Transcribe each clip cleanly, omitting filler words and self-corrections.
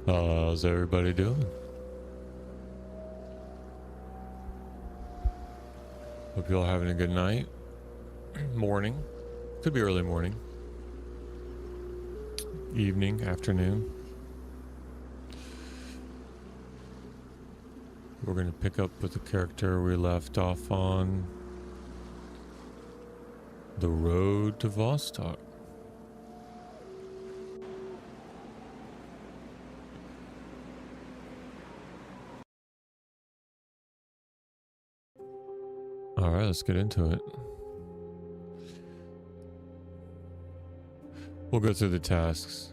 How's everybody doing? Hope you all having a good night. Morning. Could be early morning. Evening, afternoon. We're going to pick up with the character we left off on. The road to Vostok. Alright, let's get into it. We'll go through the tasks.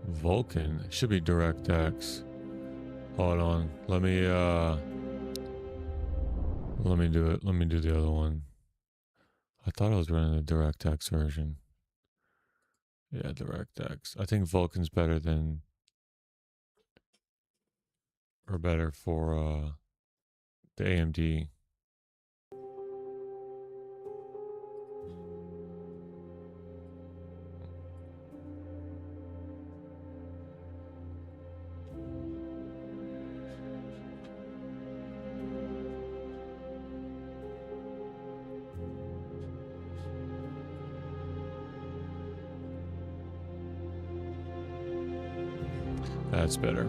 Vulcan. It should be DirectX. Hold on. Let me do it. Let me do the other one. I thought I was running the DirectX version. Yeah, DirectX. I think Vulcan's better than... or better for the AMD. That's better.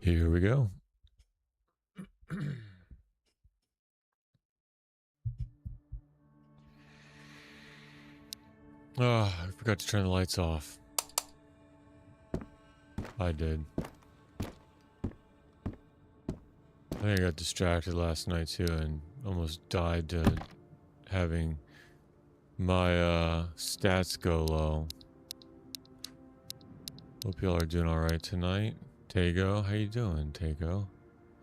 Here we go. Oh, I forgot to turn the lights off. I did. I think I got distracted last night too and almost died to having my stats go low. Hope y'all are doing alright tonight. Tego, how you doing, Tego?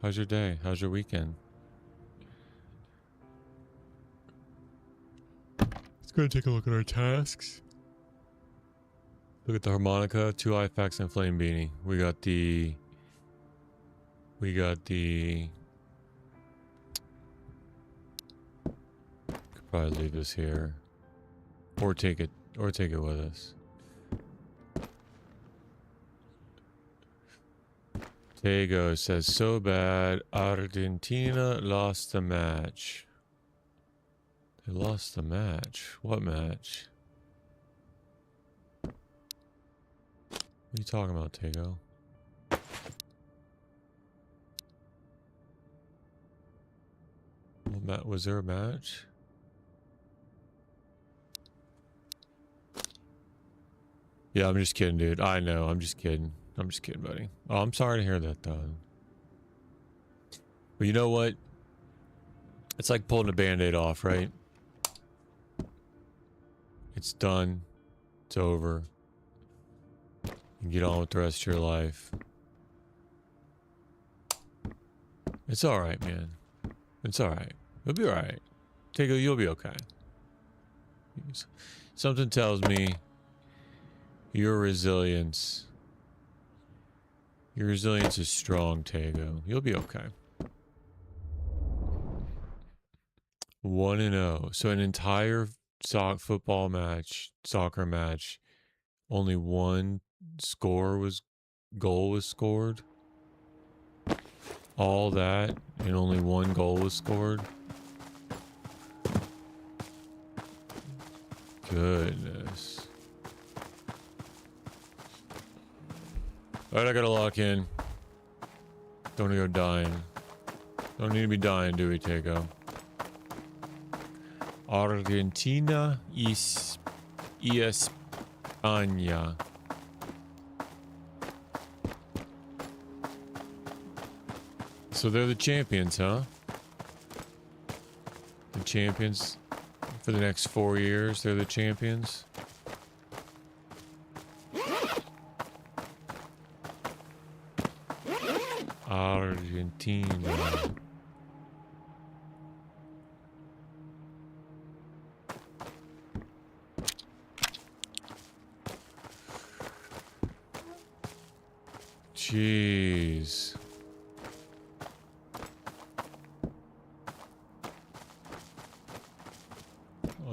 How's your day? How's your weekend? Let's go take a look at our tasks. Look at the harmonica, 2 IFACs and flame beanie. We got the could probably leave this here. Or take it with us. Tego says, so bad, Argentina lost the match. They lost the match. What match? What are you talking about, Tego? Was there a match? Yeah, I'm just kidding, dude. I know, I'm just kidding. I'm just kidding, buddy. Oh, I'm sorry to hear that, though. But you know what? It's like pulling a band-aid off, right? It's done. It's over. You can get on with the rest of your life. It's alright, man. It's alright. You'll be alright. Tego, you'll be okay. Something tells me your resilience is strong, Tego. You'll be okay. 1-0. So an entire soccer match, only one goal was scored. All that and only one goal was scored. Goodness. Alright, I gotta lock in. Don't wanna go dying. Don't need to be dying, do we, Tego? Argentina y España. So they're the champions, huh? The champions for the next 4 years, they're the champions. Argentina. Jeez.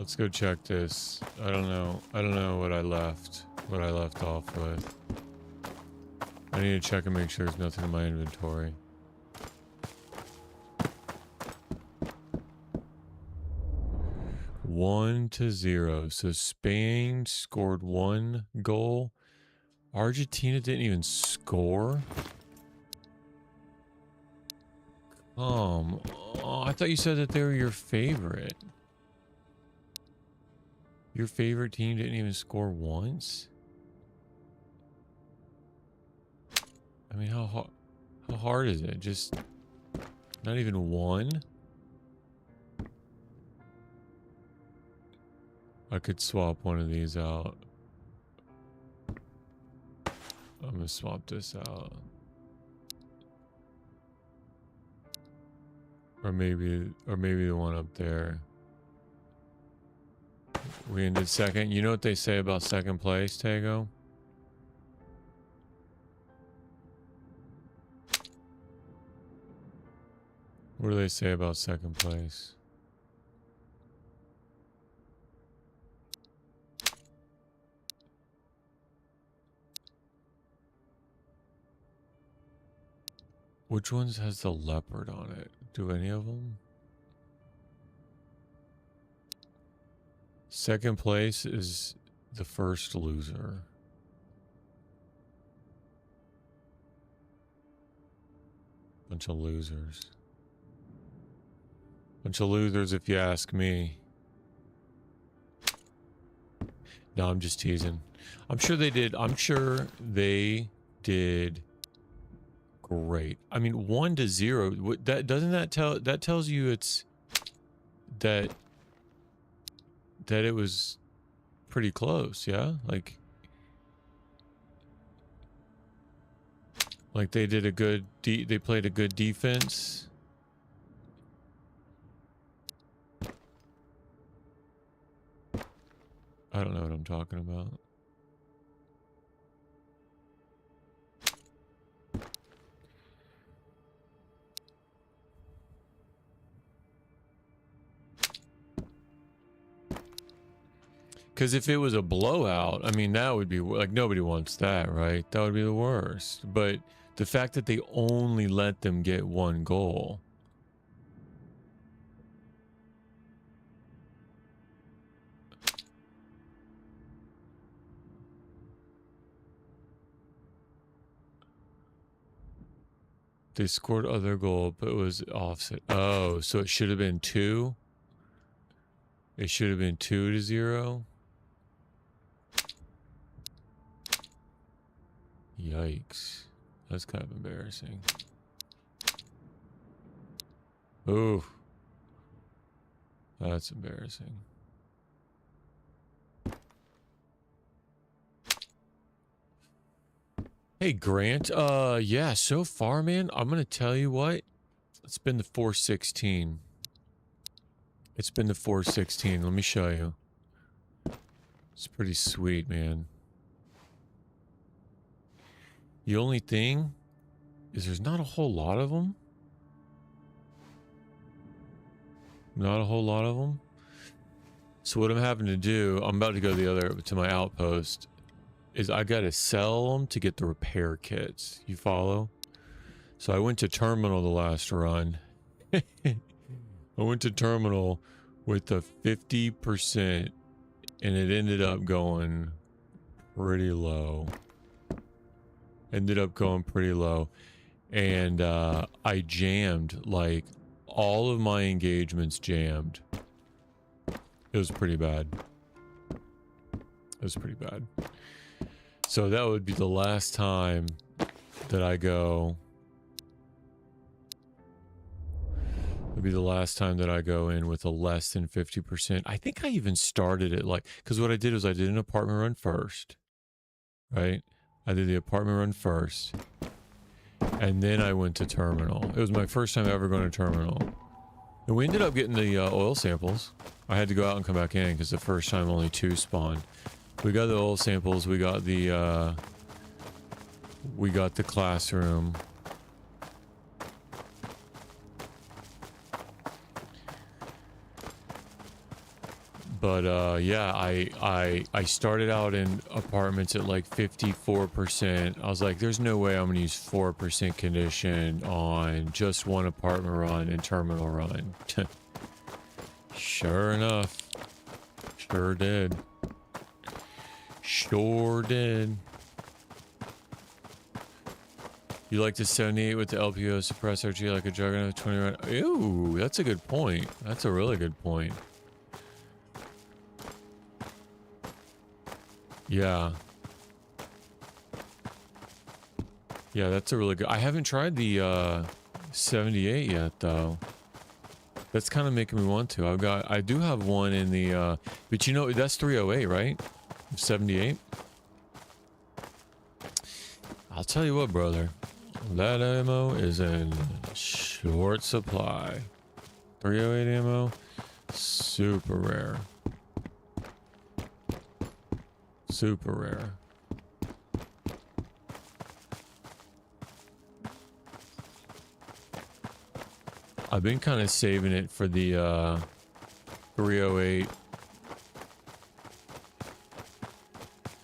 Let's go check this. I don't know what I left off with. I need to check and make sure there's nothing in my inventory. One to 0. So Spain scored 1 goal. Argentina didn't even score. I thought you said that they were your favorite. Your favorite team didn't even score once? I mean, how hard is it? Just not even one? I could swap one of these out. I'm gonna swap this out. Or maybe the one up there. We ended second. You know what they say about second place, Tago? What do they say about second place? Which ones has the leopard on it? Do any of them? Second place is the first loser. Bunch of losers. Bunch of losers if you ask me. No, I'm just teasing. I'm sure they did great. I mean, 1 to 0. That doesn't that tell? That tells you it's that it was pretty close. Yeah, like they did a good. They played a good defense. I don't know what I'm talking about. Because if it was a blowout, I mean, that would be like, nobody wants that, right? That would be the worst. But the fact that they only let them get 1 goal. They scored other goal, but it was offset. Oh, so it should have been 2? It should have been 2 to 0? Yikes. That's kind of embarrassing. Ooh. That's embarrassing. Hey, Grant. Yeah, so far, man, I'm going to tell you what. It's been the 416. It's been the 416. Let me show you. It's pretty sweet, man. The only thing is there's not a whole lot of them. Not a whole lot of them. So what I'm having to do, I'm about to go to my outpost, is I got to sell them to get the repair kits. You follow? So I went to terminal the last run. I went to terminal with a 50% and it ended up going pretty low. And I jammed, like all of my engagements jammed. It was pretty bad. So that would be the last time that I go. It'd be the last time that I go in with a less than 50%. I think I even started it like, because what I did was I did an apartment run first, right? I did the apartment run first, and then I went to terminal. It was my first time ever going to terminal. And we ended up getting the oil samples. I had to go out and come back in because the first time only 2 spawned. We got the oil samples. We got the classroom. But yeah, I started out in apartments at like 54%. I was like, there's no way I'm gonna use 4% condition on just one apartment run and terminal run. Sure enough, sure did. Sure did. You like the 78 with the LPO suppressor G like a Juggernaut 21? Ew, that's a good point. That's a really good point. Yeah. Yeah, that's a really good... I haven't tried the 78 yet, though. That's kind of making me want to. I do have one in the... but you know, that's 308, right? 78? I'll tell you what, brother. That ammo is in short supply. 308 ammo, super rare. Super rare. I've been kind of saving it for the 308.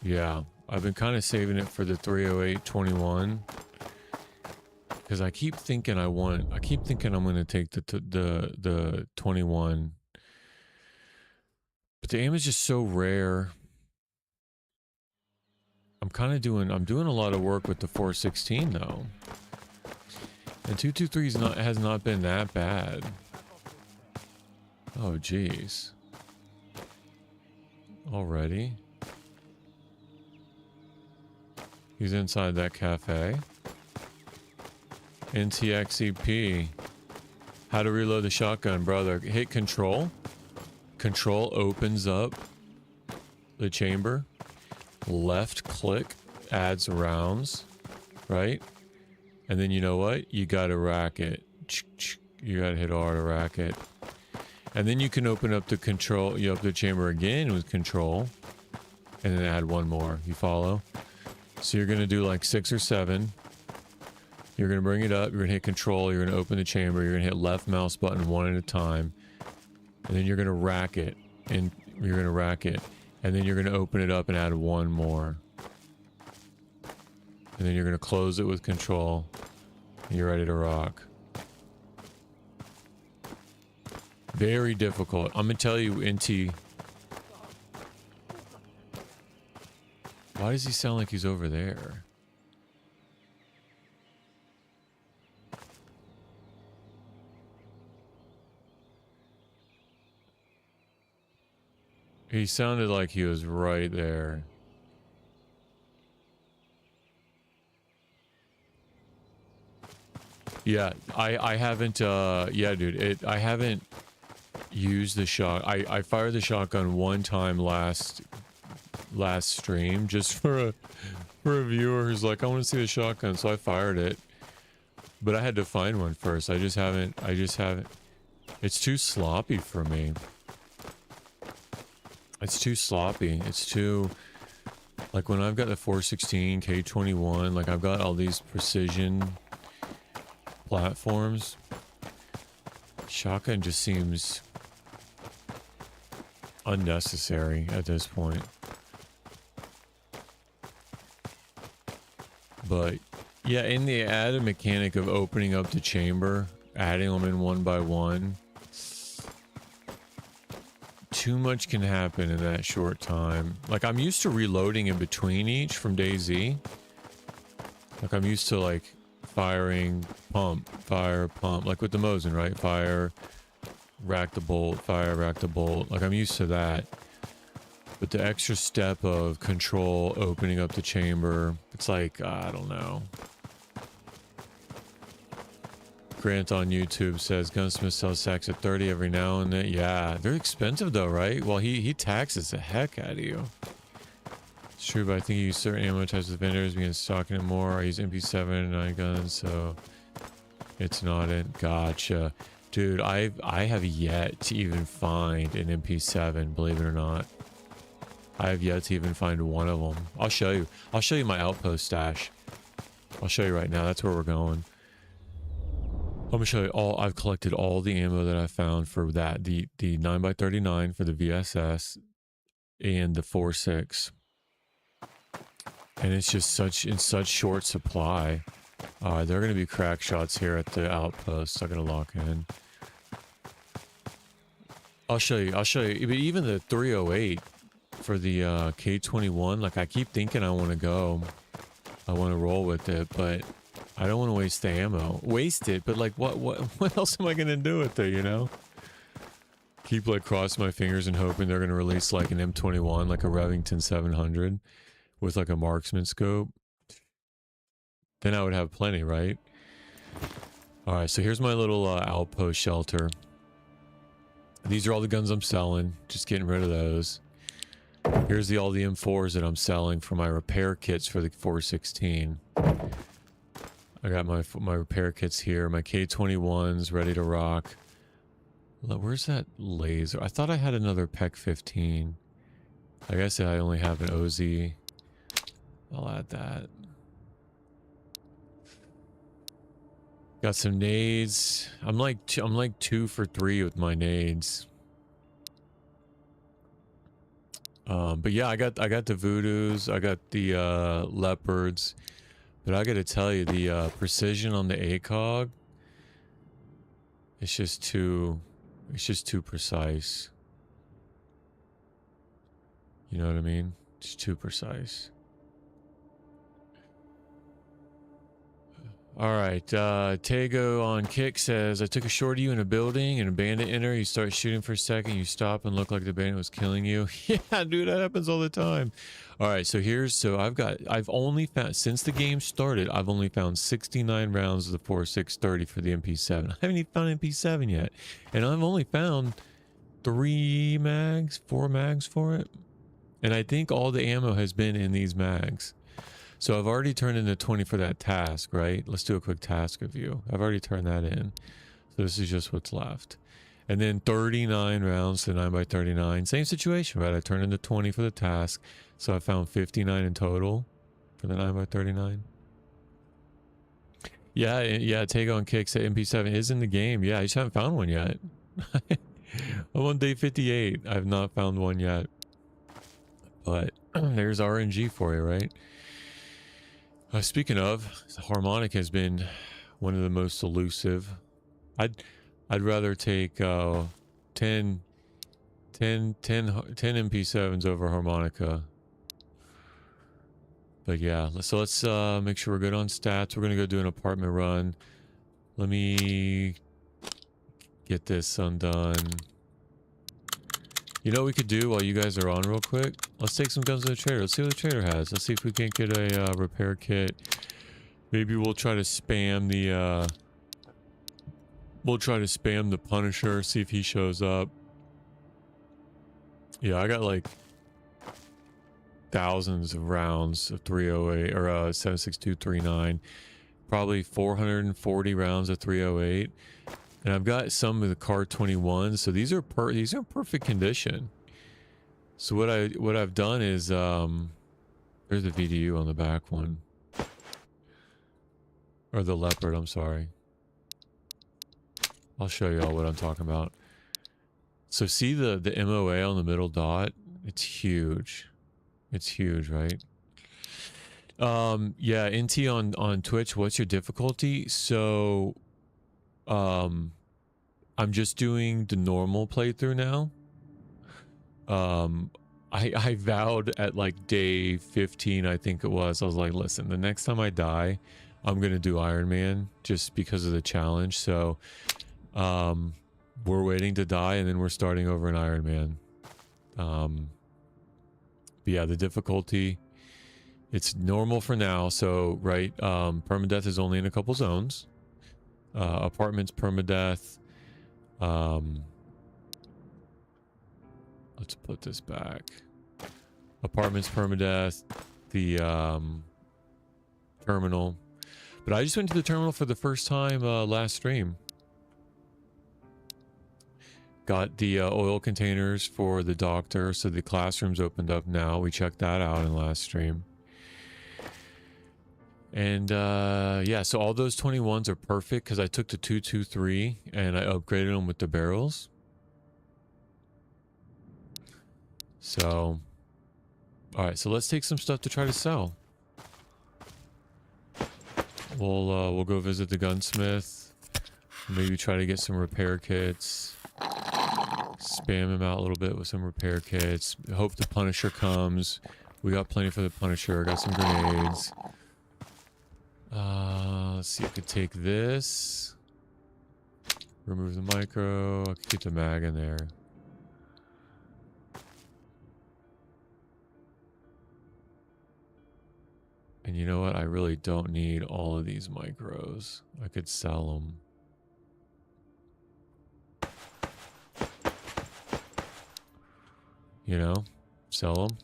Yeah, I've been kind of saving it for the 308-21. Because I keep thinking I'm going to take the 21. But the aim is just so rare. I'm doing a lot of work with the 416 though. And 223 has not been that bad. Oh geez. Already? He's inside that cafe. NTXEP. How to reload the shotgun, brother. Hit control. Control opens up the chamber. Left click adds rounds, right? And then you know what? You gotta rack it. You gotta hit R to rack it. And then you can open up the control, you open the chamber again with control, and then add one more. You follow? So you're gonna do like 6 or 7. You're gonna bring it up, you're gonna hit control, you're gonna open the chamber, you're gonna hit left mouse button one at a time, and then you're gonna rack it, and you're gonna rack it. And then you're going to open it up and add one more. And then you're going to close it with control. And you're ready to rock. Very difficult. I'm going to tell you, NT. Why does he sound like he's over there? He sounded like he was right there. Yeah, I haven't, yeah, dude, I haven't used the I fired the shotgun one time last stream just for a viewer who's like, I want to see the shotgun, so I fired it. But I had to find one first. I just haven't. It's too sloppy for me. It's too sloppy. It's too... Like when I've got the 416, K21, like I've got all these precision platforms. Shotgun just seems unnecessary at this point. But yeah, in the added mechanic of opening up the chamber, adding them in one by one, too much can happen in that short time. Like I'm used to reloading in between each from DayZ. Like I'm used to like firing, pump, fire, pump, like with the Mosin, right? Fire, rack the bolt, fire, rack the bolt. Like I'm used to that. But the extra step of control, opening up the chamber, it's like, I don't know. Grant on YouTube says Gunsmith sells sacks at 30 every now and then. Yeah, they're expensive though, right? Well, he taxes the heck out of you. It's true, but I think you use certain ammo types with vendors, begin stocking it more. I use MP7 and 9 guns, so it's not it. Gotcha. Dude, I have yet to even find an MP7, believe it or not. I have yet to even find one of them. I'll show you. I'll show you my outpost stash. I'll show you right now. That's where we're going. I'm gonna show you all. I've collected all the ammo that I found for that. The 9x39 for the VSS and the 4.6, and it's just in such short supply. There are gonna be crack shots here at the outpost. I'm gonna lock in. I'll show you. But even the 308 for the K21, like I keep thinking I want to go. I want to roll with it, but I don't want to waste the ammo. Waste it, but like what else am I gonna do with it, you know? Keep like crossing my fingers and hoping they're gonna release like an M21, like a Revington 700 with like a marksman scope. Then I would have plenty, right? Alright, so here's my little outpost shelter. These are all the guns I'm selling. Just getting rid of those. Here's all the M4s that I'm selling for my repair kits for the 416. I got my repair kits here. My K21s ready to rock. Where's that laser? I thought I had another PEC 15. I guess I only have an OZ. I'll add that. Got some nades. I'm like 2 for 3 with my nades. But yeah, I got the voodoos. I got the leopards. But I gotta tell you, the precision on the ACOG, it's just too precise. You know what I mean? It's too precise. Alright, Tego on Kick says, I took a short of you in a building and a bandit enter. You start shooting for a second, you stop and look like the bandit was killing you. Yeah, dude, that happens all the time. Alright, so I've only found, since the game started, I've only found 69 rounds of the 4.630 for the MP7. I haven't even found MP7 yet. And I've only found 4 mags for it. And I think all the ammo has been in these mags. So I've already turned in the 20 for that task, right? Let's do a quick task review. I've already turned that in. So this is just what's left. And then 39 rounds to 9x39. Same situation, right? I turned in the 20 for the task. So I found 59 in total for the 9x39. Yeah, Take on Kicks at MP7 is in the game. Yeah, I just haven't found one yet. I'm on day 58. I've not found one yet. But there's RNG for you, right? Speaking of, harmonica has been one of the most elusive. I'd rather take 10 MP7s over harmonica. But yeah, so let's make sure we're good on stats. We're gonna go do an apartment run. Let me get this undone. You know what we could do while you guys are on real quick? Let's take some guns to the trader. Let's see what the trader has. Let's see if we can't get a repair kit. Maybe we'll try to spam the Punisher, see if he shows up. Yeah, I got like thousands of rounds of 308 or 7.6239. Probably 440 rounds of 308. And I've got some of the Car 21s, so these are perfect condition. So what I've done is there's a VDU on the back one, or the Leopard. I'm sorry. I'll show you all what I'm talking about. So see the MOA on the middle dot? It's huge. It's huge, right? Yeah, NT on Twitch. What's your difficulty? So I'm just doing the normal playthrough now. I vowed at like day 15, I think it was. I was like, listen, the next time I die, I'm gonna do Iron Man just because of the challenge. So we're waiting to die and then we're starting over in Iron Man. But yeah, the difficulty, it's normal for now. So right, permadeath is only in a couple zones. Apartments permadeath. Let's put this back. Apartments permadeath. The terminal. But I just went to the terminal for the first time last stream. Got the oil containers for the doctor, so the classroom's opened up now. We checked that out in last stream. And yeah, so all those 21s are perfect because I took the 223 and I upgraded them with the barrels. So, all right, so let's take some stuff to try to sell. We'll go visit the gunsmith. Maybe try to get some repair kits. Spam him out a little bit with some repair kits. Hope the Punisher comes. We got plenty for the Punisher. Got some grenades. Let's see. I could take this. Remove the micro. I could keep the mag in there. And you know what? I really don't need all of these micros. I could sell them. You know, sell them.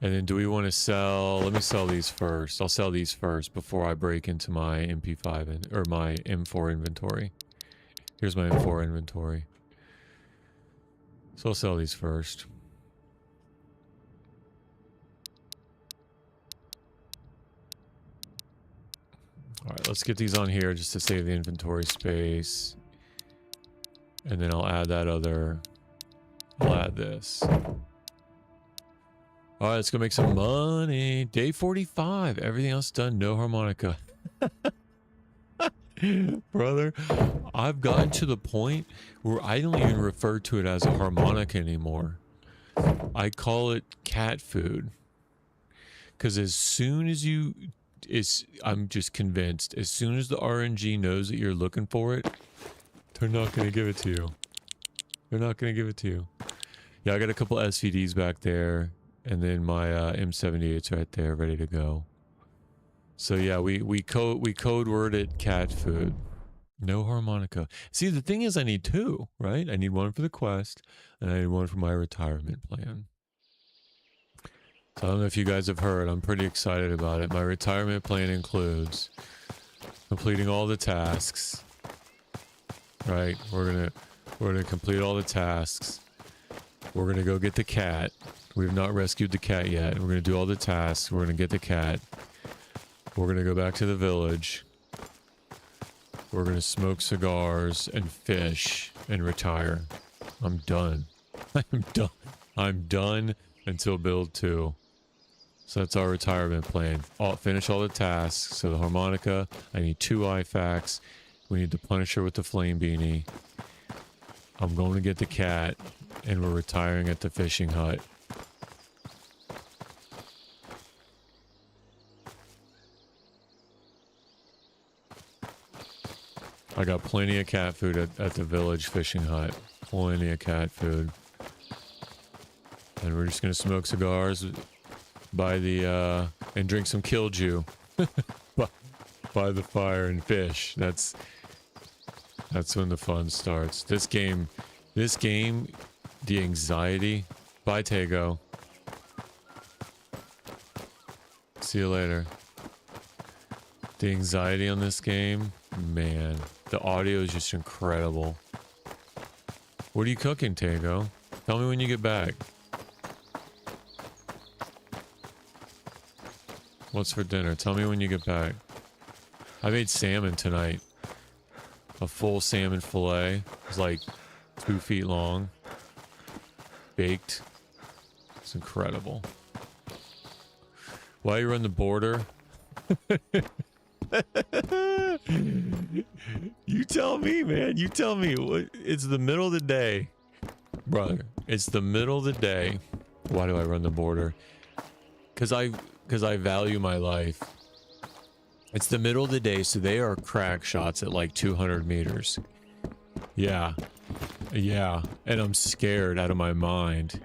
And then do we want to sell? Let me sell these first. I'll sell these first before I break into my MP5 or my M4 inventory. Here's my M4 inventory. So I'll sell these first. All right, let's get these on here just to save the inventory space. And then I'll add that other. I'll add this. All right, let's go make some money. Day 45. Everything else done. No harmonica. Brother, I've gotten to the point where I don't even refer to it as a harmonica anymore. I call it cat food. Because as soon as I'm just convinced, as soon as the RNG knows that you're looking for it, they're not going to give it to you. They're not going to give it to you. Yeah, I got a couple SVDs back there, and then my M78's right there, ready to go. So yeah, we code word it cat food. No harmonica. See, the thing is, I need two, right? I need one for the quest, and I need one for my retirement plan. So I don't know if you guys have heard. I'm pretty excited about it. My retirement plan includes completing all the tasks. Right? We're gonna complete all the tasks. We're gonna go get the cat. We've not rescued the cat yet. We're gonna do all the tasks. We're gonna get the cat. We're gonna go back to the village. We're gonna smoke cigars and fish and retire. I'm done. I'm done. I'm done until build 2. So that's our retirement plan. Finish all the tasks. So the harmonica, I need 2 IFACs. We need the Punisher with the flame beanie. I'm going to get the cat, and we're retiring at the fishing hut. I got plenty of cat food at the village fishing hut. Plenty of cat food. And we're just going to smoke cigars by the, and drink some Killju by the fire and fish. That's when the fun starts. This game, the anxiety. Bye, Tego. See you later. The anxiety on this game, man. The audio is just incredible. What are you cooking, Tego? Tell me when you get back. What's for dinner? Tell me when you get back. I made salmon tonight. A full salmon fillet. It's like 2 feet long. Baked. It's incredible. While you're on the border. You tell me, man. You tell me. It's the middle of the day. Brother, it's the middle of the day. Why do I run the border? Because I value my life. It's the middle of the day, so they are crack shots at like 200 meters. Yeah. Yeah. And I'm scared out of my mind.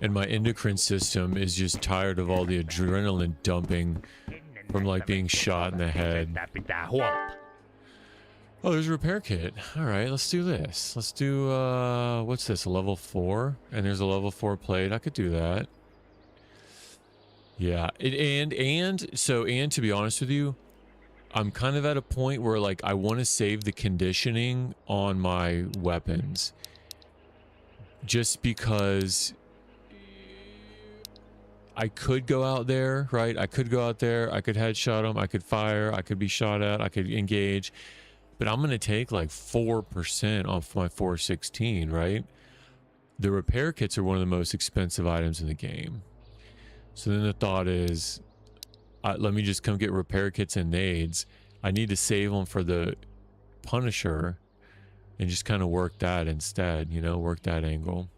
And my endocrine system is just tired of all the adrenaline dumping from like being shot in the head. Oh, there's a repair kit. All right, let's do this. Let's do, what's this, a level 4? And there's a level 4 plate. I could do that. Yeah, and to be honest with you, I'm kind of at a point where like I want to save the conditioning on my weapons. Just because I could go out there, right? I could go out there. I could headshot them. I could fire. I could be shot at. I could engage. But I'm going to take like 4% off my 416, right? The repair kits are one of the most expensive items in the game. So then the thought is, let me just come get repair kits and nades. I need to save them for the Punisher and just kind of work that instead, you know, work that angle.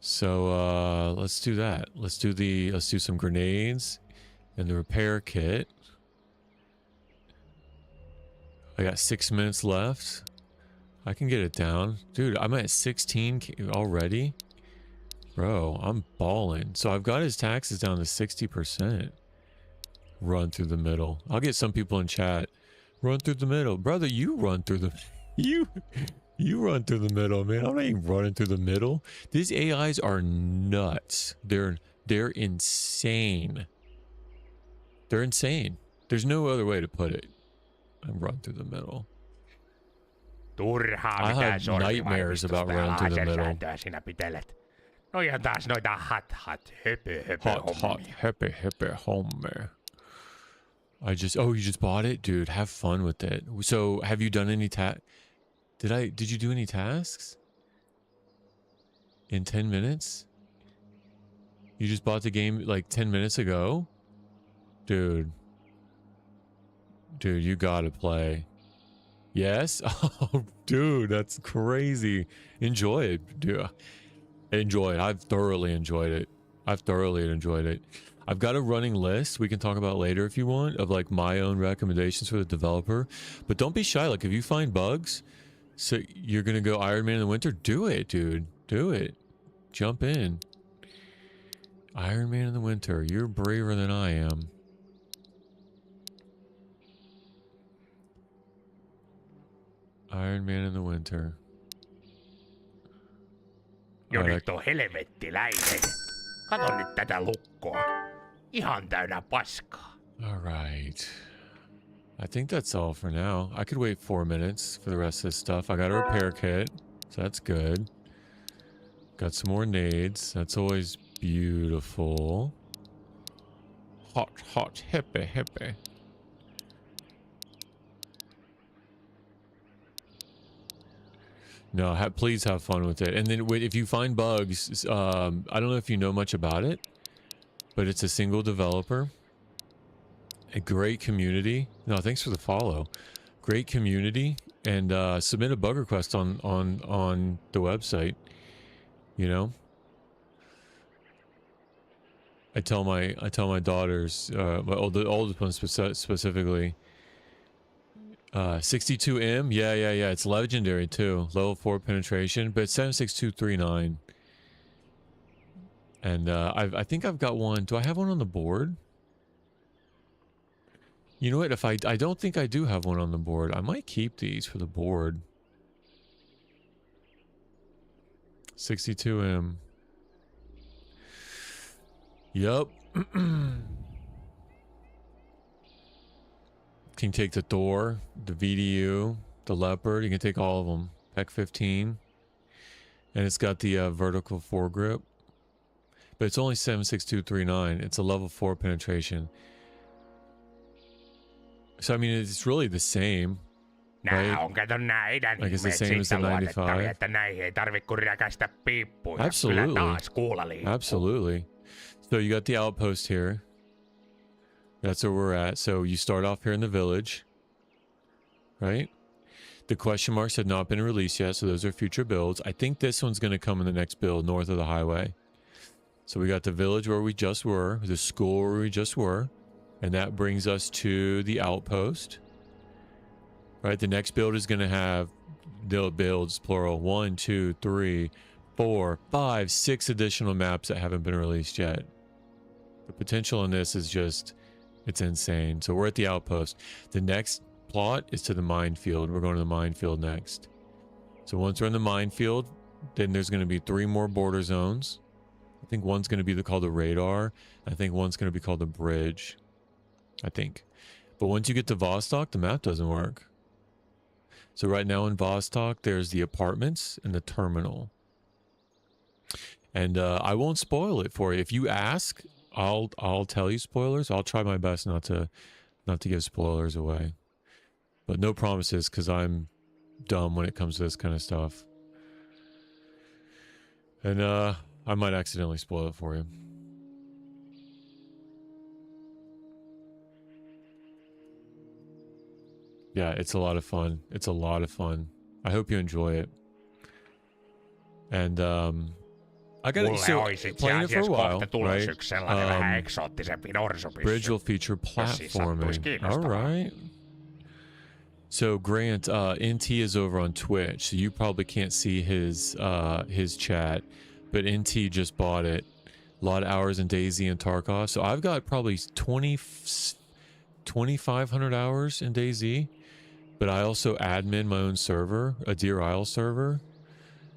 So let's do that. Let's do some grenades and the repair kit. I got 6 minutes left. I can get it down. Dude, I'm at 16 already. Bro, I'm balling. So I've got his taxes down to 60%. Run through the middle. I'll get some people in chat. Run through the middle. Brother, you run through the... You run through the middle, man. I'm not even running through the middle. These AIs are nuts. They're insane. They're insane. There's no other way to put it. I run through the middle. I have nightmares about running through the middle. Hot, hippie, homer. You just bought it? Dude, have fun with it. So, have you done any did you do any tasks? In 10 minutes? You just bought the game like 10 minutes ago? Dude, you gotta play. Yes? Oh, dude, that's crazy. Enjoy it, dude. Enjoy it. I've thoroughly enjoyed it. I've got a running list we can talk about later if you want, of like my own recommendations for the developer. But don't be shy. Like if you find bugs, so you're gonna go Iron Man in the winter, do it, dude. Do it. Jump in. Iron Man in the winter. You're braver than I am. Iron Man in the winter. Jo nyt on helvettiläinen. Kato nyt tätä lukkoa. Ihan täynnä paskaa. All right. I think that's all for now. I could wait 4 minutes for the rest of this stuff. I got a repair kit, so that's good. Got some more nades. That's always beautiful. Hot, hippie. No, please have fun with it. And then if you find bugs, I don't know if you know much about it, but it's a single developer. A great community. No, thanks for the follow. Great community, and submit a bug request on the website. You know, I tell my daughters, the oldest one specifically. 62M, yeah. It's legendary too. Level 4 penetration, but it's 76239. And I think I've got one. Do I have one on the board? You know what? If I don't think I do have one on the board. I might keep these for the board. 62M. Yup. Can take the Thor, the VDU, the Leopard. You can take all of them. Pack 15. And it's got the vertical foregrip. But it's only 76239. It's a level 4 penetration. So, I mean, it's really the same. Right? Like it's the same as the 95. Absolutely. So you got the outpost here. That's where we're at. So you start off here in the village, right? The question marks have not been released yet, so those are future builds. I think this one's going to come in the next build, north of the highway. So we got the village where we just were, the school where we just were, and that brings us to the outpost. Right, the next build is going to have the builds, plural, 1, 2, 3, 4, 5, 6 additional maps that haven't been released yet. The potential in this is just, it's insane. So we're at the outpost. The next plot is to the minefield. We're going to the minefield next. So once we're in the minefield, then there's going to be 3 more border zones. I think one's going to be called the radar. I think one's going to be called the bridge. I think. But once you get to Vostok, the map doesn't work. So right now in Vostok, there's the apartments and the terminal. And I won't spoil it for you. If you ask, I'll tell you spoilers. I'll try my best not to give spoilers away. But no promises, because I'm dumb when it comes to this kind of stuff. And I might accidentally spoil it for you. Yeah, it's a lot of fun. It's a lot of fun. I hope you enjoy it. And I got playing it for a while, right? Bridge will feature platforming. All right. So Grant, NT is over on Twitch, so you probably can't see his chat, but NT just bought it. A lot of hours in DayZ and Tarkov. So I've got probably 2,500 hours in DayZ, but I also admin my own server, a Deer Isle server.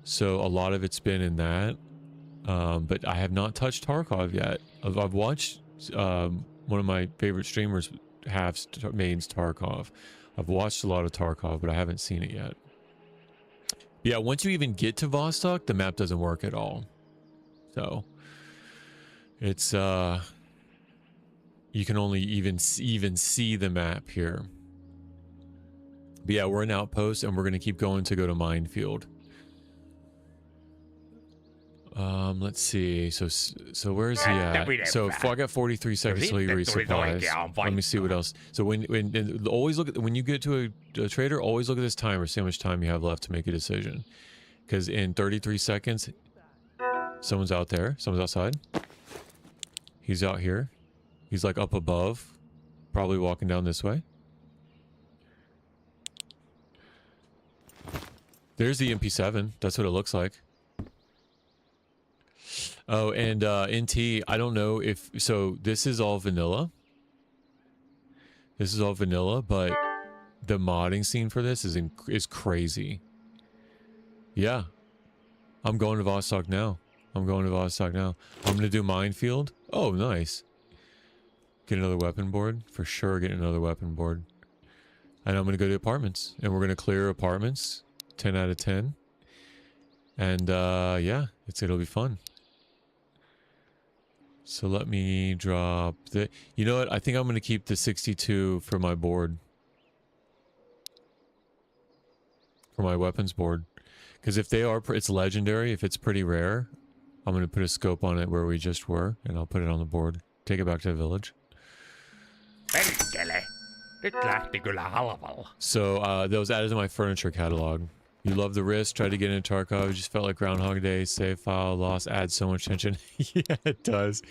So a lot of it's been in that. But I have not touched Tarkov yet. I've watched one of my favorite streamers mains Tarkov. I've watched a lot of Tarkov, but I haven't seen it yet. Yeah, once you even get to Vostok, the map doesn't work at all. So it's you can only even see the map here. But yeah, we're in Outpost, and we're gonna keep going to go to Minefield. Let's see. So where's he at? So I got 43 seconds till he resupplies. Let me see what else. So always look at, when you get to a trader, always look at this timer, see how much time you have left to make a decision. Because in 33 seconds, someone's out there, someone's outside. He's out here. He's like up above, probably walking down this way. There's the MP7. That's what it looks like. Oh, and NT, I don't know if... So, this is all vanilla. This is all vanilla, but the modding scene for this is crazy. Yeah. I'm going to Vostok now. I'm going to do Minefield. Oh, nice. Get another weapon board. For sure, get another weapon board. And I'm going to go to apartments. And we're going to clear apartments. 10 out of 10. And, yeah. It'll be fun. So let me drop the... You know what? I think I'm going to keep the 62 for my board. For my weapons board. Because if they are... It's legendary. If it's pretty rare, I'm going to put a scope on it where we just were. And I'll put it on the board. Take it back to the village. So that was added to my furniture catalog. You love the risk, tried to get into Tarkov, just felt like Groundhog Day, save file, loss, adds so much tension. Yeah, it does.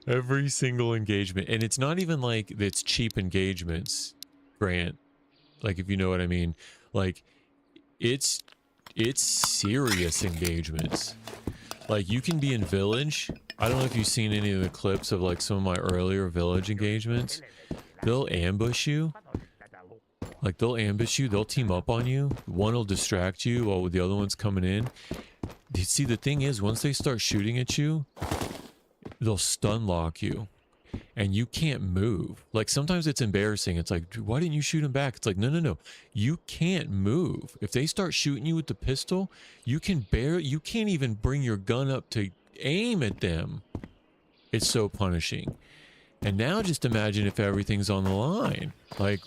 Every single engagement. And it's not even like it's cheap engagements, Grant. Like, if you know what I mean. Like, it's serious engagements. Like, you can be in village. I don't know if you've seen any of the clips of, like, some of my earlier village engagements. They'll ambush you. Like, they'll ambush you, they'll team up on you. One will distract you while the other one's coming in. See, the thing is, once they start shooting at you, they'll stun lock you. And you can't move. Like, sometimes it's embarrassing. It's like, why didn't you shoot him back? It's like, no. You can't move. If they start shooting you with the pistol, you can't even bring your gun up to aim at them. It's so punishing. And now just imagine if everything's on the line. Like...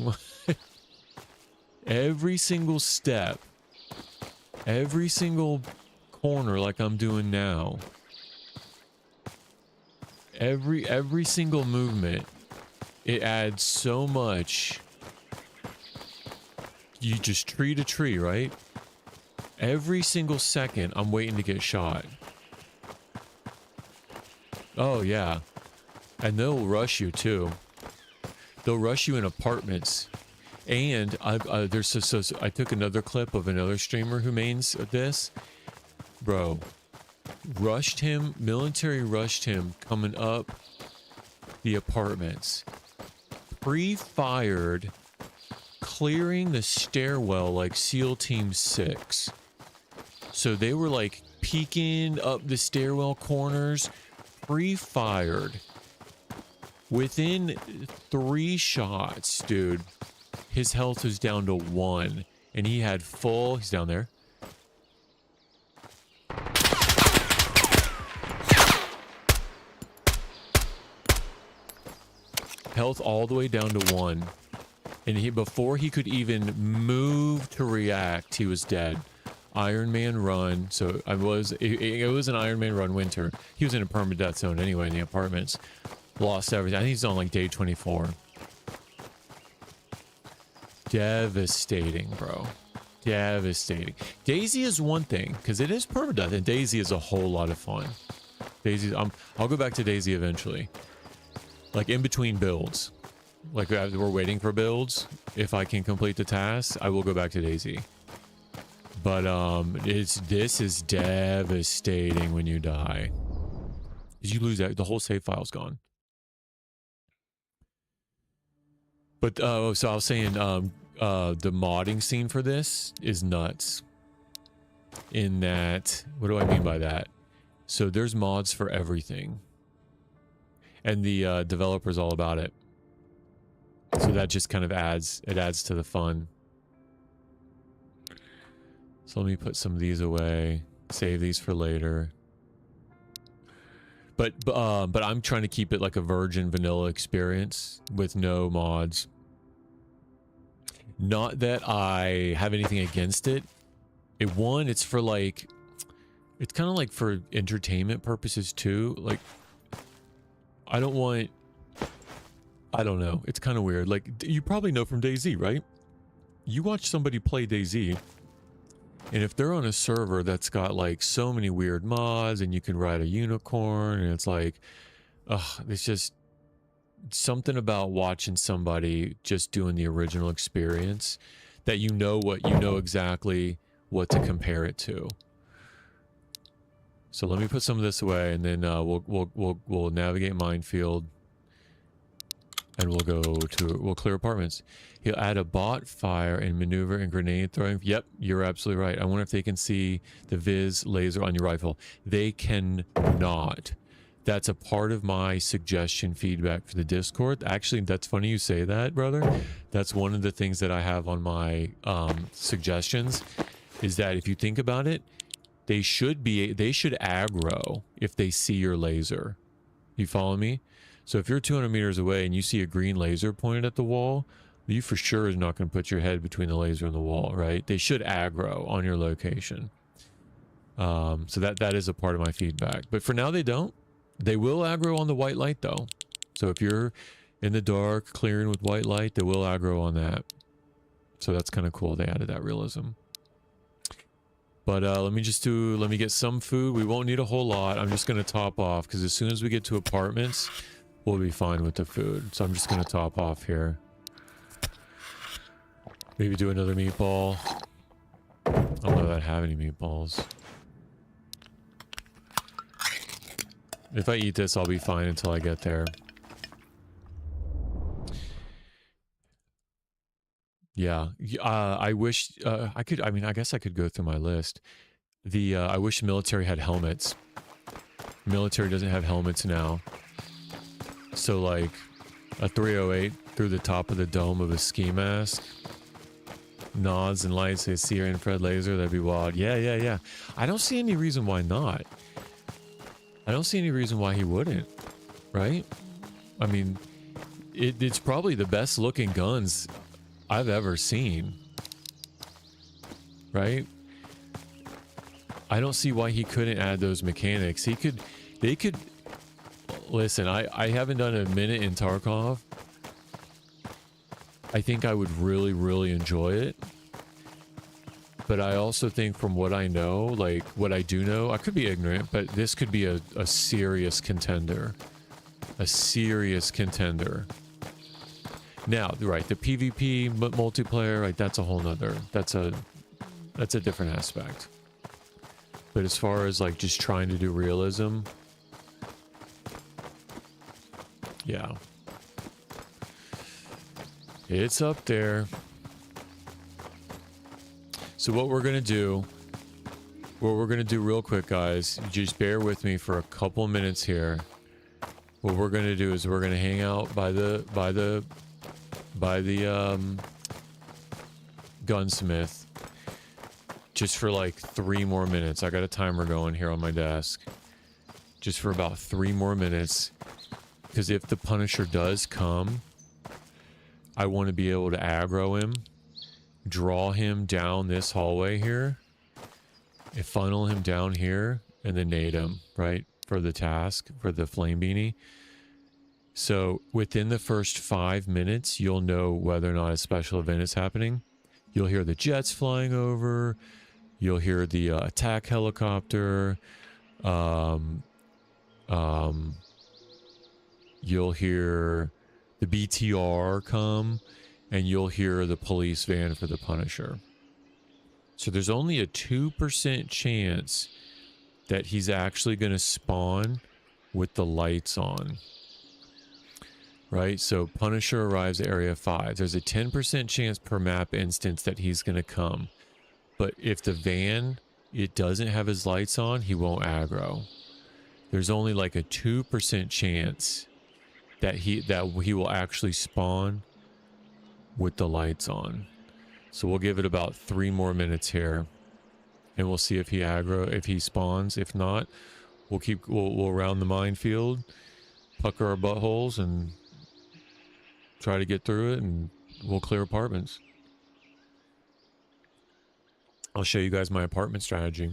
Every single step, every single corner like I'm doing now, every single movement, it adds so much. You just tree to tree, right? Every single second I'm waiting to get shot. Oh yeah. And they'll rush you too. They'll rush you in apartments. And I took another clip of another streamer who mains this. Bro, military rushed him coming up the apartments. Pre-fired, clearing the stairwell like SEAL Team 6. So they were like peeking up the stairwell corners, pre-fired. Within 3 shots, dude. His health was down to 1, and he had full... He's down there. Health all the way down to 1. And before he could even move to react, he was dead. Iron Man run. So it was an Iron Man run winter. He was in a permadeath zone anyway in the apartments. Lost everything. I think he's on like day 24. Devastating, bro. Devastating. Daisy is one thing, because it is permadeath, and Daisy is a whole lot of fun. Daisy, I'll go back to Daisy eventually. Like in between builds. Like as we're waiting for builds, if I can complete the task, I will go back to Daisy. But this is devastating when you die. Did you lose that? The whole save file's gone. But so I was saying the modding scene for this is nuts. In that, what do I mean by that? So there's mods for everything. And the developer's all about it. So that just kind of adds to the fun. So let me put some of these away. Save these for later. But I'm trying to keep it like a virgin vanilla experience with no mods. Not that I have anything against it. It's for like, it's kind of like for entertainment purposes too. Like, I don't know. It's kind of weird. Like, you probably know from DayZ, right? You watch somebody play DayZ, and if they're on a server that's got like so many weird mods, and you can ride a unicorn, and it's like, it's just something about watching somebody just doing the original experience that you know exactly what to compare it to. So let me put some of this away, and then we'll navigate minefield, and we'll clear apartments. He'll add a bot fire and maneuver and grenade throwing. Yep, you're absolutely right. I wonder if they can see the Viz laser on your rifle. They cannot. That's a part of my suggestion feedback for the Discord. Actually, that's funny you say that, brother. That's one of the things that I have on my suggestions, is that if you think about it, they should aggro if they see your laser. You follow me? So if you're 200 meters away and you see a green laser pointed at the wall, you for sure is not going to put your head between the laser and the wall, right? They should aggro on your location. So that is a part of my feedback. But for now, they don't. They will aggro on the white light, though. So if you're in the dark, clearing with white light, they will aggro on that. So that's kind of cool. They added that realism. But let me get some food. We won't need a whole lot. I'm just going to top off, because as soon as we get to apartments, we'll be fine with the food. So I'm just going to top off here. Maybe do another meatball. I don't know if I have any meatballs. If I eat this, I'll be fine until I get there. Yeah. I wish I could. I mean, I guess I could go through my list. I wish military had helmets. Military doesn't have helmets now. So like a 308 through the top of the dome of a ski mask. Nods and lights, they see your infrared laser, that'd be wild. Yeah. I don't see any reason why not. I don't see any reason why he wouldn't, right? I mean, it's probably the best looking guns I've ever seen, right? I don't see why he couldn't add those mechanics. They could, listen, I haven't done a minute in Tarkov. I think I would really, really enjoy it. But I also think from what I know, like what I do know, I could be ignorant, but this could be a serious contender. A serious contender. Now, right, the PvP multiplayer, right, that's a whole nother, that's a different aspect. But as far as like just trying to do realism, yeah. It's up there. So what we're gonna do real quick, guys, just bear with me for a couple minutes here. What we're gonna do is we're gonna hang out by the gunsmith just for like 3 more minutes. I got a timer going here on my desk. Just for about 3 more minutes. Because if the Punisher does come, I want to be able to aggro him, draw him down this hallway here, and funnel him down here, and then nade him, right? For the task, for the flame beanie. So within the first 5 minutes, you'll know whether or not a special event is happening. You'll hear the jets flying over. You'll hear the attack helicopter. You'll hear the BTR come, and you'll hear the police van for the Punisher. So there's only a 2% chance that he's actually going to spawn with the lights on. Right? So Punisher arrives at Area 5. There's a 10% chance per map instance that he's going to come. But if the van, it doesn't have his lights on, he won't aggro. There's only like a 2% chance that he will actually spawn with the lights on. So we'll give it about 3 more minutes here, and we'll see if he spawns. If not, we'll round the minefield, pucker our buttholes, and try to get through it, and we'll clear apartments. I'll show you guys my apartment strategy.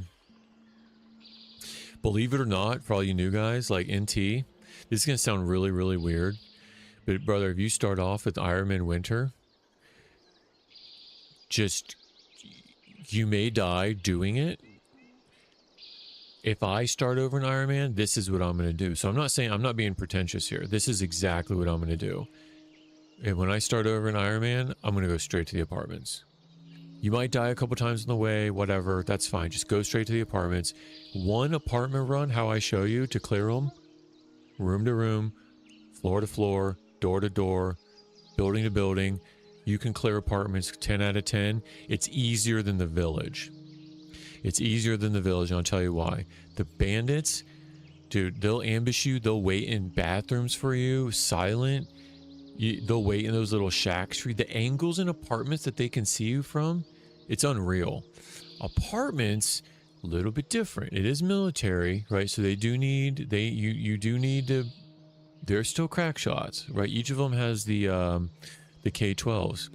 Believe it or not, for all you new guys, like NT, this is going to sound really, really weird. But brother, if you start off with Iron Man Winter, you may die doing it. If I start over in Iron Man, this is what I'm going to do. So I'm not being pretentious here. This is exactly what I'm going to do. And when I start over in Iron Man, I'm going to go straight to the apartments. You might die a couple times on the way, whatever. That's fine. Just go straight to the apartments. One apartment run, how I show you to clear them. Room to room, floor to floor, door to door, building to building. You can clear apartments 10 out of 10. It's easier than the village. It's easier than the village, and I'll tell you why. The bandits, dude, they'll ambush you. They'll wait in bathrooms for you, silent. They'll wait in those little shacks. The angles in apartments that they can see you from, it's unreal. Apartments, a little bit different. It is military, right? So you do need to. They're still crack shots, right? Each of them has the K-12s.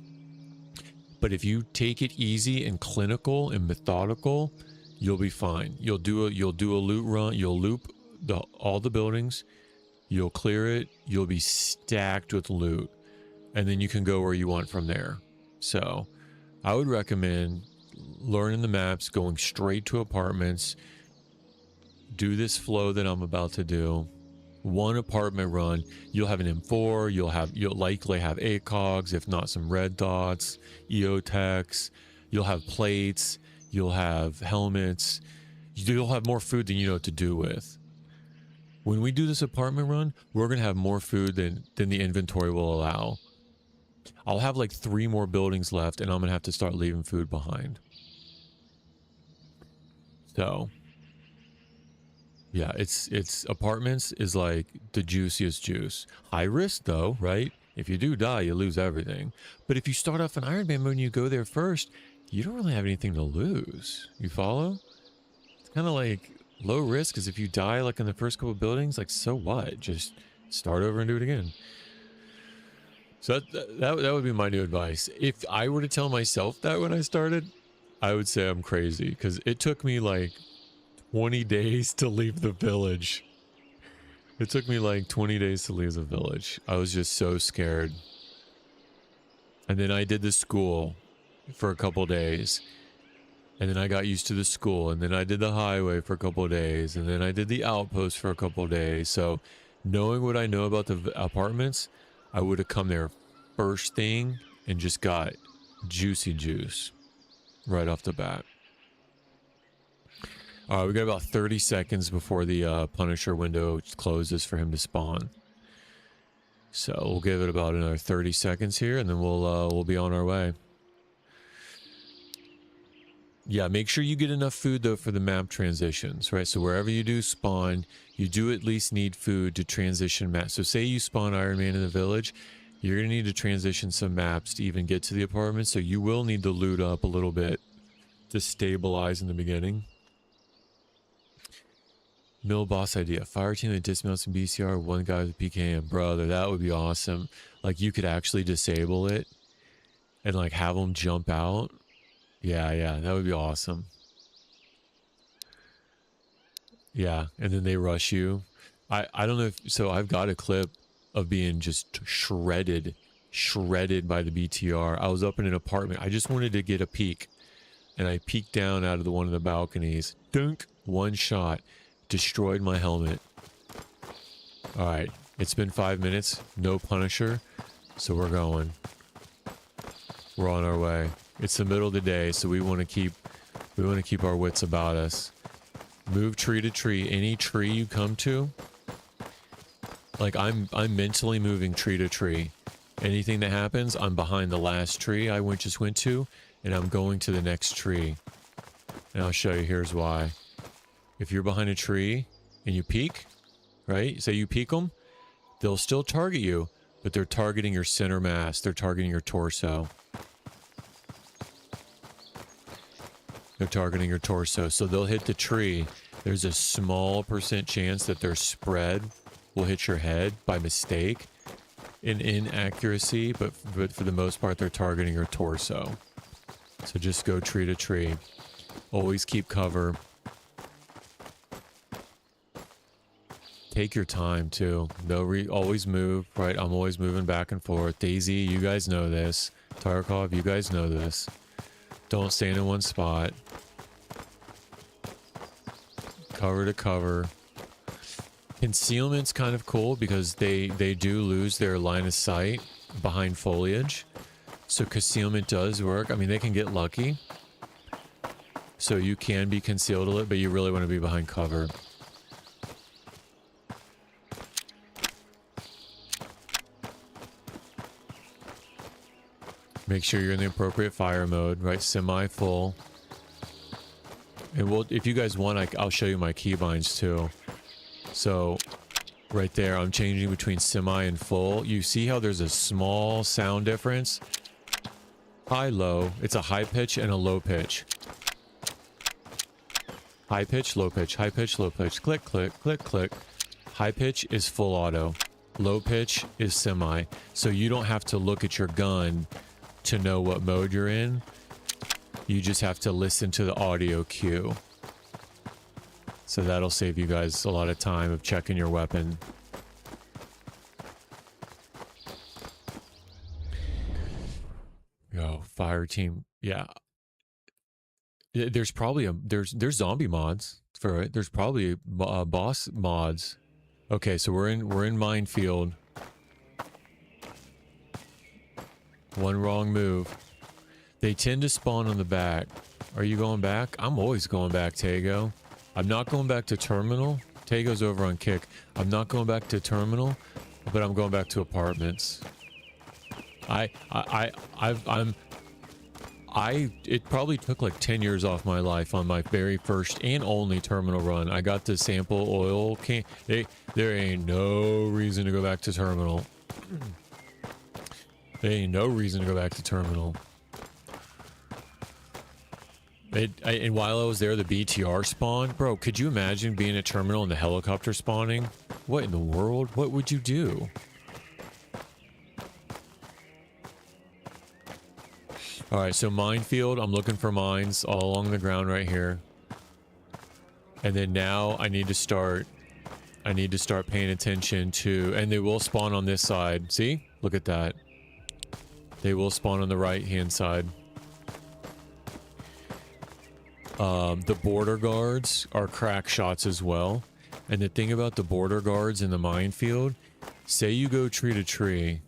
But if you take it easy and clinical and methodical, you'll be fine. You'll do a loot run. You'll loop all the buildings. You'll clear it. You'll be stacked with loot, and then you can go where you want from there. So I would recommend learning the maps, going straight to apartments. Do this flow that I'm about to do. One apartment run. You'll have an M4. You'll likely have ACOGs, if not some red dots, EOTechs. You'll have plates. You'll have helmets. You'll have more food than you know what to do with. When we do this apartment run, we're going to have more food than the inventory will allow. I'll have like 3 more buildings left, and I'm going to have to start leaving food behind. So, yeah, it's apartments is like the juiciest juice. High risk though, right? If you do die, you lose everything. But if you start off in Iron Man mode and you go there first, you don't really have anything to lose. You follow? It's kind of like low risk, because if you die like in the first couple of buildings, like so what? Just start over and do it again. So that would be my new advice. If I were to tell myself that when I started, I would say I'm crazy, because it took me like 20 days to leave the village. It took me like 20 days to leave the village. I was just so scared. And then I did the school for a couple days. And then I got used to the school, and then I did the highway for a couple of days, and then I did the outpost for a couple of days. So knowing what I know about the apartments, I would have come there first thing and just got juicy juice right off the bat. All right, we got about 30 seconds before the Punisher window closes for him to spawn. So we'll give it about another 30 seconds here, and then we'll be on our way. Yeah, make sure you get enough food, though, for the map transitions, right? So wherever you do spawn, you do at least need food to transition maps. So say you spawn Iron Man in the village, you're going to need to transition some maps to even get to the apartment. So you will need to loot up a little bit to stabilize in the beginning. Mill boss idea. Fire team that dismounts in BCR, one guy with PKM. Brother, that would be awesome. Like, you could actually disable it and, like, have them jump out. Yeah, that would be awesome. Yeah, and then they rush you. I don't know if... So I've got a clip of being just shredded by the BTR. I was up in an apartment. I just wanted to get a peek. And I peeked down out of one of the balconies. Dunk! One shot. Destroyed my helmet. Alright. It's been 5 minutes. No Punisher. So we're going. We're on our way. It's the middle of the day, so we want to keep our wits about us. Move tree to tree. Any tree you come to, like, I'm mentally moving tree to tree. Anything that happens, I'm behind the last tree I just went to, and I'm going to the next tree. And I'll show you. Here's why. If you're behind a tree and you peek, right? Say you peek them, they'll still target you, but they're targeting your center mass. They're targeting your torso. They're targeting your torso. So they'll hit the tree. There's a small % chance that their spread will hit your head by mistake. In inaccuracy, but for the most part, they're targeting your torso. So just go tree to tree. Always keep cover. Take your time too. Always move, right? I'm always moving back and forth. Daisy, you guys know this. Tarkov, you guys know this. Don't stand in one spot. Cover to cover. Concealment's kind of cool because they do lose their line of sight behind foliage. So concealment does work. I mean, they can get lucky. So you can be concealed a little, but you really want to be behind cover. Make sure you're in the appropriate fire mode, right? Semi-full. And if you guys want, I'll show you my keybinds too. So, right there, I'm changing between semi and full. You see how there's a small sound difference? High, low. It's a high pitch and a low pitch. High pitch, low pitch, high pitch, low pitch. Click, click, click, click. High pitch is full auto. Low pitch is semi. So you don't have to look at your gun to know what mode you're in. You just have to listen to the audio cue. So that'll save you guys a lot of time of checking your weapon. Yo, fire team. Yeah. There's probably there's zombie mods for it. There's probably boss mods. Okay, so we're in minefield. One wrong move. They tend to spawn on the back. Are you going back? I'm always going back, Tago. I'm not going back to terminal. Tago's over on kick. I'm not going back to terminal, but I'm going back to apartments. It probably took like 10 years off my life on my very first and only terminal run. I got to sample oil can. There ain't no reason to go back to terminal. There ain't no reason to go back to terminal. And while I was there, the BTR spawned. Bro, could you imagine being at terminal and the helicopter spawning? What in the world? What would you do? Alright, so minefield. I'm looking for mines all along the ground right here. And then now I need to start paying attention to... And they will spawn on this side. See? Look at that. They will spawn on the right-hand side. The border guards are crack shots as well. And the thing about the border guards in the minefield, say you go tree to tree.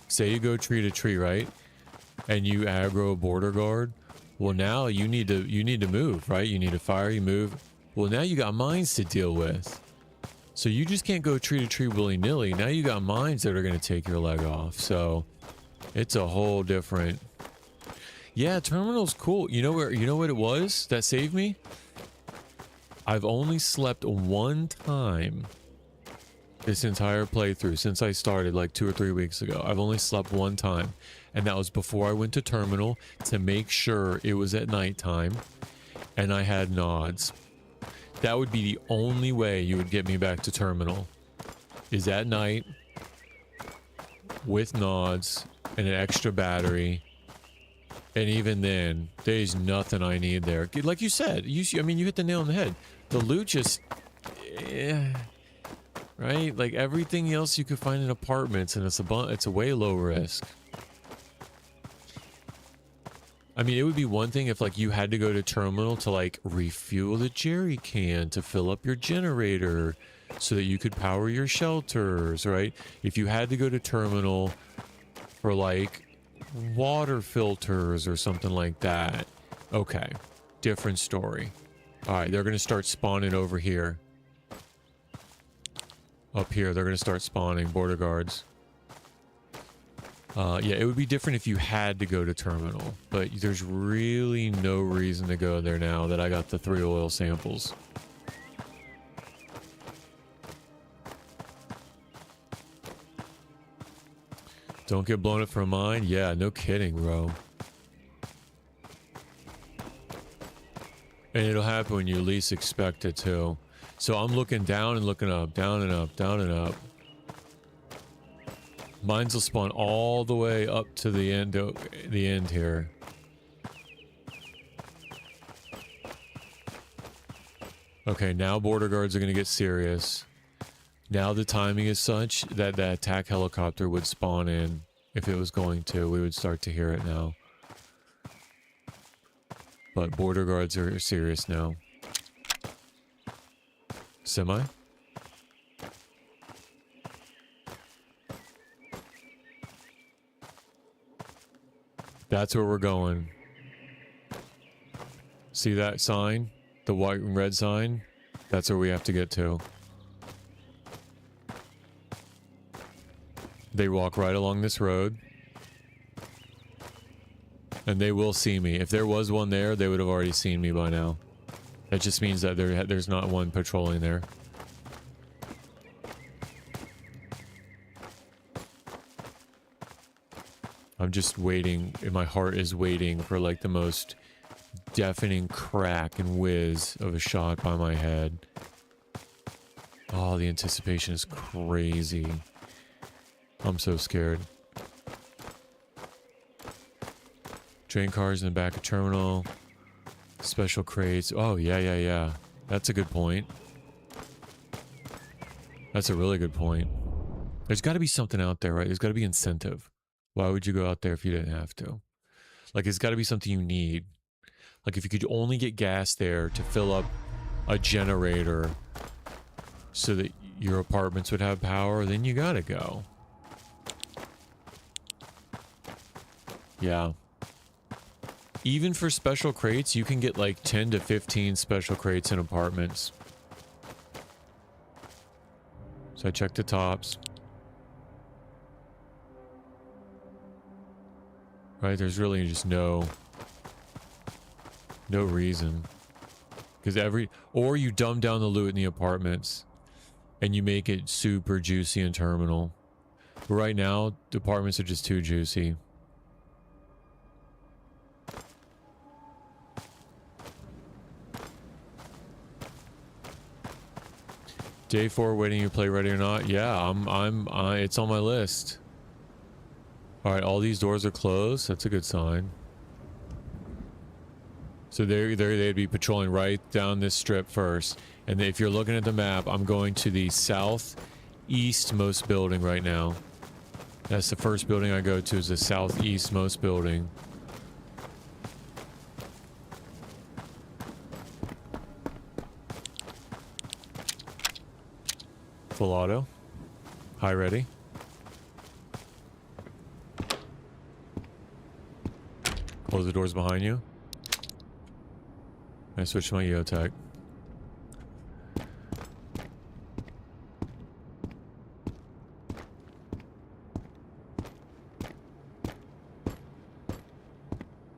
Say you go tree to tree, right? And you aggro a border guard. Well, now you need to move, right? You need to fire, you move. Well, now you got mines to deal with. So you just can't go tree to tree willy-nilly. Now you got mines that are going to take your leg off. So it's a whole different... Yeah, terminal's cool. You know what it was that saved me? I've only slept one time this entire playthrough since I started like 2 or 3 weeks ago. I've only slept one time, and that was before I went to terminal to make sure it was at nighttime and I had nods. That would be the only way you would get me back to terminal. Is at night with nods and an extra battery. And even then, there's nothing I need there. Like you said, I mean, you hit the nail on the head. The loot just... right? Like everything else you could find in apartments, and it's a way low risk. I mean, it would be one thing if like you had to go to terminal to like refuel the jerry can to fill up your generator so that you could power your shelters, right? If you had to go to terminal for like water filters or something like that. Okay, different story. All right, they're going to start spawning over here. Up here, they're going to start spawning border guards. Yeah, it would be different if you had to go to terminal, but there's really no reason to go there now that I got the 3 oil samples. Don't get blown up for a mine? Yeah, no kidding, bro. And it'll happen when you least expect it to. So I'm looking down and looking up, down and up, down and up. Mines will spawn all the way up to the end here. Okay, now border guards are going to get serious. Now the timing is such that that attack helicopter would spawn in. If it was going to, we would start to hear it now. But border guards are serious now. Semi? That's where we're going. See that sign? The white and red sign? That's where we have to get to. They walk right along this road. And they will see me. If there was one there, they would have already seen me by now. That just means that there's not one patrolling there. I'm just waiting, and my heart is waiting for like the most deafening crack and whiz of a shot by my head. Oh, the anticipation is crazy. I'm so scared. Train cars in the back of terminal. Special crates. Oh, yeah. That's a good point. That's a really good point. There's got to be something out there, right? There's got to be incentive. Why would you go out there if you didn't have to? Like, it's got to be something you need. Like, if you could only get gas there to fill up a generator so that your apartments would have power, then you gotta go. Yeah. Even for special crates, you can get like 10 to 15 special crates in apartments. So I checked the tops. Right, there's really just no reason. Because or you dumb down the loot in the apartments and you make it super juicy and terminal. But right now, the apartments are just too juicy. Day 4 waiting to play Ready or Not. Yeah, it's on my list. All right, all these doors are closed. That's a good sign. So they'd be patrolling right down this strip first. And if you're looking at the map, I'm going to the southeastmost building right now. That's the first building I go to, is the southeastmost building. Full auto. High ready. Close the doors behind you. I switch to my EOTech.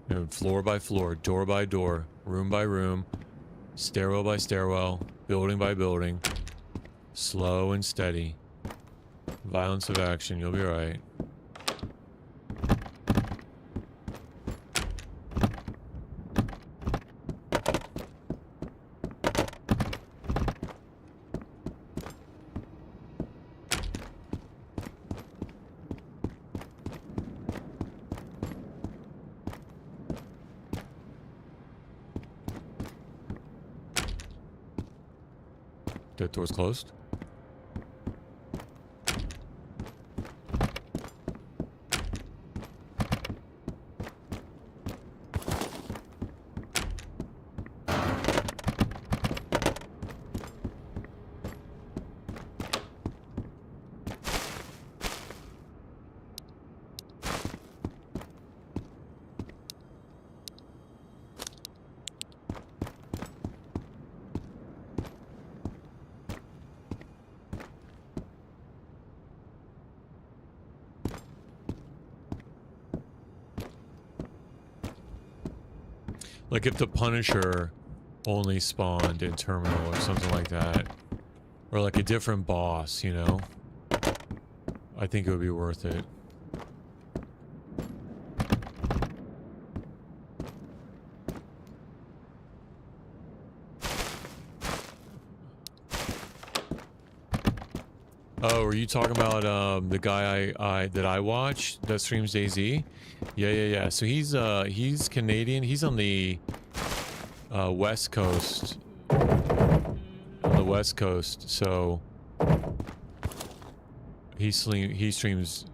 And floor by floor, door by door, room by room, stairwell by stairwell, building by building. Slow and steady. Violence of action, you'll be right. That door's closed. Like if the Punisher only spawned in Terminal or something like that. Or like a different boss, you know? I think it would be worth it. Oh, are you talking about the guy that I watch that streams DayZ? Yeah. So he's Canadian. He's on the West Coast. On the West Coast, so he streams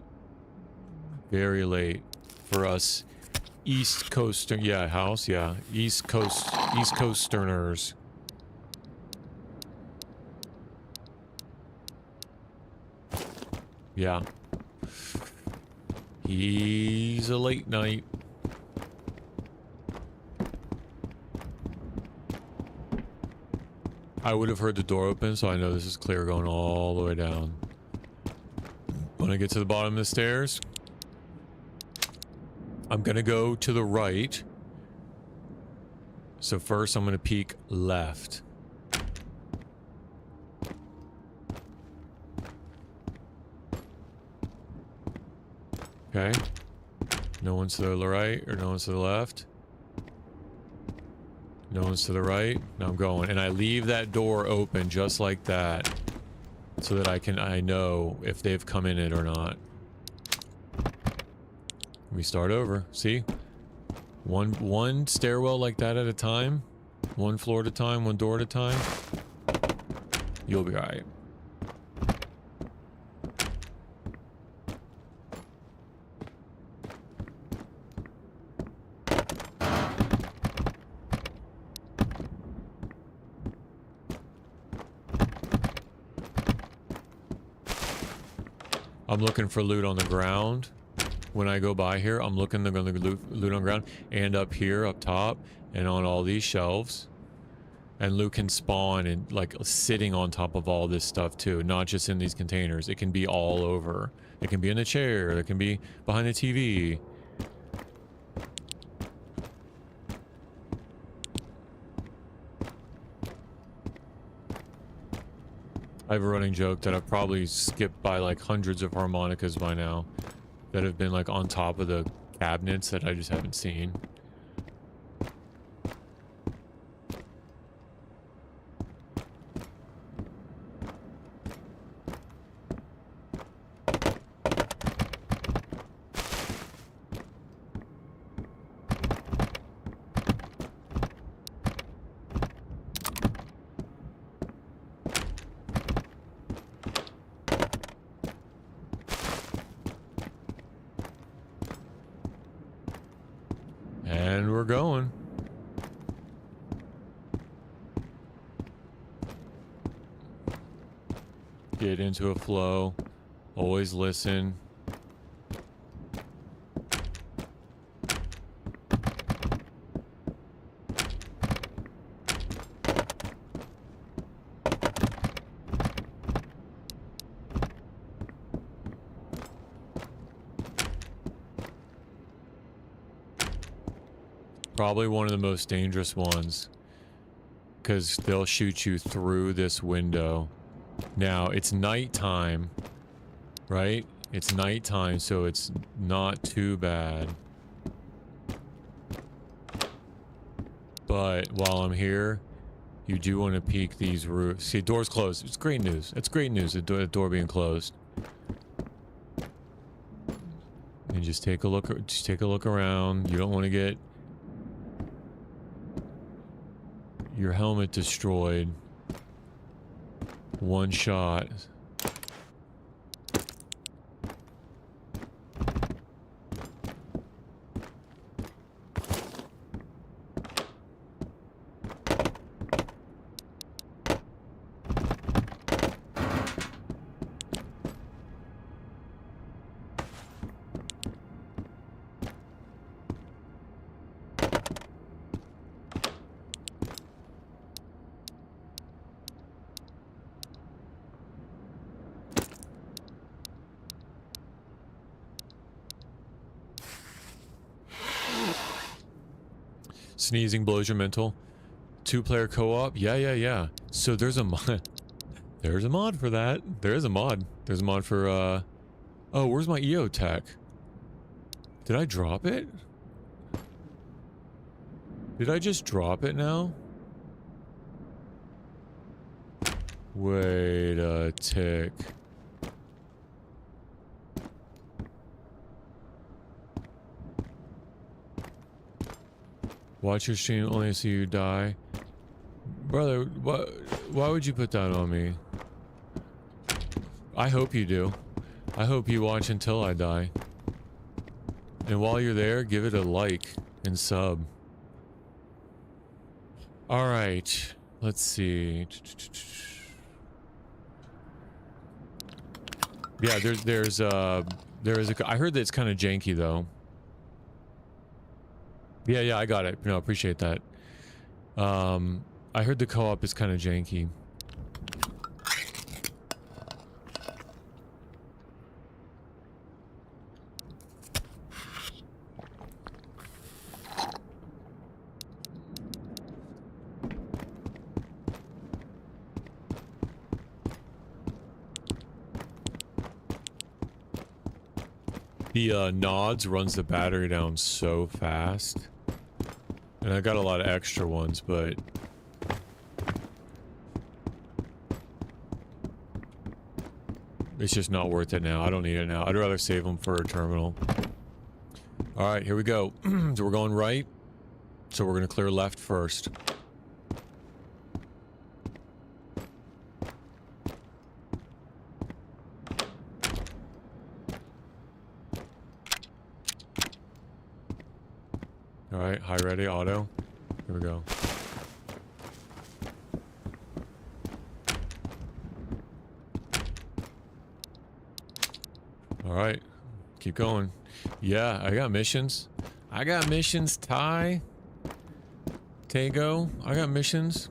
very late for us East Coast. Yeah, house. Yeah, East Coasterners. Yeah. He's a late night. I would have heard the door open, so I know this is clear going all the way down. When I get to the bottom of the stairs, I'm gonna go to the right. So first I'm gonna peek left. Okay. No one's to the right or no one's to the left. No one's to the right. Now I'm going. And I leave that door open just like that. So that I know if they've come in it or not. We start over. See? One stairwell like that at a time. One floor at a time. One door at a time. You'll be alright. I'm looking for loot on the ground. When I go by here, I'm looking for loot on the ground and up here, up top, and on all these shelves. And loot can spawn and like sitting on top of all this stuff too, not just in these containers. It can be all over. It can be in a chair. It can be behind the TV. I have a running joke that I've probably skipped by like hundreds of harmonicas by now that have been like on top of the cabinets that I just haven't seen. And we're going. Get into a flow. Always listen. Probably one of the most dangerous ones, because they'll shoot you through this window. Now, it's nighttime, right? It's nighttime, so it's not too bad. But while I'm here, you do want to peek these roofs. See, door's closed. It's great news. It's great news, the door being closed. And just take a look. Just take a look around. You don't want to get your helmet destroyed. One shot. Sneezing blows your mental. 2-player co-op. Yeah. So there's a mod. There's a mod for that. There is a mod. There's a mod for oh, where's my EO tech? Did I drop it? Did I just drop it now? Wait a tick. Watch your stream only see you die. Brother, why would you put that on me? I hope you do. I hope you watch until I die. And while you're there, give it a like and sub. Alright, let's see. Yeah, there is a, I heard that it's kind of janky though. Yeah, I got it. No, appreciate that. I heard the co-op is kind of janky. The nods runs the battery down so fast. And I got a lot of extra ones, but it's just not worth it now. I don't need it now. I'd rather save them for a terminal. Alright, here we go. So we're going right. So we're going to clear left first. Alright, high ready, auto. Here we go. Alright, keep going. Yeah, I got missions. I got missions, Ty. Tago, I got missions.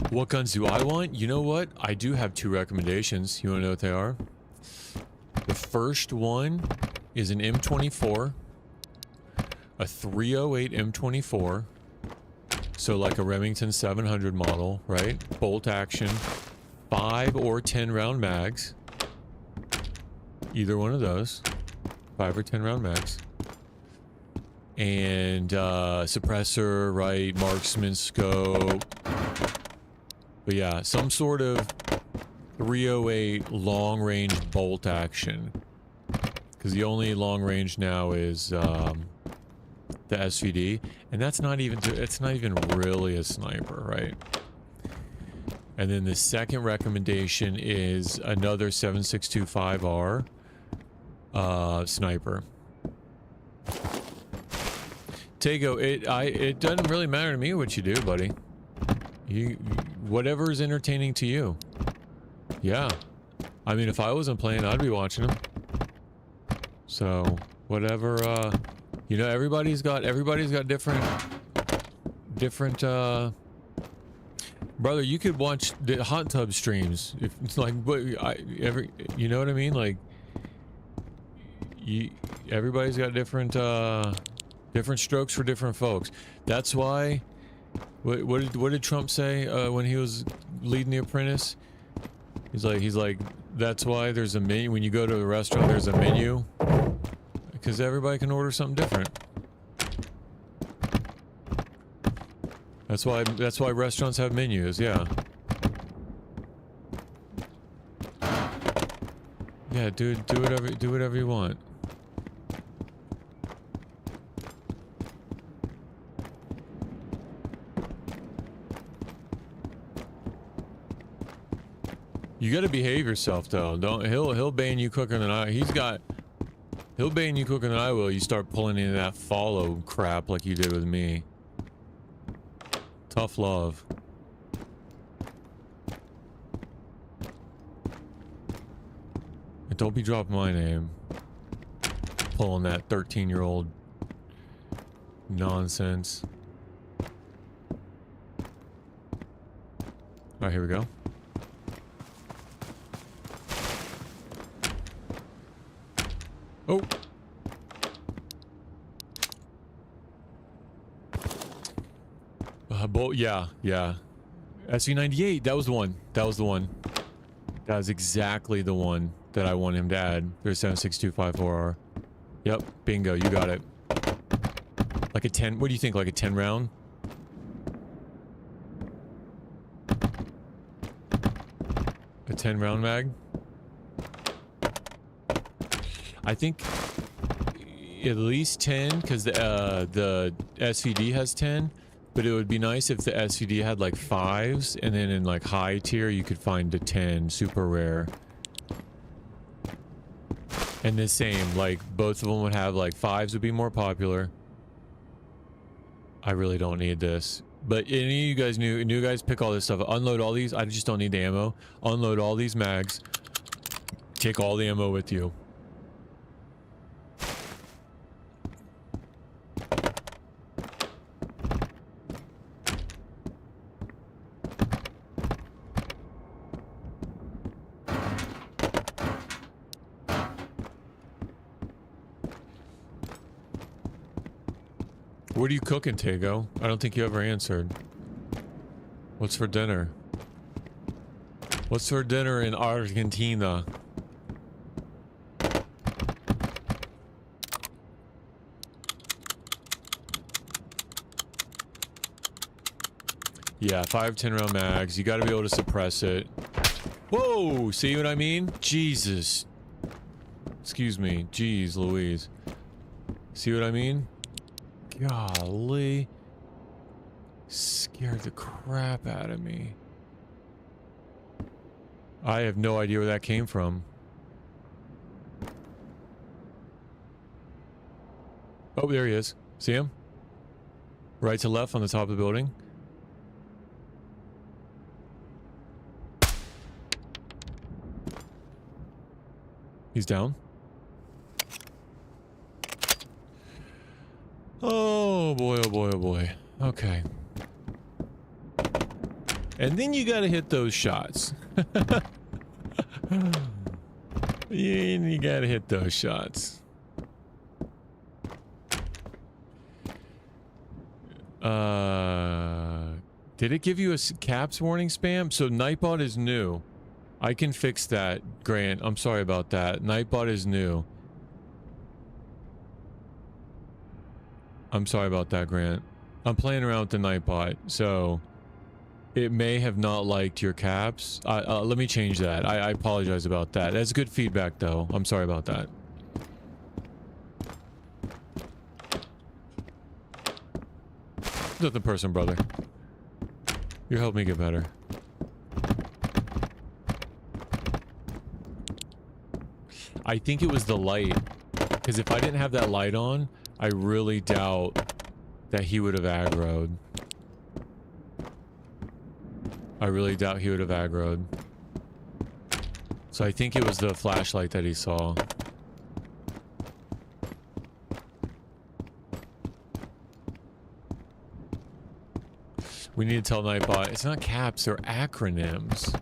What guns do I want? You know what? I do have 2 recommendations. You wanna know what they are? The first one is an M24, a 308 M24, so like a Remington 700 model, right? Bolt action, 5 or 10 round mags, either one of those, 5 or 10 round mags, and suppressor, right? Marksman scope, but yeah, some sort of 308 long range bolt action. Because the only long range now is the SVD, and that's not even, it's not even really a sniper, right? And then the second recommendation is another 7.62 5R sniper. Tago, it doesn't really matter to me what you do, buddy. Whatever is entertaining to you. Yeah, I mean, if I wasn't playing, I'd be watching them. So, whatever, you know, everybody's got different, brother, you could watch the hot tub streams. If it's like, but you know what I mean? Like, everybody's got different strokes for different folks. That's why, what did Trump say, when he was leading The Apprentice? He's like, that's why there's a menu. When you go to a restaurant, there's a menu. Because everybody can order something different. That's why restaurants have menus, yeah. Yeah, dude, do whatever you want. You gotta behave yourself though. Don't he'll bane you quicker than he'll bane you quicker than I will. You start pulling into that follow crap like you did with me. Tough love. And don't be dropping my name. Pulling that 13-year-old nonsense. Alright, here we go. Oh! Yeah. SV98, that was the one. That was the one. That was exactly the one that I want him to add. 376254R. Yep, bingo, you got it. Like a 10, what do you think, like a 10 round? A 10 round mag? I think at least 10, because the SVD has 10, but it would be nice if the SVD had like 5s, and then in like high tier you could find a 10, super rare. And the same, like both of them would have like 5s would be more popular. I really don't need this. But any of you guys new guys pick all this stuff. Unload all these. I just don't need the ammo. Unload all these mags. Take all the ammo with you. What are you cooking, Tego? I don't think you ever answered. What's for dinner? What's for dinner in Argentina? Yeah, 5 10-round mags. You gotta be able to suppress it. Whoa! See what I mean? Jesus. Excuse me. Jeez Louise. See what I mean? Golly. Scared the crap out of me. I have no idea where that came from. Oh, there he is. See him? Right to left on the top of the building. He's down. Oh boy, oh boy, oh boy. Okay. And then you gotta hit those shots. You gotta hit those shots. Did it give you a caps warning spam? So Nightbot is new. I can fix that, Grant. I'm sorry about that. Nightbot is new. I'm sorry about that, Grant. I'm playing around with the Nightbot, so it may have not liked your caps. Let me change that. I apologize about that. That's good feedback, though. I'm sorry about that. Nothing personal, brother. You helped me get better. I think it was the light, because if I didn't have that light on, I really doubt that he would have aggroed. I really doubt he would have aggroed. So I think it was the flashlight that he saw. We need to tell Nightbot, it's not caps, they're acronyms.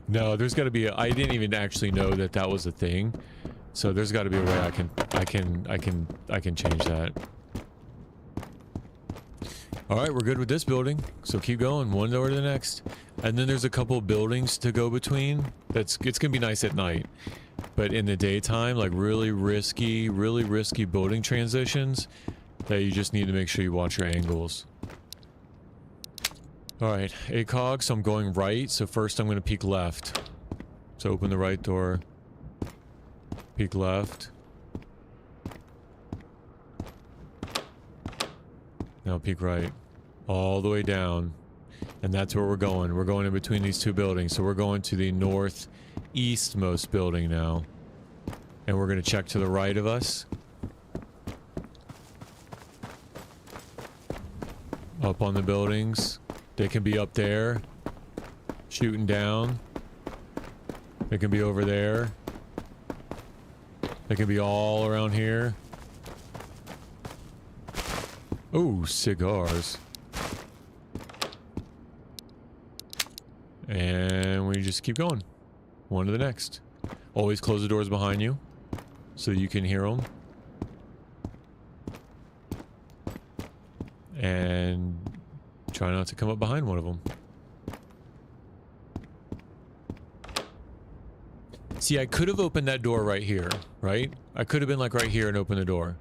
No, there's got to be I didn't even actually know that that was a thing. So there's got to be a way I can change that. All right, we're good with this building. So keep going one door to the next. And then there's a couple of buildings to go between. It's going to be nice at night. But in the daytime, like really risky building transitions that you just need to make sure you watch your angles. All right, ACOG, so I'm going right. So first I'm going to peek left. So open the right door. Peek left. Now peek right. All the way down. And that's where we're going. We're going in between these two buildings. So we're going to the northeastmost building now. And we're going to check to the right of us. Up on the buildings. They can be up there. Shooting down. They can be over there. They can be all around here. Oh, cigars. And we just keep going. One to the next. Always close the doors behind you so you can hear them. And try not to come up behind one of them. See, I could have opened that door right here, right? I could have been like right here and opened the door.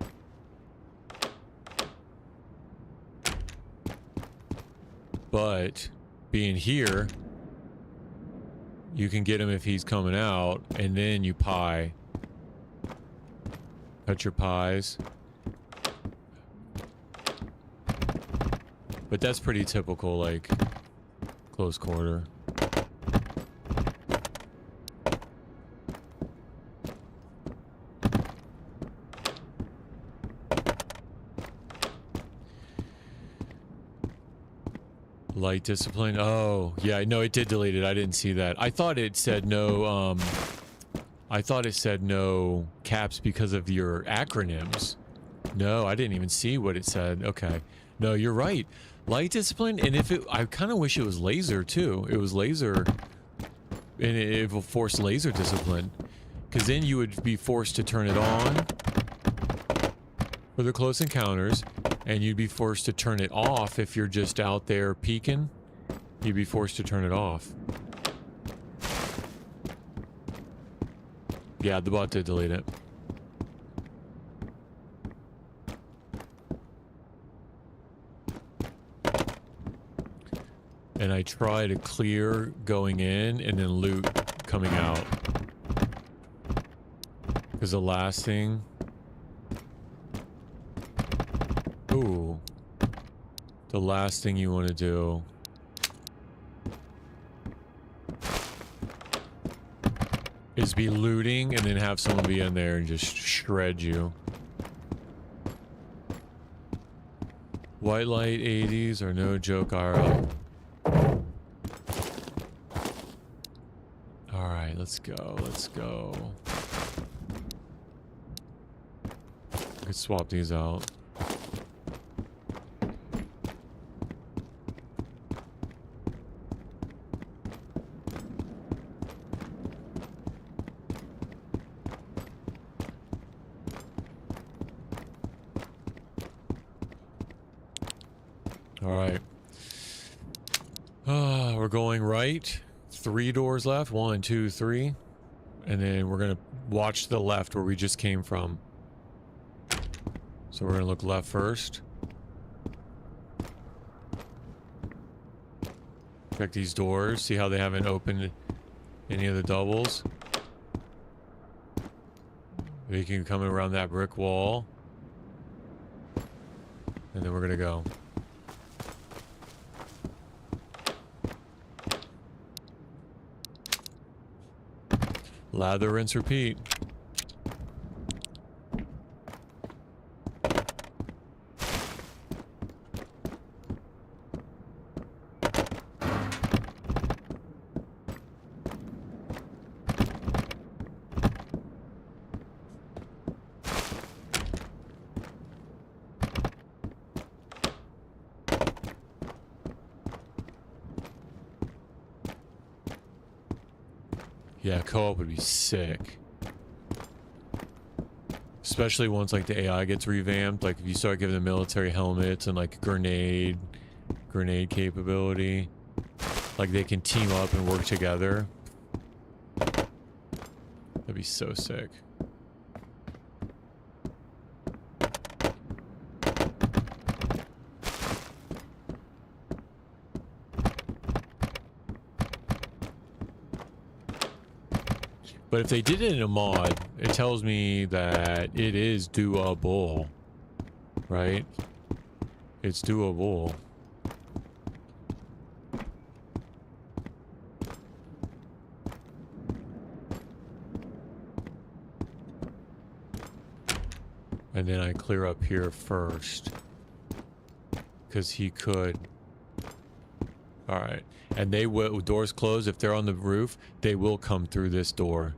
But being here, you can get him if he's coming out, and then you pie. Cut your pies. But that's pretty typical, like, close quarter. Light discipline. Oh, yeah, no, it did delete it. I didn't see that. I thought it said no, I thought it said no caps because of your acronyms. No, I didn't even see what it said. Okay. No, you're right. Light discipline, and if it, I kind of wish it was laser too. It was laser, and it will force laser discipline. Because then you would be forced to turn it on for the close encounters. And you'd be forced to turn it off if you're just out there peeking. You'd be forced to turn it off. Yeah, the bot did delete it. And I try to clear going in and then loot coming out. Because the last thing... Ooh. The last thing you want to do is be looting and then have someone be in there and just shred you. White light 80s are no joke IRL. Alright, let's go. Let's go. I could swap these out. Alright. We're going right. 3 doors left. 1, 2, 3. And then we're going to watch to the left where we just came from. So we're going to look left first. Check these doors. See how they haven't opened any of the doubles. We can come around that brick wall. And then we're going to go. Lather, rinse, repeat. Yeah, co-op would be sick. Especially once like the AI gets revamped, like if you start giving the military helmets and like grenade capability, like they can team up and work together. That'd be so sick. But if they did it in a mod, it tells me that it is doable, right? It's doable. And then I clear up here first. Because he could. Alright. And they will, with doors closed, if they're on the roof, they will come through this door.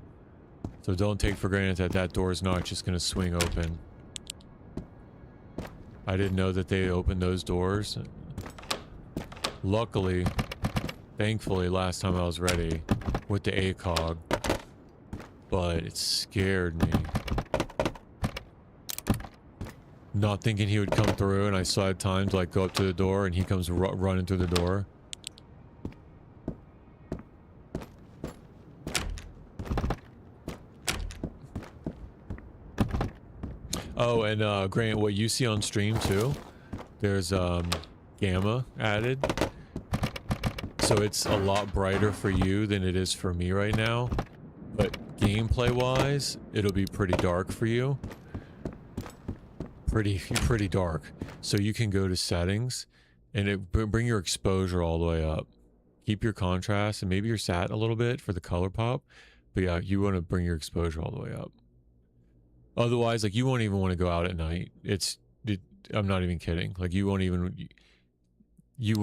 So don't take for granted that that door is not just going to swing open. I didn't know that they opened those doors. Luckily, thankfully, last time I was ready with the ACOG. But it scared me. Not thinking he would come through, and I still had time to like go up to the door, and he comes running through the door. Oh, and Grant, what you see on stream too, there's gamma added. So it's a lot brighter for you than it is for me right now. But gameplay wise, it'll be pretty dark for you. Pretty dark. So you can go to settings and bring your exposure all the way up. Keep your contrast and maybe your sat a little bit for the color pop. But yeah, you want to bring your exposure all the way up. Otherwise, like, you won't even want to go out at night. I'm not even kidding. Like, you will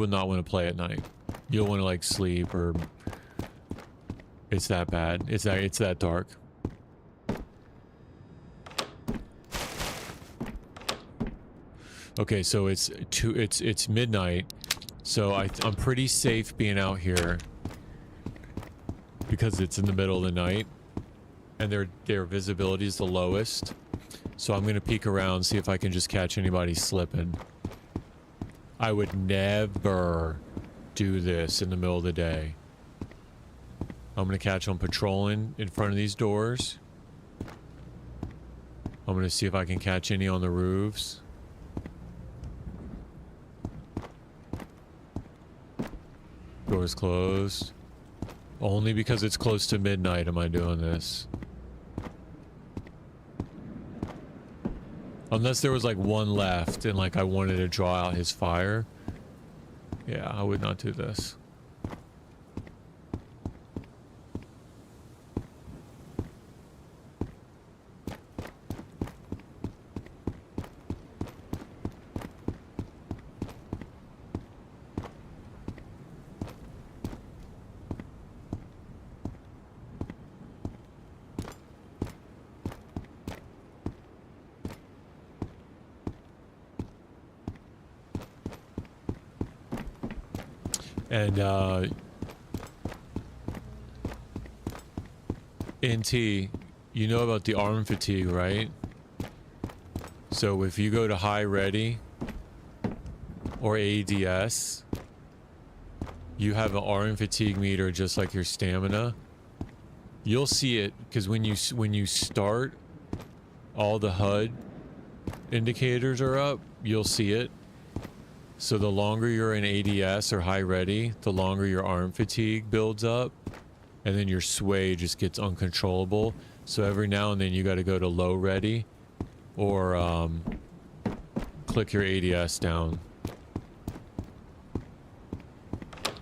not want to play at night. You'll want to like sleep, or it's that bad. It's that dark. Okay, so it's midnight, so I'm pretty safe being out here because it's in the middle of the night. And their visibility is the lowest. So I'm going to peek around, see if I can just catch anybody slipping. I would never do this in the middle of the day. I'm going to catch them patrolling in front of these doors. I'm going to see if I can catch any on the roofs. Doors closed. Only because it's close to midnight am I doing this. Unless there was like one left and like I wanted to draw out his fire. Yeah, I would not do this. And NT, you know about the arm fatigue, right? So if you go to high ready or ADS, you have an arm fatigue meter just like your stamina. You'll see it because when you start, all the HUD indicators are up. You'll see it. So the longer you're in ADS or high ready, the longer your arm fatigue builds up, and then your sway just gets uncontrollable. So every now and then you got to go to low ready or click your ADS down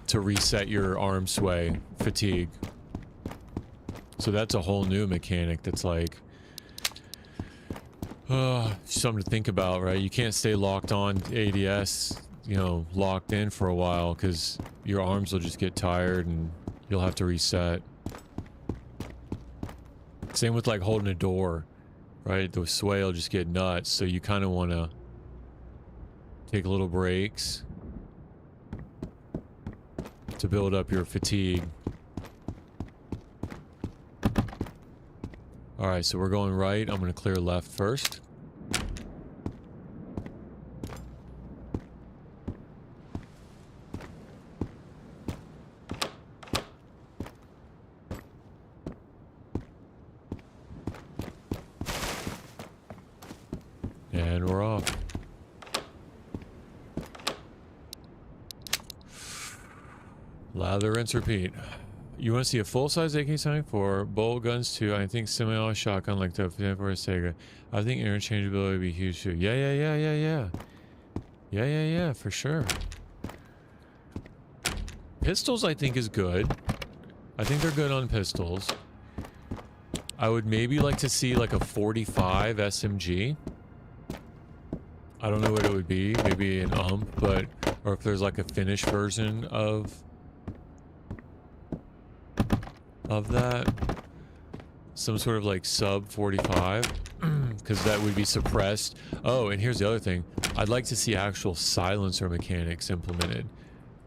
to reset your arm sway fatigue. So that's a whole new mechanic that's like something to think about, right? You can't stay locked on ADS, you know, locked in for a while, because your arms will just get tired and you'll have to reset. Same with like holding a door, right? The sway will just get nuts, so you kind of want to take little breaks to build up your fatigue. Alright, so we're going right. I'm going to clear left first. And we're off. Lather, rinse, repeat. You want to see a full-size AK-74, bolt guns too. I think semi-auto shotgun like the for a Sega. I think interchangeability would be huge too. Yeah, for sure. Pistols I think is good. I think they're good on pistols. I would maybe like to see like a 45 SMG. I don't know what it would be. Maybe an but or if there's like a Finnish version of that, some sort of like sub 45, because that would be suppressed. Oh, and here's the other thing. I'd like to see actual silencer mechanics implemented,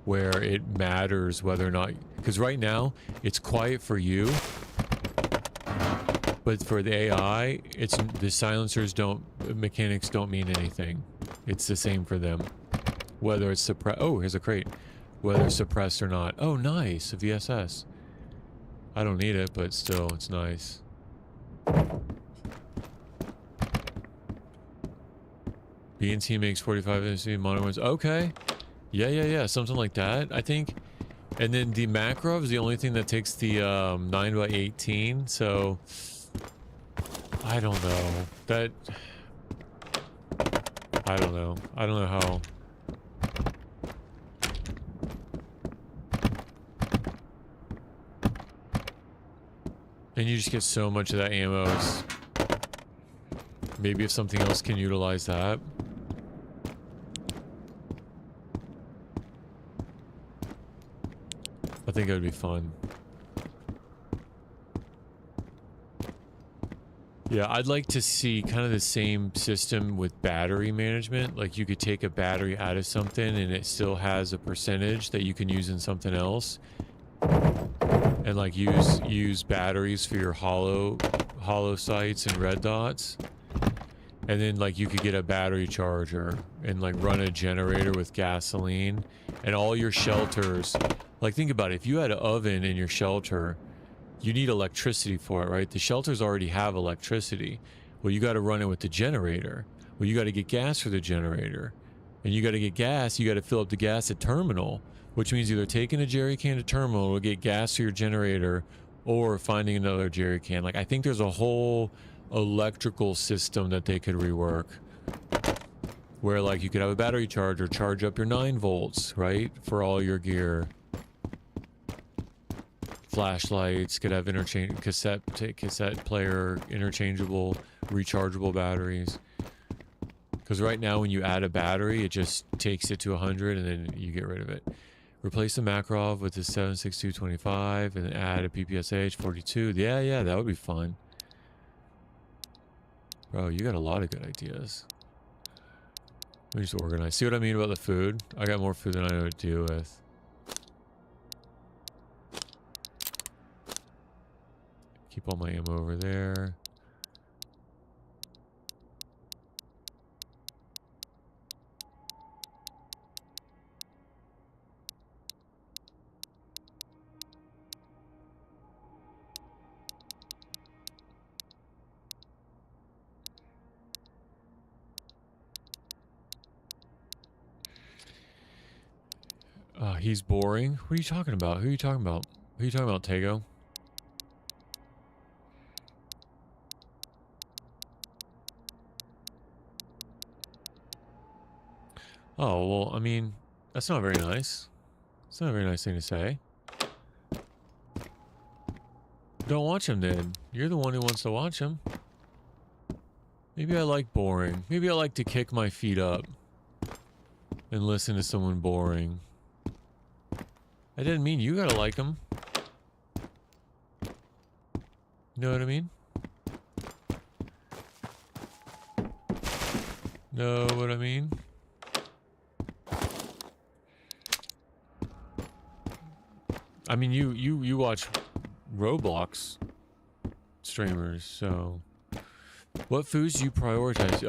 where it matters whether or not, because right now it's quiet for you, but for the AI, it's the silencers mechanics don't mean anything. It's the same for them, whether it's suppressed. Oh, here's a crate. Whether it's suppressed or not. Oh, nice, a VSS. I don't need it, but still, it's nice. BNT makes 45 NC mono ones. Okay. Yeah. Something like that, I think. And then the Makarov is the only thing that takes the 9x18. So I don't know. I don't know. I don't know how. And you just get so much of that ammo. Maybe if something else can utilize that. I think it would be fun. Yeah, I'd like to see kind of the same system with battery management. Like you could take a battery out of something and it still has a percentage that you can use in something else. And like use batteries for your hollow sites and red dots. And then like you could get a battery charger and like run a generator with gasoline, and all your shelters. Like think about it, if you had an oven in your shelter, you need electricity for it, right? The shelters already have electricity. Well, you got to run it with the generator. Well, you got to get gas for the generator. And you got to get gas, you got to fill up the gas at terminal, which means either taking a jerry can to terminal to get gas for your generator or finding another jerry can. Like I think there's a whole electrical system that they could rework, where like you could have a battery charger, charge up your 9 volts, right? For all your gear. Flashlights could have cassette player, interchangeable, rechargeable batteries. Because right now when you add a battery, it just takes it to 100 and then you get rid of it. Replace the Makarov with the 76225 and then add a PPSH 42. Yeah, that would be fun. Bro, you got a lot of good ideas. Let me just organize. See what I mean about the food? I got more food than I know what to do with. Keep all my ammo over there. He's boring. What are you talking about? Who are you talking about? Who are you talking about, Tego? Oh, well, I mean, that's not very nice. It's not a very nice thing to say. Don't watch him then. You're the one who wants to watch him. Maybe I like boring. Maybe I like to kick my feet up and listen to someone boring. I didn't mean you gotta like him. You know what I mean? Know what I mean? I mean, you watch Roblox streamers, so what foods do you prioritize?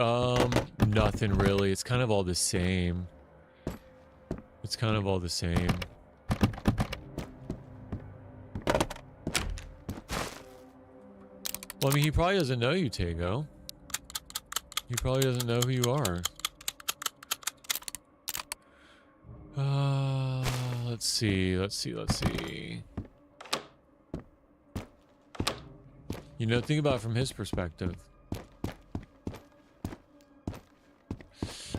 Nothing really. It's kind of all the same. It's kind of all the same. Well, I mean, he probably doesn't know you, Tego. He probably doesn't know who you are. Let's see. You know, think about it from his perspective.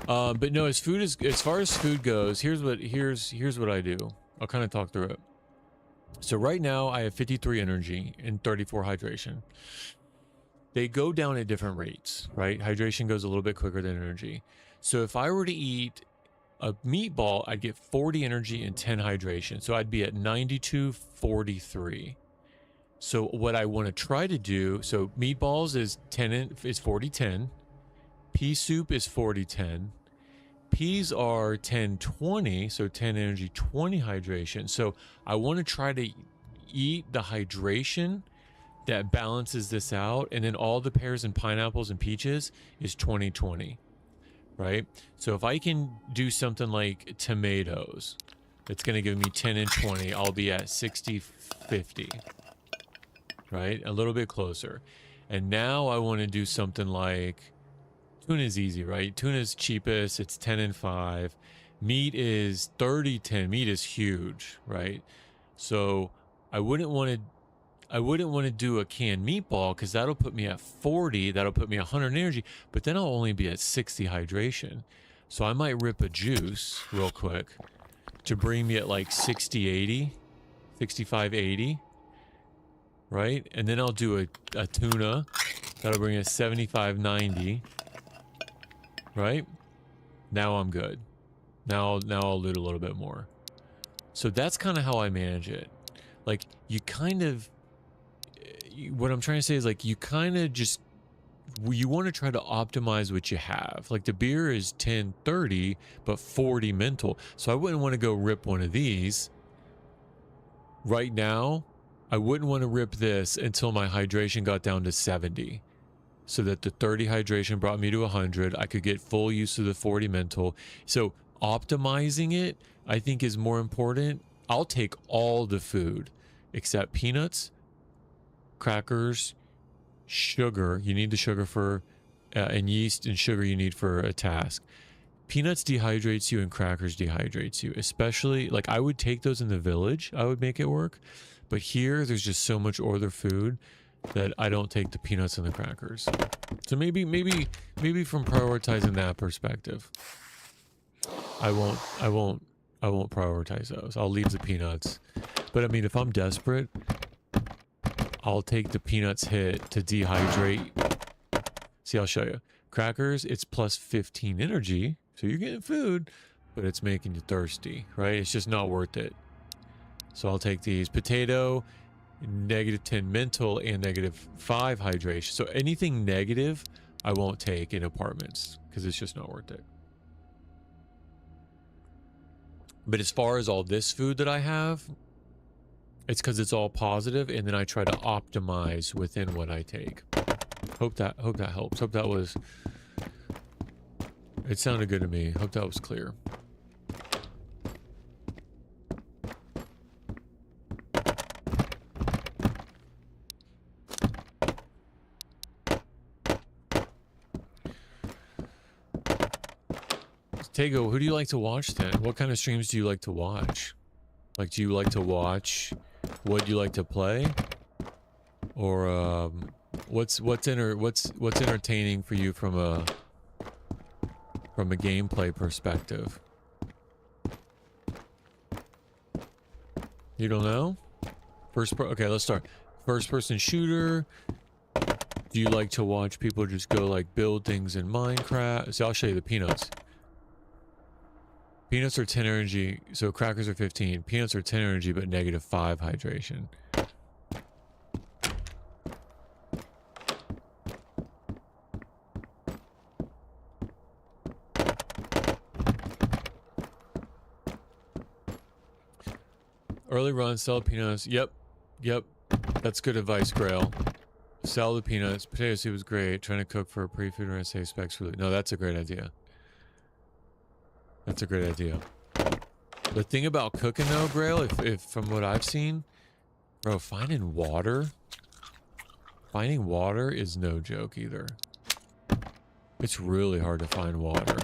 But no, as far as food goes, here's what I do. I'll kind of talk through it. So right now I have 53 energy and 34 hydration. They go down at different rates, right? Hydration goes a little bit quicker than energy. So if I were to eat a meatball, I'd get 40 energy and 10 hydration. So I'd be at 92.43. So what I want to try to do, so meatballs is 40-10. Pea soup is 40-10. Peas are 10-20, so 10 energy, 20 hydration. So I want to try to eat the hydration that balances this out, and then all the pears and pineapples and peaches is 20-20, right? So if I can do something like tomatoes, it's going to give me 10 and 20. I'll be at 60-50, right? A little bit closer. And now I want to do something like tuna is easy, right? Tuna is cheapest. It's 10 and 5. Meat is 30-10. Meat is huge, right? So I wouldn't want to do a canned meatball because that'll put me at 40. That'll put me 100 energy, but then I'll only be at 60 hydration. So I might rip a juice real quick to bring me at like 60-80, 65-80, right? And then I'll do a tuna. That'll bring us 75-90, right? Now I'm good. Now I'll loot a little bit more. So that's kind of how I manage it. Like, you kind of, what I'm trying to say is, like, you kind of just, you want to try to optimize what you have. Like, the beer is 10-30, but 40 mental. So I wouldn't want to go rip one of these right now. I wouldn't want to rip this until my hydration got down to 70. So that the 30 hydration brought me to 100. I could get full use of the 40 mental. So optimizing it, I think, is more important. I'll take all the food except peanuts, crackers, sugar. You need the sugar for, and yeast and sugar you need for a task. Peanuts dehydrates you and crackers dehydrates you. Especially, like, I would take those in the village. I would make it work. But here, there's just so much other food that I don't take the peanuts and the crackers. So maybe from prioritizing that perspective, I won't prioritize those. I'll leave the peanuts. But I mean, if I'm desperate, I'll take the peanuts hit to dehydrate. See, I'll show you. Crackers, it's plus 15 energy. So you're getting food, but it's making you thirsty, right? It's just not worth it. So I'll take these. Potato, -10 mental and -5 hydration. So anything negative, I won't take in apartments because it's just not worth it. But as far as all this food that I have, it's because it's all positive, and then I try to optimize within what I take. Hope that helps. Hope that was. It sounded good to me. Hope that was clear. Tego, who do you like to watch then? What kind of streams do you like to watch? Like, do you like to watch what you like to play? Or what's entertaining for you from a gameplay perspective? You don't know? Okay, let's start. First person shooter. Do you like to watch people just go like build things in Minecraft? See, I'll show you the peanuts. Peanuts are 10 energy, so crackers are 15. Peanuts are 10 energy, but -5 hydration. Early run, sell the peanuts. Yep. That's good advice, Grail. Sell the peanuts. Potato soup was great. Trying to cook for a pre-food or say specs for. No, that's a great idea. That's a great idea. The thing about cooking though, Grail, if from what I've seen, bro, finding water is no joke either. It's really hard to find water.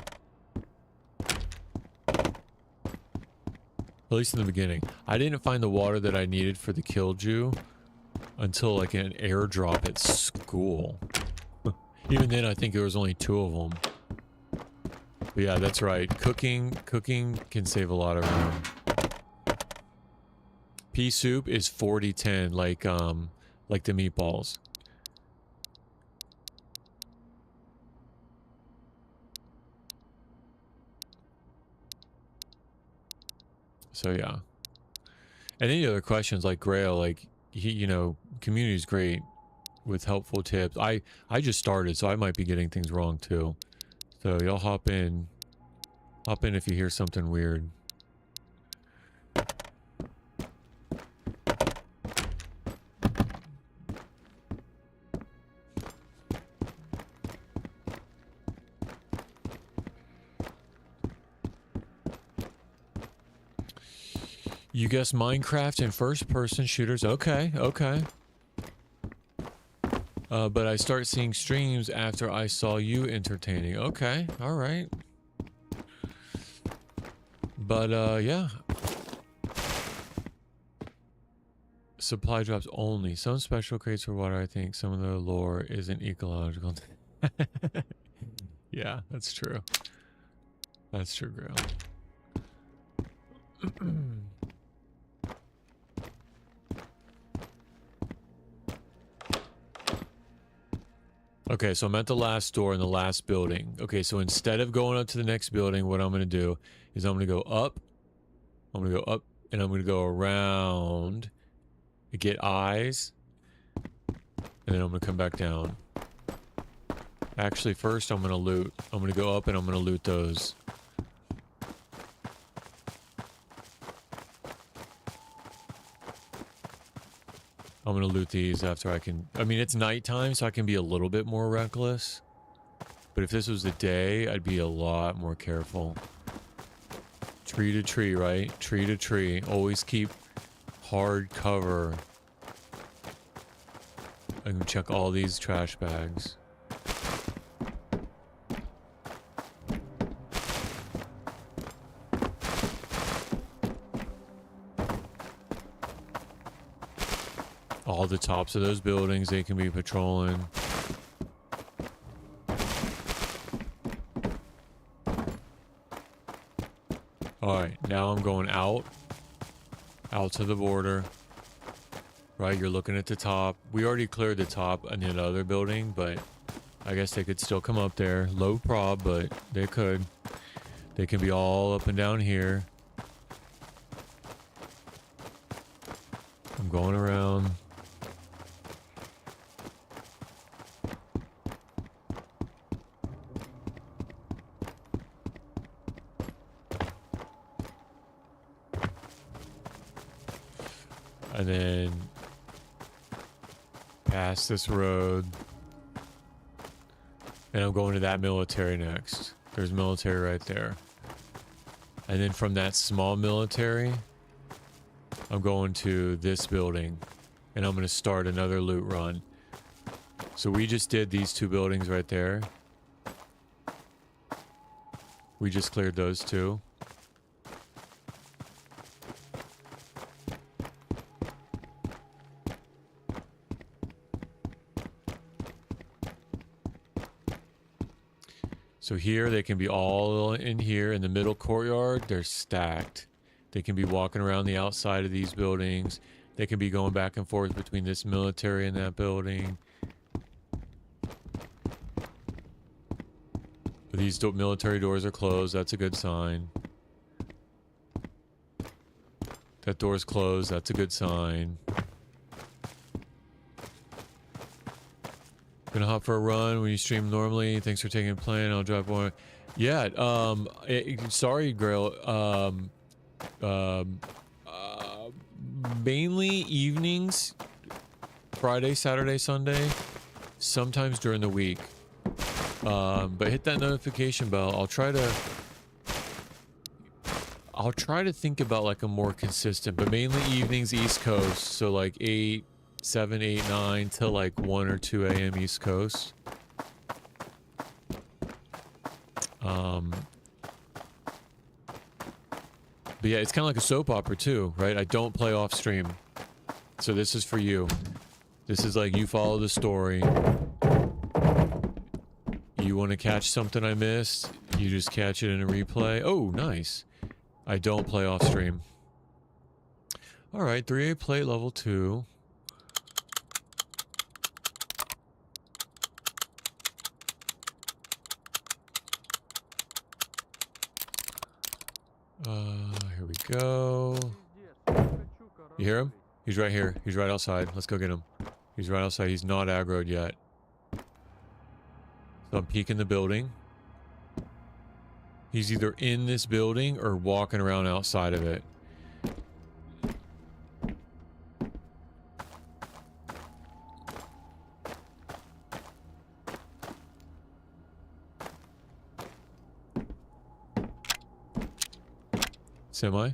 At least in the beginning. I didn't find the water that I needed for the Killju until like an airdrop at school. Even then, I think there was only 2 of them. But yeah, that's right. Cooking can save a lot of room. Pea soup is 40-10, like the meatballs. So yeah. And any other questions like Grail, like he, you know, community's great with helpful tips. I just started, so I might be getting things wrong too. So y'all hop in if you hear something weird. You guess Minecraft and first-person shooters. Okay, okay. But I start seeing streams after I saw you entertaining. Okay, all right. But yeah. Supply drops only. Some special crates for water, I think. Some of the lore isn't ecological. Yeah, that's true. That's true, Grail. Okay, so I'm at the last door in the last building. Okay, so instead of going up to the next building, what I'm going to do is I'm going to go up. I'm going to go up, and I'm going to go around, get eyes, and then I'm going to come back down. Actually, first I'm going to loot. I'm going to go up, and I'm going to loot those. I'm going to loot these after I can... I mean, it's nighttime, so I can be a little bit more reckless. But if this was the day, I'd be a lot more careful. Tree to tree, right? Tree to tree. Always keep hard cover. I can check all these trash bags. All the tops of those buildings, they can be patrolling. Alright, now I'm going out to the border. Right, you're looking at the top. We already cleared the top in the other building, but I guess they could still come up there. Low prob, but they could. They can be all up and down here. I'm going around. And then past this road. And I'm going to that military next. There's military right there. And then from that small military, I'm going to this building. And I'm going to start another loot run. So we just did these two buildings right there. We just cleared those two. So here, they can be all in here in the middle courtyard. They're stacked. They can be walking around the outside of these buildings. They can be going back and forth between this military and that building. These military doors are closed. That's a good sign. That door's closed. That's a good sign. Gonna hop for a run when you stream normally. Thanks for taking a plane. I'll drive more. Yeah. Sorry, Grail. Mainly evenings. Friday, Saturday, Sunday. Sometimes during the week. But hit that notification bell. I'll try to think about like a more consistent, but mainly evenings, East Coast. So like 7, 8, 9 till like 1 or 2 a.m. East Coast. But yeah, it's kind of like a soap opera too, right? I don't play off stream. So this is for you. This is like you follow the story. You want to catch something I missed? You just catch it in a replay. Oh, nice. I don't play off stream. All right, 3A plate level 2. Here we go. You hear him? He's right here. He's right outside. Let's go get him. He's right outside. He's not aggroed yet. So I'm peeking the building. He's either in this building or walking around outside of it. Semi?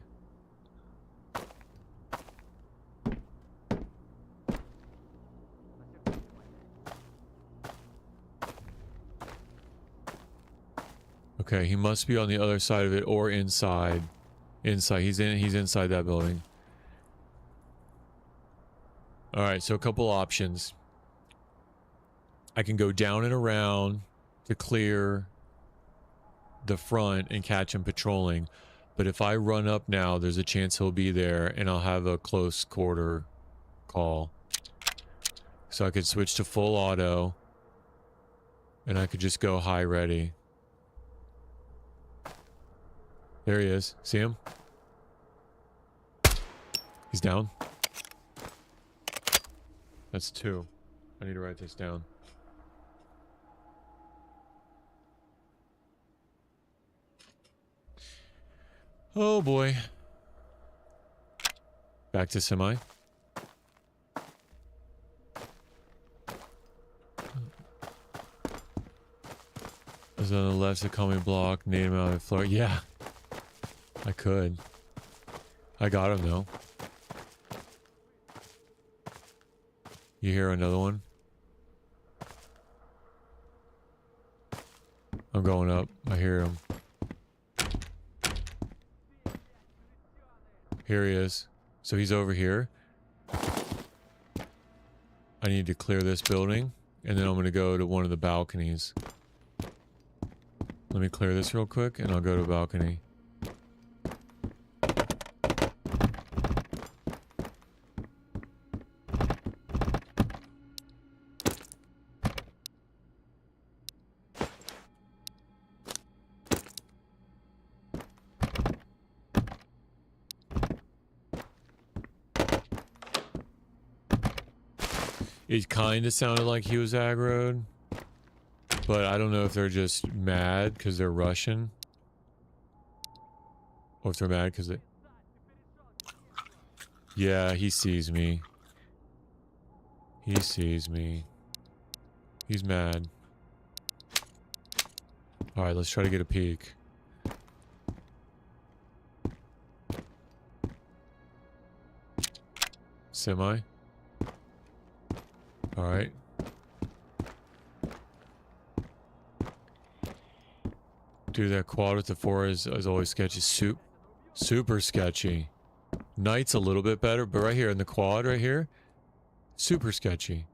Okay, he must be on the other side of it or inside. Inside. He's inside that building. Alright, so a couple options. I can go down and around to clear the front and catch him patrolling. But if I run up now, there's a chance he'll be there and I'll have a close quarter call. So I could switch to full auto and I could just go high ready. There he is. See him? He's down. That's 2. I need to write this down. Oh boy. Back to semi. Is on the left, so call me block, nade him out of the floor. Yeah. I could. I got him though. You hear another one? I'm going up. I hear him. Here he is. So he's over here. I need to clear this building, and then I'm going to go to one of the balconies. Let me clear this real quick, and I'll go to a balcony. It kind of sounded like he was aggroed, but I don't know if they're just mad because they're Russian, or if they're mad because they... Yeah, he sees me. He sees me. He's mad. Alright, let's try to get a peek. Semi? Alright. Dude, that quad with the 4 is always sketchy. Super sketchy. Night's a little bit better, but right here in the quad right here, super sketchy.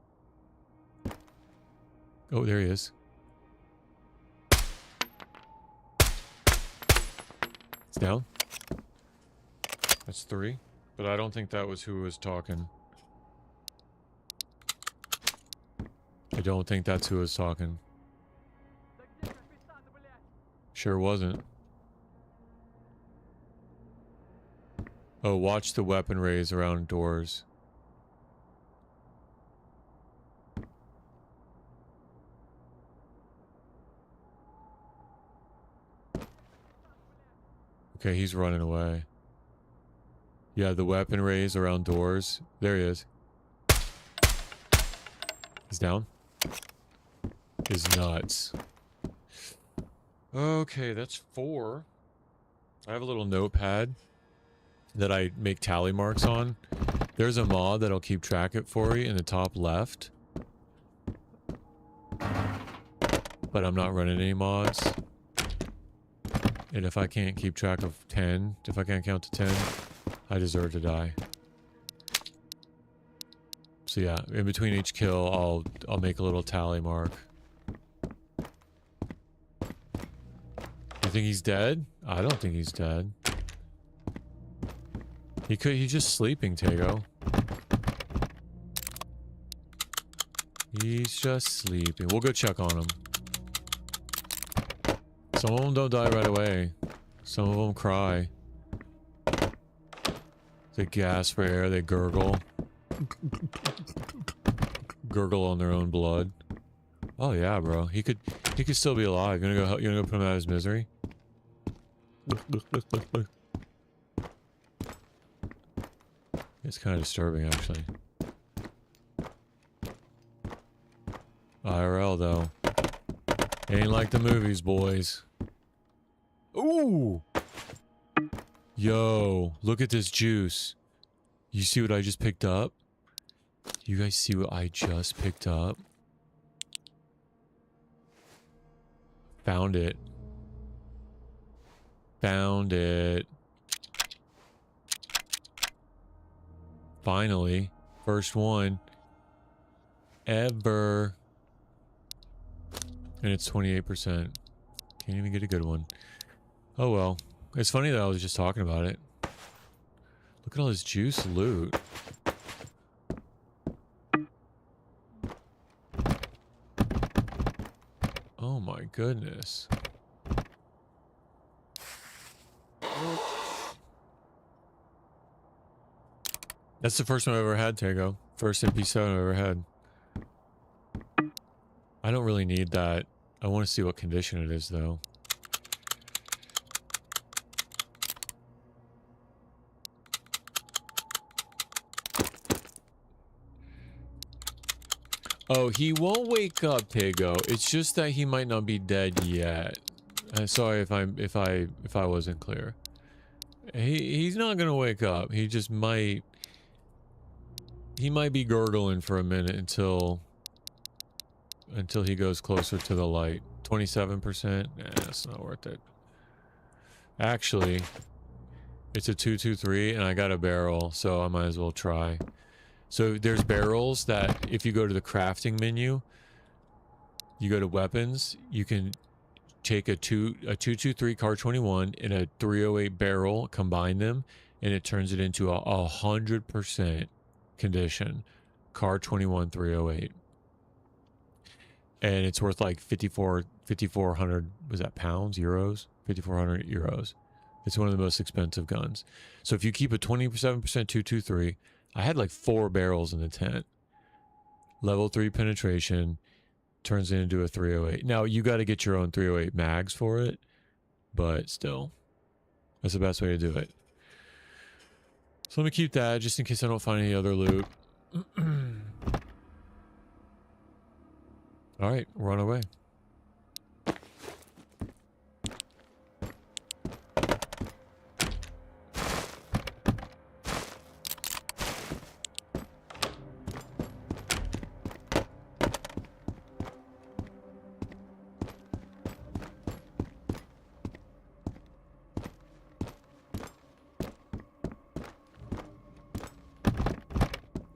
Oh, there he is. It's down. That's 3. But I don't think that was who was talking. I don't think that's who was talking. Sure wasn't. Oh, watch the weapon raise around doors. Okay, he's running away. Yeah, the weapon raise around doors. There he is. He's down. Is nuts. Okay, that's 4. I have a little notepad that I make tally marks on. There's a mod that'll keep track of it for you in the top left. But I'm not running any mods. And if I can't keep track of 10, if I can't count to 10, I deserve to die. So yeah, in between each kill, I'll make a little tally mark. You think he's dead? I don't think he's dead. He's just sleeping, Tego. He's just sleeping. We'll go check on him. Some of them don't die right away. Some of them cry. They gasp for air, they gurgle. Gurgle on their own blood. Oh yeah, bro. He could still be alive. You gonna go put him out of his misery? It's kind of disturbing, actually. IRL, though. Ain't like the movies, boys. Ooh! Yo, look at this juice. You see what I just picked up? You guys see what I just picked up? Found it. Found it. Finally. First one. Ever. And it's 28%. Can't even get a good one. Oh well. It's funny that I was just talking about it. Look at all this juice loot. Oh my goodness. That's the first one I've ever had, Tego. First MP7 I've ever had. I don't really need that. I want to see what condition it is, though. Oh, he won't wake up, Tego. It's just that he might not be dead yet. Sorry if I wasn't clear. He's not gonna wake up. He just might. He might be gurgling for a minute until he goes closer to the light. 27%. Nah, that's not worth it. Actually, it's a 223, and I got a barrel, so I might as well try. So there's barrels that if you go to the crafting menu, you go to weapons, you can take a 223 Car 21 and a 308 barrel, combine them, and it turns it into a 100% condition Car 21 308. And it's worth like 5,400, was that pounds, euros? 5,400 euros. It's one of the most expensive guns. So if you keep a 27% 223, I had like 4 barrels in the tent. Level 3 penetration turns it into a 308. Now, you got to get your own 308 mags for it, but still, that's the best way to do it. So let me keep that just in case I don't find any other loot. All right, we're on our way.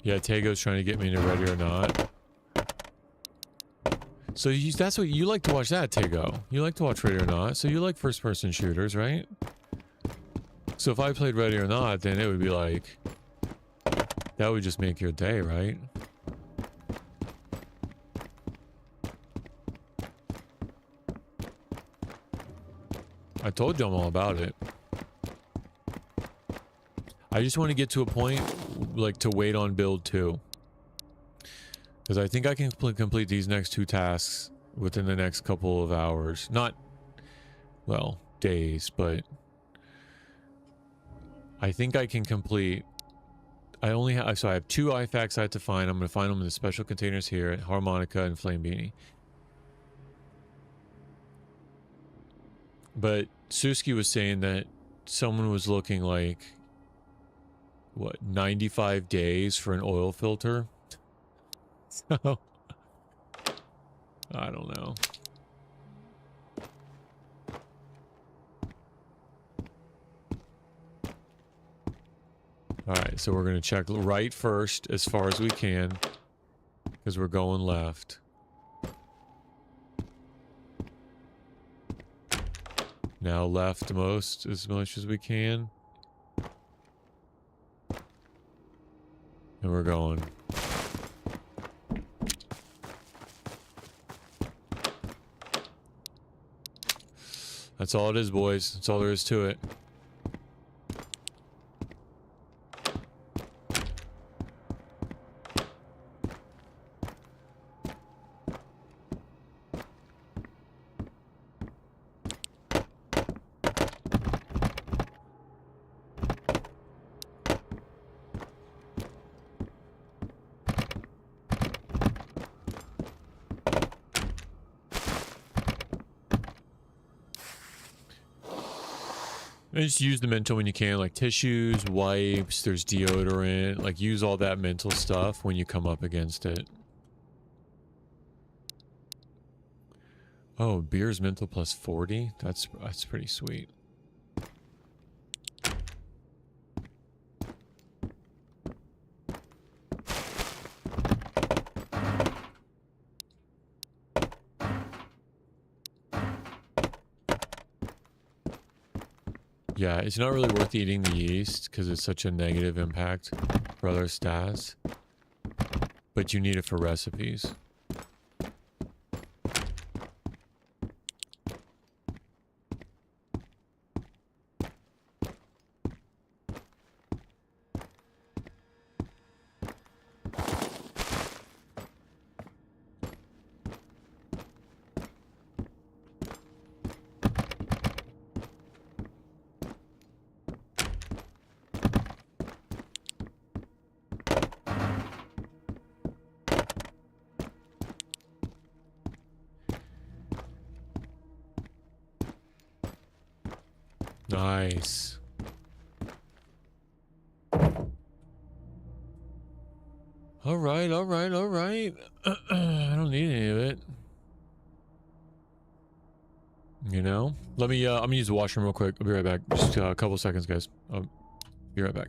Yeah, Tego's trying to get me to Ready or Not. So that's what you like to watch, that, Tego. You like to watch Ready or Not, so you like first-person shooters, right? So if I played Ready or Not, then it would be like... That would just make your day, right? I told you I'm all about it. I just want to get to a point, like, to wait on build 2. Because I think I can complete these next 2 tasks within the next couple of hours. Not, well, days, but... I think I can complete... I only have... So I have 2 IFACs I have to find. I'm going to find them in the special containers here at Harmonica and Flame Beanie. But Suski was saying that someone was looking like... What, 95 days for an oil filter? So, I don't know. Alright, so we're going to check right first as far as we can, because we're going left. Now left as much as we can. And we're going. That's all it is, boys. That's all there is to it. And just use the mental when you can, like tissues, wipes, there's deodorant, like use all that mental stuff when you come up against it. Oh, beer's mental plus 40? That's pretty sweet. Yeah, it's not really worth eating the yeast because it's such a negative impact for other stats. But you need it for recipes. Nice. All right, all right, all right. I don't need any of it. You know? Let me, I'm gonna use the washroom real quick. I'll be right back. Just a couple seconds, guys. I'll be right back.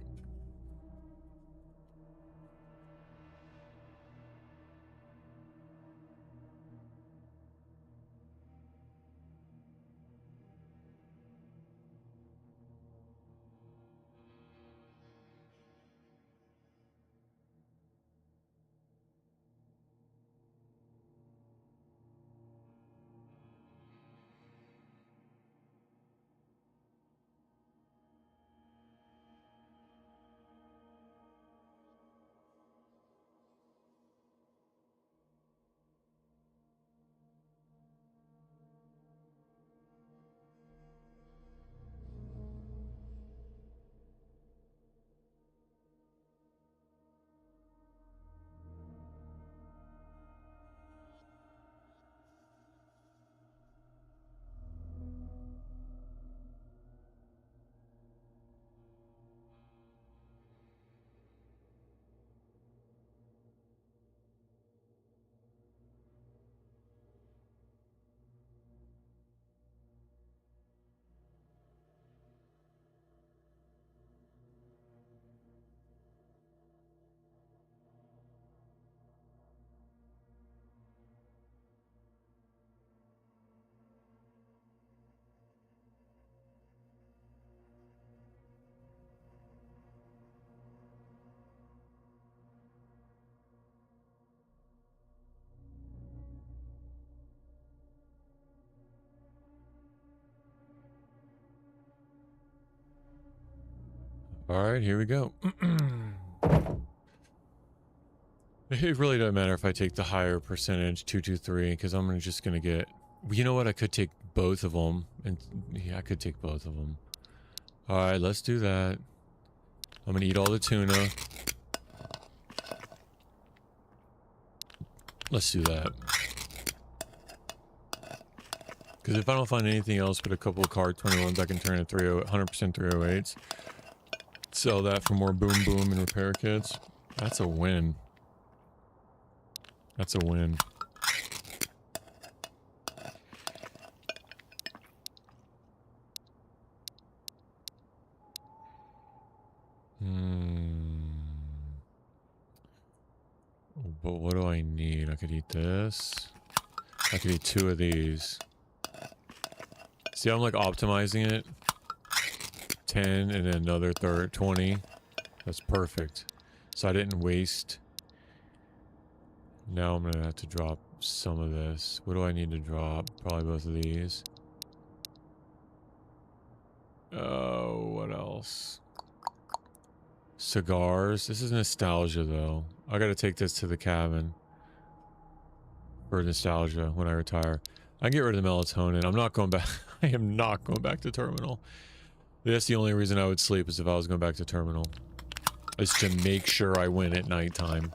All right, here we go. It really doesn't matter if I take the higher percentage, 223, because I'm just gonna get. You know what? I could take both of them, and yeah, I could take both of them. All right, let's do that. I'm gonna eat all the tuna. Let's do that. Because if I don't find anything else but a couple of card 21s, I can turn it 100% 308s. Sell that for more boom boom and repair kits. That's a win. That's a win. But what do I need? I could eat this. I could eat 2 of these. See, I'm like optimizing it. 10 and then another 20. That's perfect. So I didn't waste. Now I'm gonna have to drop some of this. What do I need to drop? Probably both of these. Oh, what else? Cigars. This is nostalgia though. I gotta take this to the cabin for nostalgia when I retire. I can get rid of the melatonin. I'm not going back. I am not going back to terminal. That's the only reason I would sleep is if I was going back to terminal. Is to make sure I win at nighttime.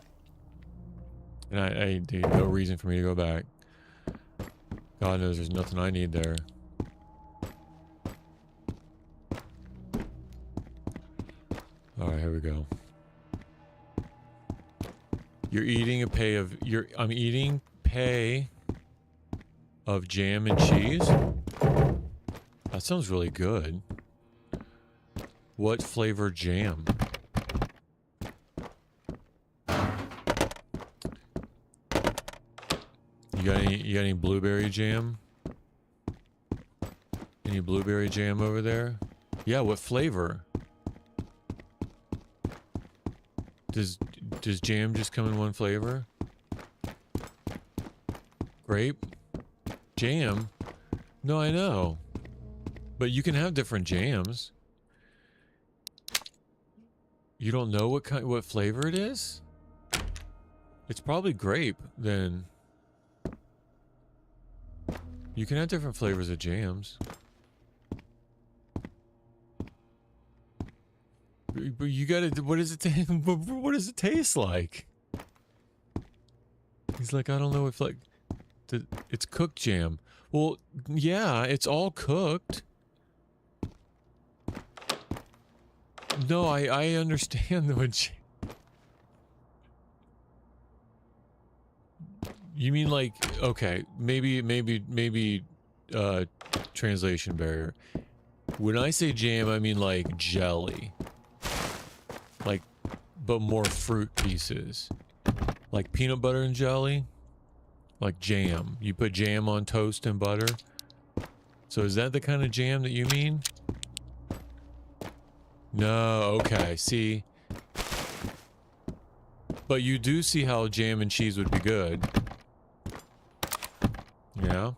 And there's no reason for me to go back. God knows there's nothing I need there. here we go. You're eating a pay of I'm eating pay of jam and cheese. That sounds really good. What flavor jam? You got any blueberry jam? Any blueberry jam over there? Yeah, what flavor? Does jam just come in one flavor? Grape? Jam? No, I know. But you can have different jams. You don't know what flavor it is? It's probably grape, then. You can have different flavors of jams. But you gotta, what does it taste like? He's like, I don't know if like, it's cooked jam. Well, yeah, it's all cooked. No, I understand what you mean, like, okay, maybe translation barrier. When I say jam, I mean like jelly. Like, but more fruit pieces. Like peanut butter and jelly. Like jam. You put jam on toast and butter. So is that the kind of jam that you mean? No, okay, see. But you do see how jam and cheese would be good. Yeah.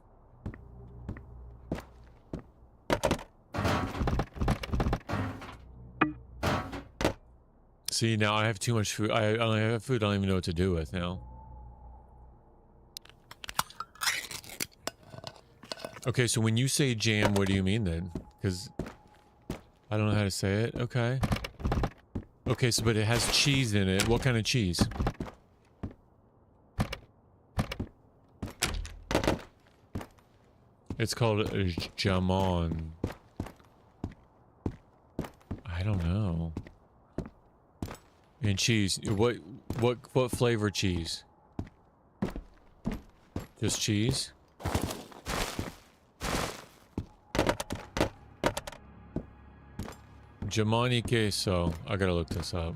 See, now I have too much food. I only have food I don't even know what to do with now. Okay, so when you say jam, what do you mean then? Because I don't know how to say it. Okay. Okay, so but it has cheese in it. What kind of cheese? It's called jamon. I don't know. And cheese. What flavor cheese? Just cheese? Jamani queso. I gotta look this up.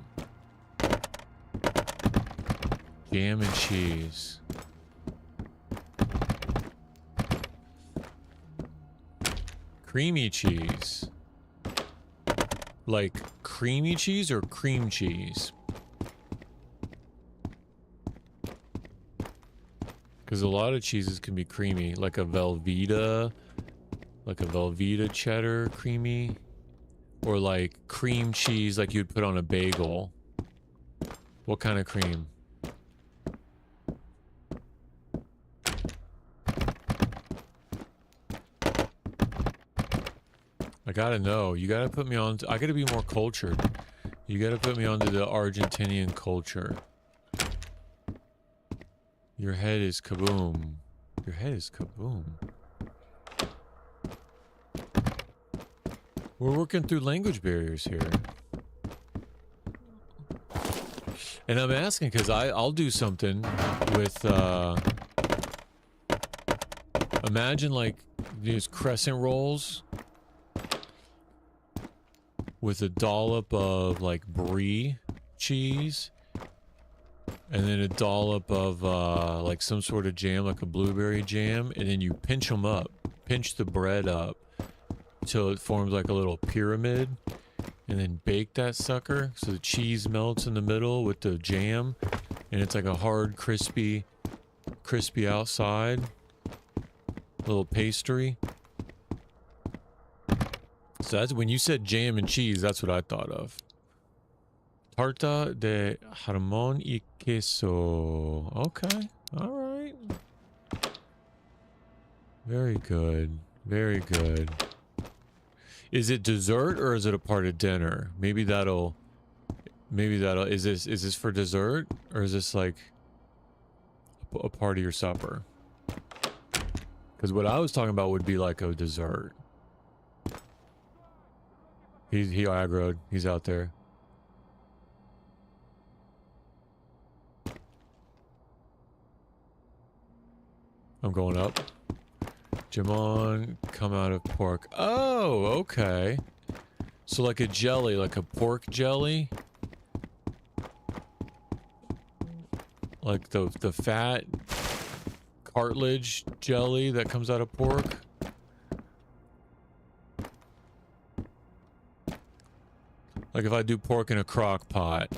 Jam and cheese. Creamy cheese. Like creamy cheese or cream cheese? Because a lot of cheeses can be creamy, like a Velveeta cheddar creamy, or like cream cheese like you'd put on a bagel. What kind of cream? I gotta know. You gotta put me on. I gotta be more cultured. You gotta put me onto the Argentinian culture. Your head is kaboom. Your head is kaboom. We're working through language barriers here. And I'm asking because I'll do something with, imagine like these crescent rolls with a dollop of like brie cheese. And then a dollop of, like some sort of jam, like a blueberry jam. And then you pinch them up. Pinch the bread up. Until it forms like a little pyramid. And then bake that sucker. So the cheese melts in the middle with the jam. And it's like a hard, crispy outside. Little pastry. So that's, when you said jam and cheese, that's what I thought of. Tarta de jamón y queso. Okay. All right. Very good. Very good. Is it dessert or is it a part of dinner? Maybe that'll is this for dessert or is this like a part of your supper? Because what I was talking about would be like a dessert. He aggroed. He's out there. I'm going up. Jamon, come out of pork. Oh, okay. So like a jelly, like a pork jelly? Like the fat cartilage jelly that comes out of pork? Like if I do pork in a crock pot,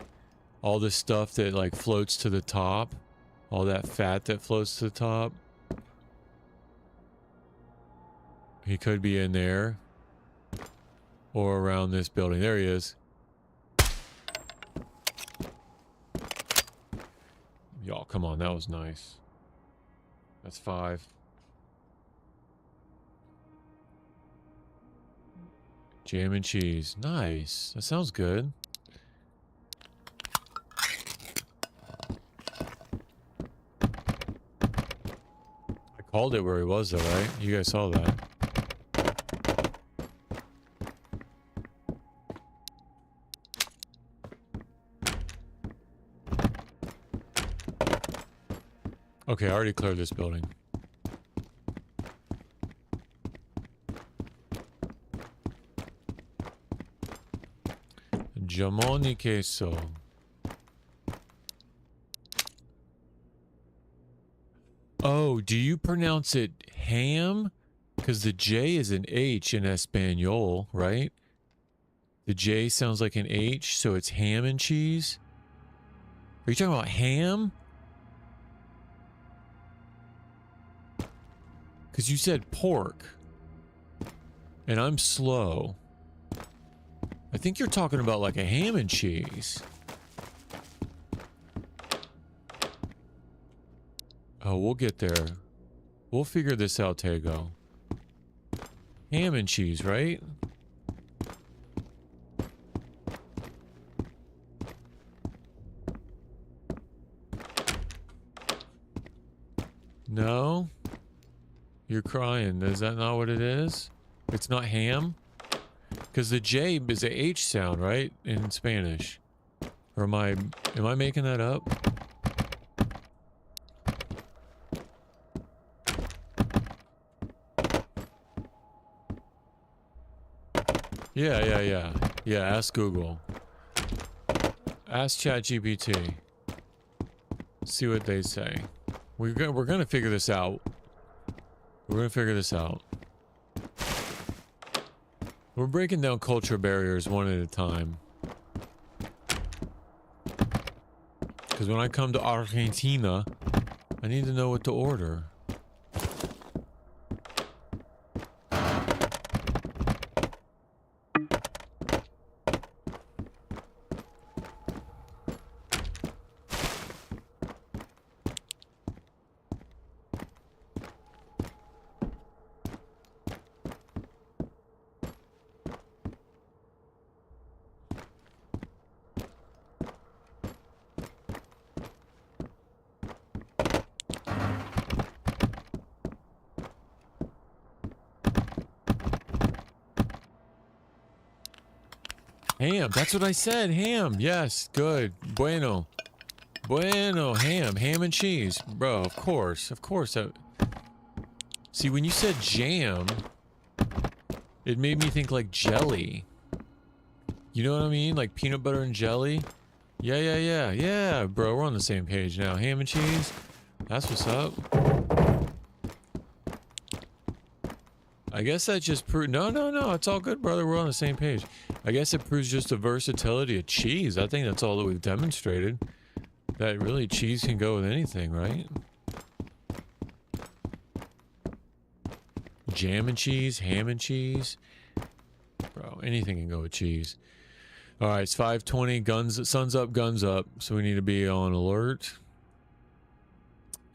all this stuff that like floats to the top, all that fat that floats to the top, he could be in there or around this building. There he is. Y'all, come on, that was nice. That's 5. Jam and cheese. Nice. That sounds good. I called it where he was though, right? You guys saw that. Okay, I already cleared this building. Jamoni queso. Oh, do you pronounce it ham? Because the J is an H in Espanol, right? The J sounds like an H, so it's ham and cheese? Are you talking about ham? Because you said pork. And I'm slow. I think you're talking about like a ham and cheese. Oh, we'll get there. We'll figure this out, Tego. Ham and cheese, right? No? You're crying. Is that not what it is? It's not ham? Because the J is a H sound, right? In Spanish. Or am I making that up? Yeah. Yeah, ask Google. Ask ChatGPT. See what they say. We're gonna figure this out. We're gonna figure this out. We're breaking down culture barriers one at a time. Because when I come to Argentina, I need to know what to order. Ham, that's what I said, ham, yes, good, bueno, ham and cheese, bro, of course, See, when you said jam, it made me think like jelly, you know what I mean, like peanut butter and jelly, yeah, bro, we're on the same page now, ham and cheese, that's what's up. I guess that just proved, no, it's all good, brother, we're on the same page. I guess it proves just the versatility of cheese. I think that's all that we've demonstrated. That really cheese can go with anything, right? Jam and cheese, ham and cheese. Bro, anything can go with cheese. Alright, it's 5:20, guns, sun's up, guns up. So we need to be on alert.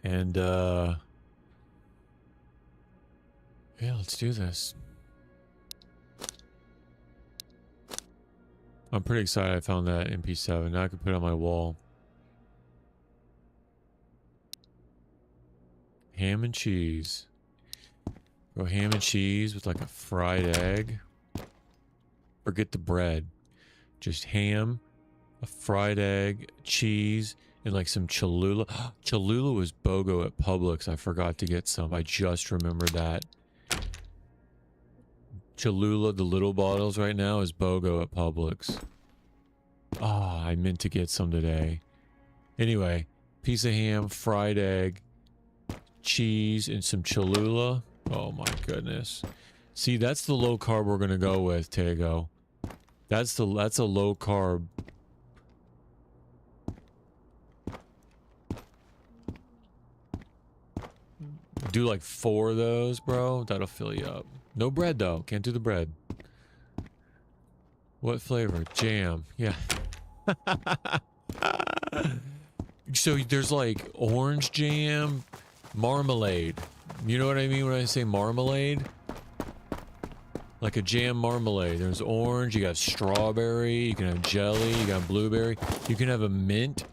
And, yeah, let's do this. I'm pretty excited I found that MP7. Now I can put it on my wall. Ham and cheese. Go ham and cheese with like a fried egg. Forget the bread. Just ham, a fried egg, cheese, And like some Cholula. Cholula was BOGO at Publix. I forgot to get some. I just remembered that. Cholula, the little bottles right now, is BOGO at Publix. Ah, I meant to get some today. Anyway, piece of ham, fried egg, cheese, and some Cholula. Oh my goodness. See, that's the low carb we're gonna go with, Tego. That's a low carb. Do like 4 of those, bro. That'll fill you up. No bread though. Can't do the bread. What flavor? Jam. Yeah. So there's like orange jam, marmalade. You know what I mean when I say marmalade? Like a jam marmalade. There's orange, you got strawberry, you can have jelly, you got blueberry. You can have a mint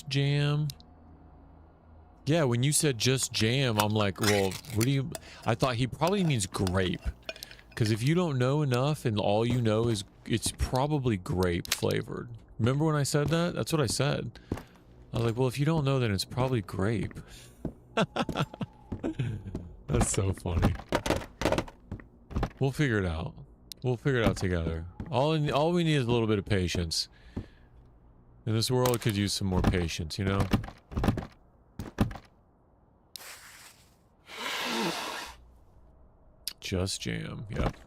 jam. Yeah, when you said just jam, I'm like, well, what do you... I thought he probably means grape. Because if you don't know enough and all you know is it's probably grape flavored. Remember when I said that? That's what I said. I was like, well, if you don't know, then it's probably grape. That's so funny. We'll figure it out. We'll figure it out together. All we need is a little bit of patience. In this world, it could use some more patience, you know? Just jam. Yep.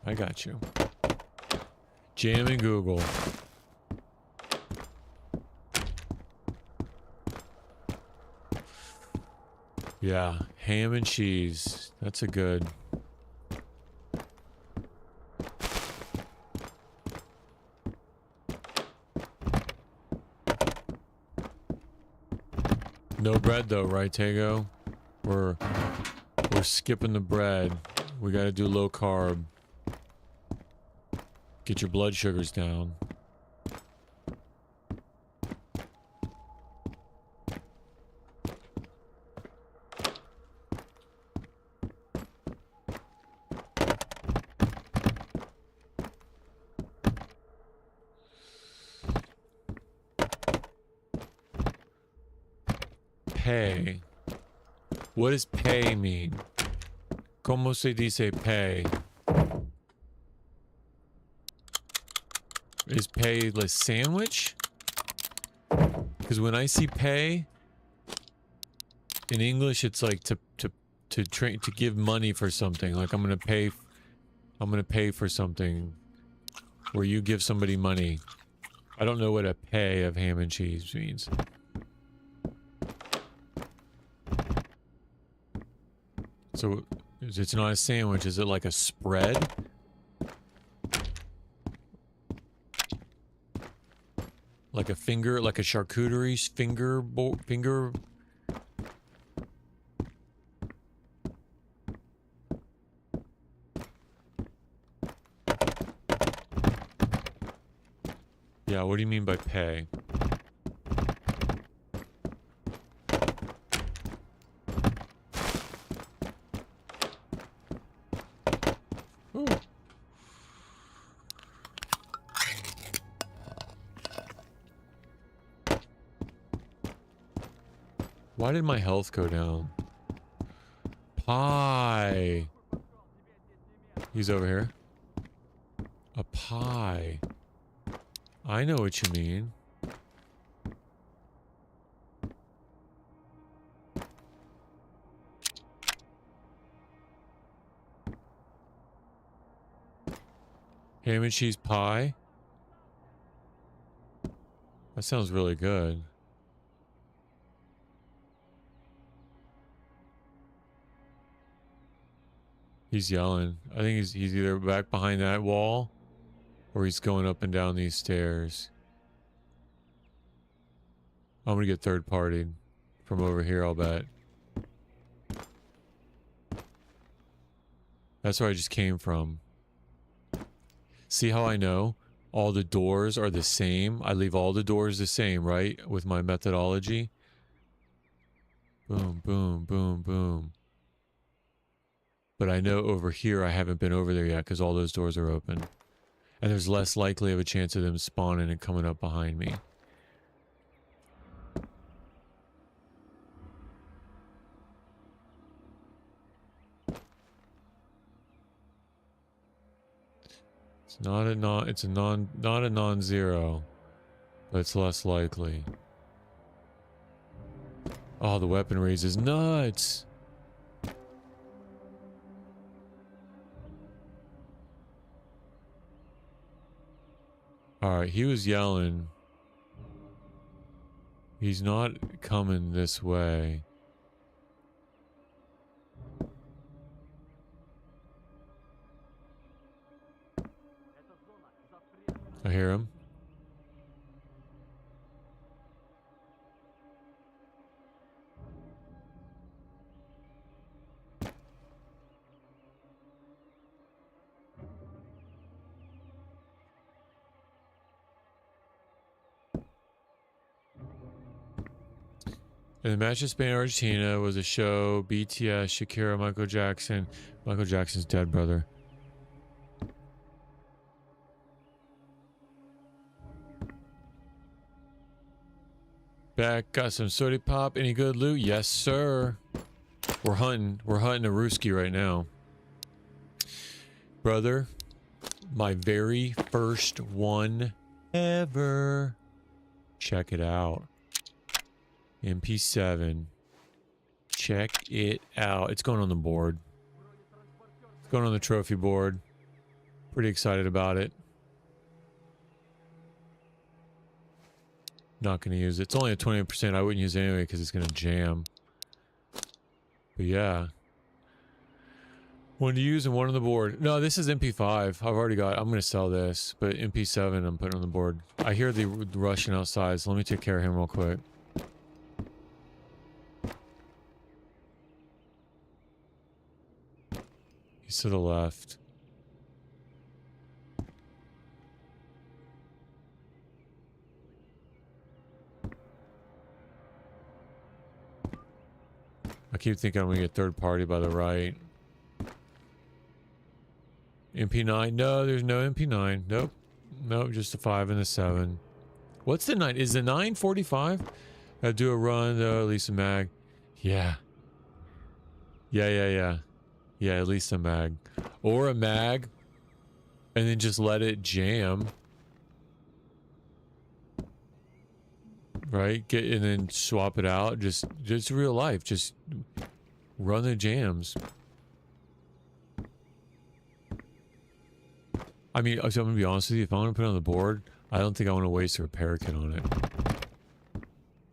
I got you. Jam and Google. Yeah. Ham and cheese. That's a good... No bread though, right, Tego? We're skipping the bread. We gotta do low carb. Get your blood sugars down. Pay. What does pay mean? ¿Cómo se dice pay? Is pay the sandwich? Because when I see pay in English, it's like to give money for something. Like I'm gonna pay for something where you give somebody money. I don't know what a pay of ham and cheese means. So it's not a sandwich, is it like a spread? Like a finger, like a charcuterie finger. Yeah, what do you mean by pay? Ooh. Why did my health go down? Pie. He's over here. A pie. I know what you mean. Ham and cheese pie? That sounds really good. He's yelling. I think he's either back behind that wall or he's going up and down these stairs. I'm gonna get third partied from over here, I'll bet. That's where I just came from. See how I know all the doors are the same? I leave all the doors the same, right? With my methodology. Boom, boom, boom, boom. But I know over here I haven't been over there yet because all those doors are open. And there's less likely of a chance of them spawning and coming up behind me. It's not a non-zero, but it's less likely. Oh, the weapon raise is nuts. All right, he was yelling. He's not coming this way. I hear him. And the match of Spain and Argentina was a show. BTS, Shakira, Michael Jackson. Michael Jackson's dead, brother. Back, got some sody pop. Any good loot? Yes, sir. We're hunting a Rooski right now. Brother, my very first one ever. Check it out. MP7. Check it out. It's going on the board. It's going on the trophy board. Pretty excited about it. Not going to use it. It's only a 20%. I wouldn't use it anyway because it's going to jam. But yeah. One to use and one on the board. No, this is MP5. I've already got... I'm going to sell this. But MP7 I'm putting on the board. I hear the Russian outside, so let me take care of him real quick. He's to the left. I keep thinking I'm gonna get third party by the right. MP9? No, there's no MP9. Nope. Nope, just a 5 and a 7. What's the 9? Is the 9 45? Gotta do a run though, at least a mag. Yeah. Yeah, at least a mag. Or a mag. And then just let it jam. Right? And then swap it out. Just real life. Just run the jams. I mean, so I'm gonna be honest with you, if I want to put it on the board, I don't think I want to waste a repair kit on it.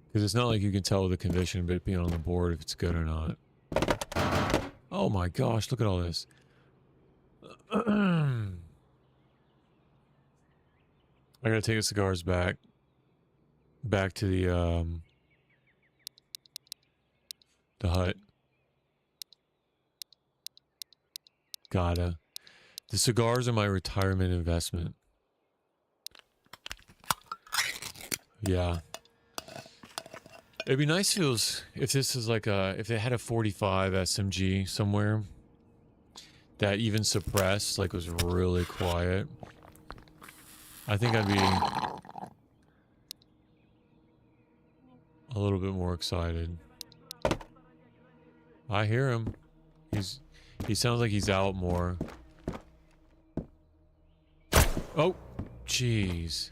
Because it's not like you can tell with the condition of it being on the board if it's good or not. Oh my gosh, look at all this. I gotta take the cigars back. Back to the hut. Gotta. The cigars are my retirement investment. Yeah. It'd be nice if this is like if they had a 45 SMG somewhere that even suppressed, like was really quiet. I think I'd be a little bit more excited. I hear him. He sounds like he's out more. Oh, jeez.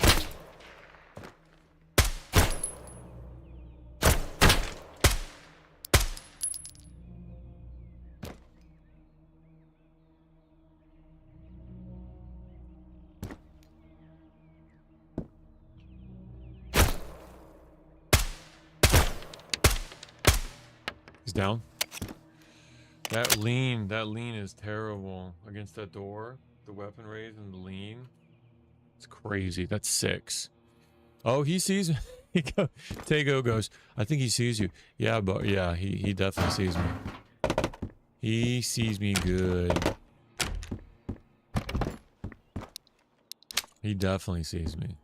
He's down. That lean is terrible against that door. The weapon raise and the lean. It's crazy. That's 6. Oh, he sees me. Tego goes, I think he sees you. Yeah, but yeah, he definitely sees me. He sees me good. He definitely sees me.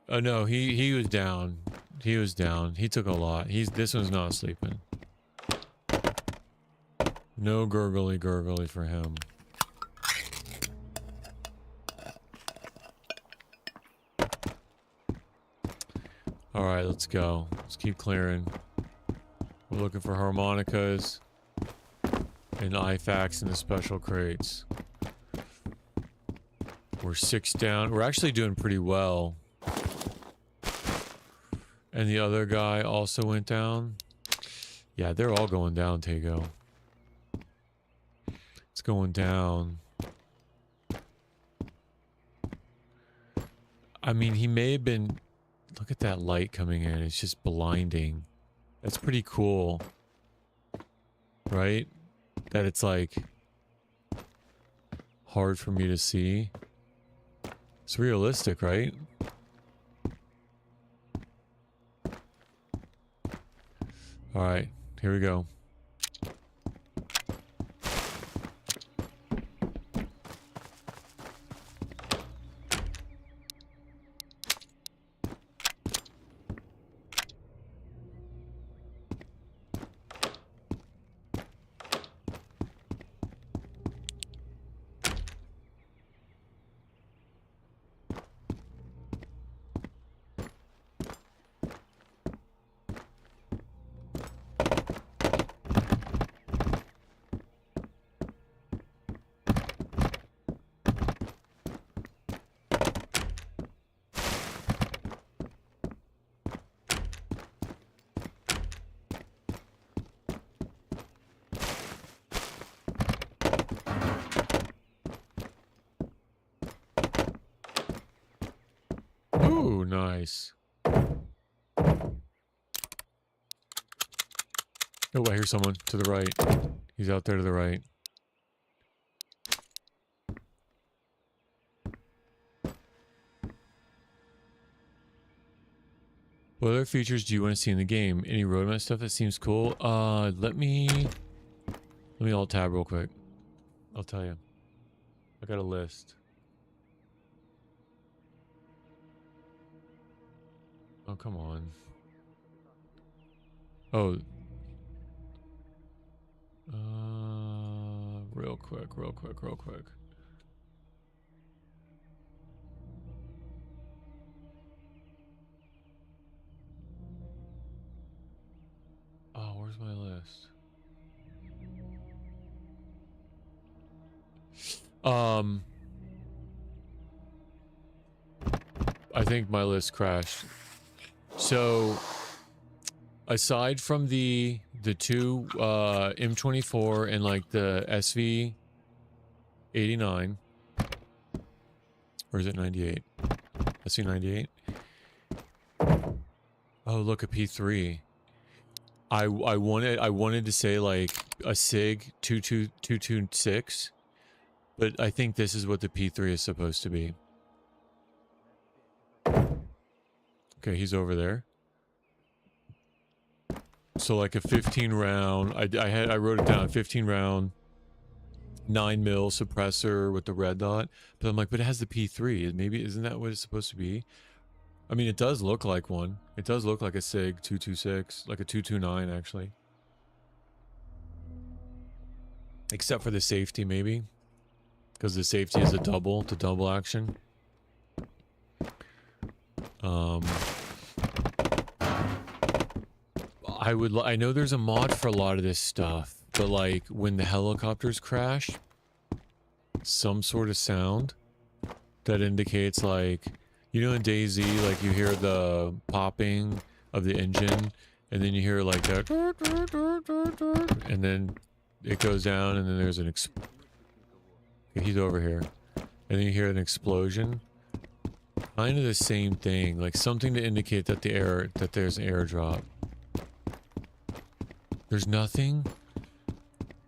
Oh no, he was down. He was down. He took a lot. This one's not sleeping. No gurgly for him. Alright, let's go. Let's keep clearing. We're looking for harmonicas and IFACs in the special crates. We're 6 down. We're actually doing pretty well. And the other guy also went down. Yeah, they're all going down, Tego. It's going down. I mean, he may have been... Look at that light coming in. It's just blinding. That's pretty cool. Right? That it's like... hard for me to see. It's realistic, right? Alright, here we go. Ooh, nice. Oh, I hear someone to the right. He's out there to the right. What other features do you want to see in the game? Any roadmap stuff that seems cool? Let me alt tab real quick. I'll tell you. I got a list. Oh, come on. Oh. Real quick. Oh, where's my list? I think my list crashed. So, aside from the two M24 and like the SV89, or is it 98? SV98. Oh, look, a P3. I wanted to say like a SIG 22226, but I think this is what the P3 is supposed to be. Okay, he's over there. So like a 15 round, I wrote it down, 15 round, 9 mil suppressor with the red dot. But I'm like, but it has the P3. Maybe isn't that what it's supposed to be? I mean, it does look like one. It does look like a SIG 226, like a 229 actually. Except for the safety, maybe, because the safety is a double to double action. I know there's a mod for a lot of this stuff, but like when the helicopters crash, some sort of sound that indicates, like, you know, in DayZ, like you hear the popping of the engine, and then you hear like that, and then it goes down, and then there's an he's over here, and then you hear an explosion. Kind of the same thing, like something to indicate that there's an airdrop. There's nothing.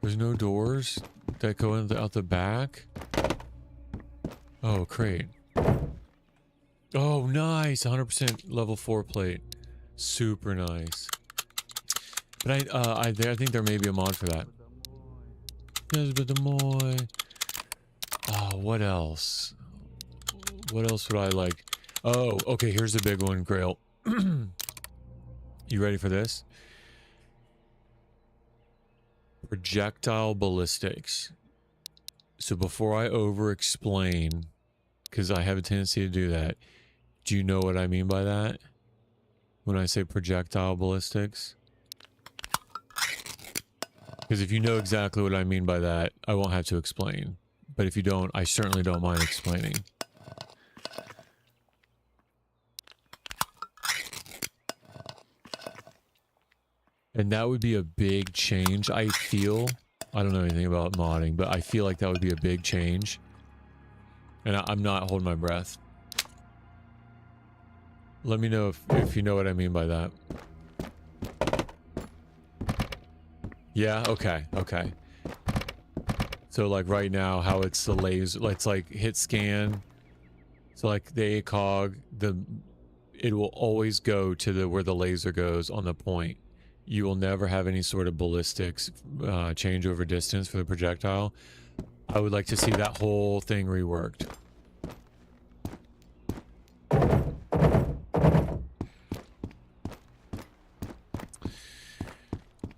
There's no doors that go out the back. Oh, great. Oh, nice. 100% level 4 plate. Super nice. But I think there may be a mod for that. Oh, what else? What else would I like? Oh, okay, here's the big one, Grail. You ready for this? Projectile ballistics. So before I over-explain, because I have a tendency to do that, do you know what I mean by that? When I say projectile ballistics? Because if you know exactly what I mean by that, I won't have to explain. But if you don't, I certainly don't mind explaining. And that would be a big change, I feel. I don't know anything about modding, but I feel like that would be a big change. And I'm not holding my breath. Let me know if you know what I mean by that. Yeah, okay, okay. So like right now, how it's the laser, it's like hit scan. So like the ACOG, it will always go to the where the laser goes on the point. You will never have any sort of ballistics change over distance for the projectile. I would like to see that whole thing reworked.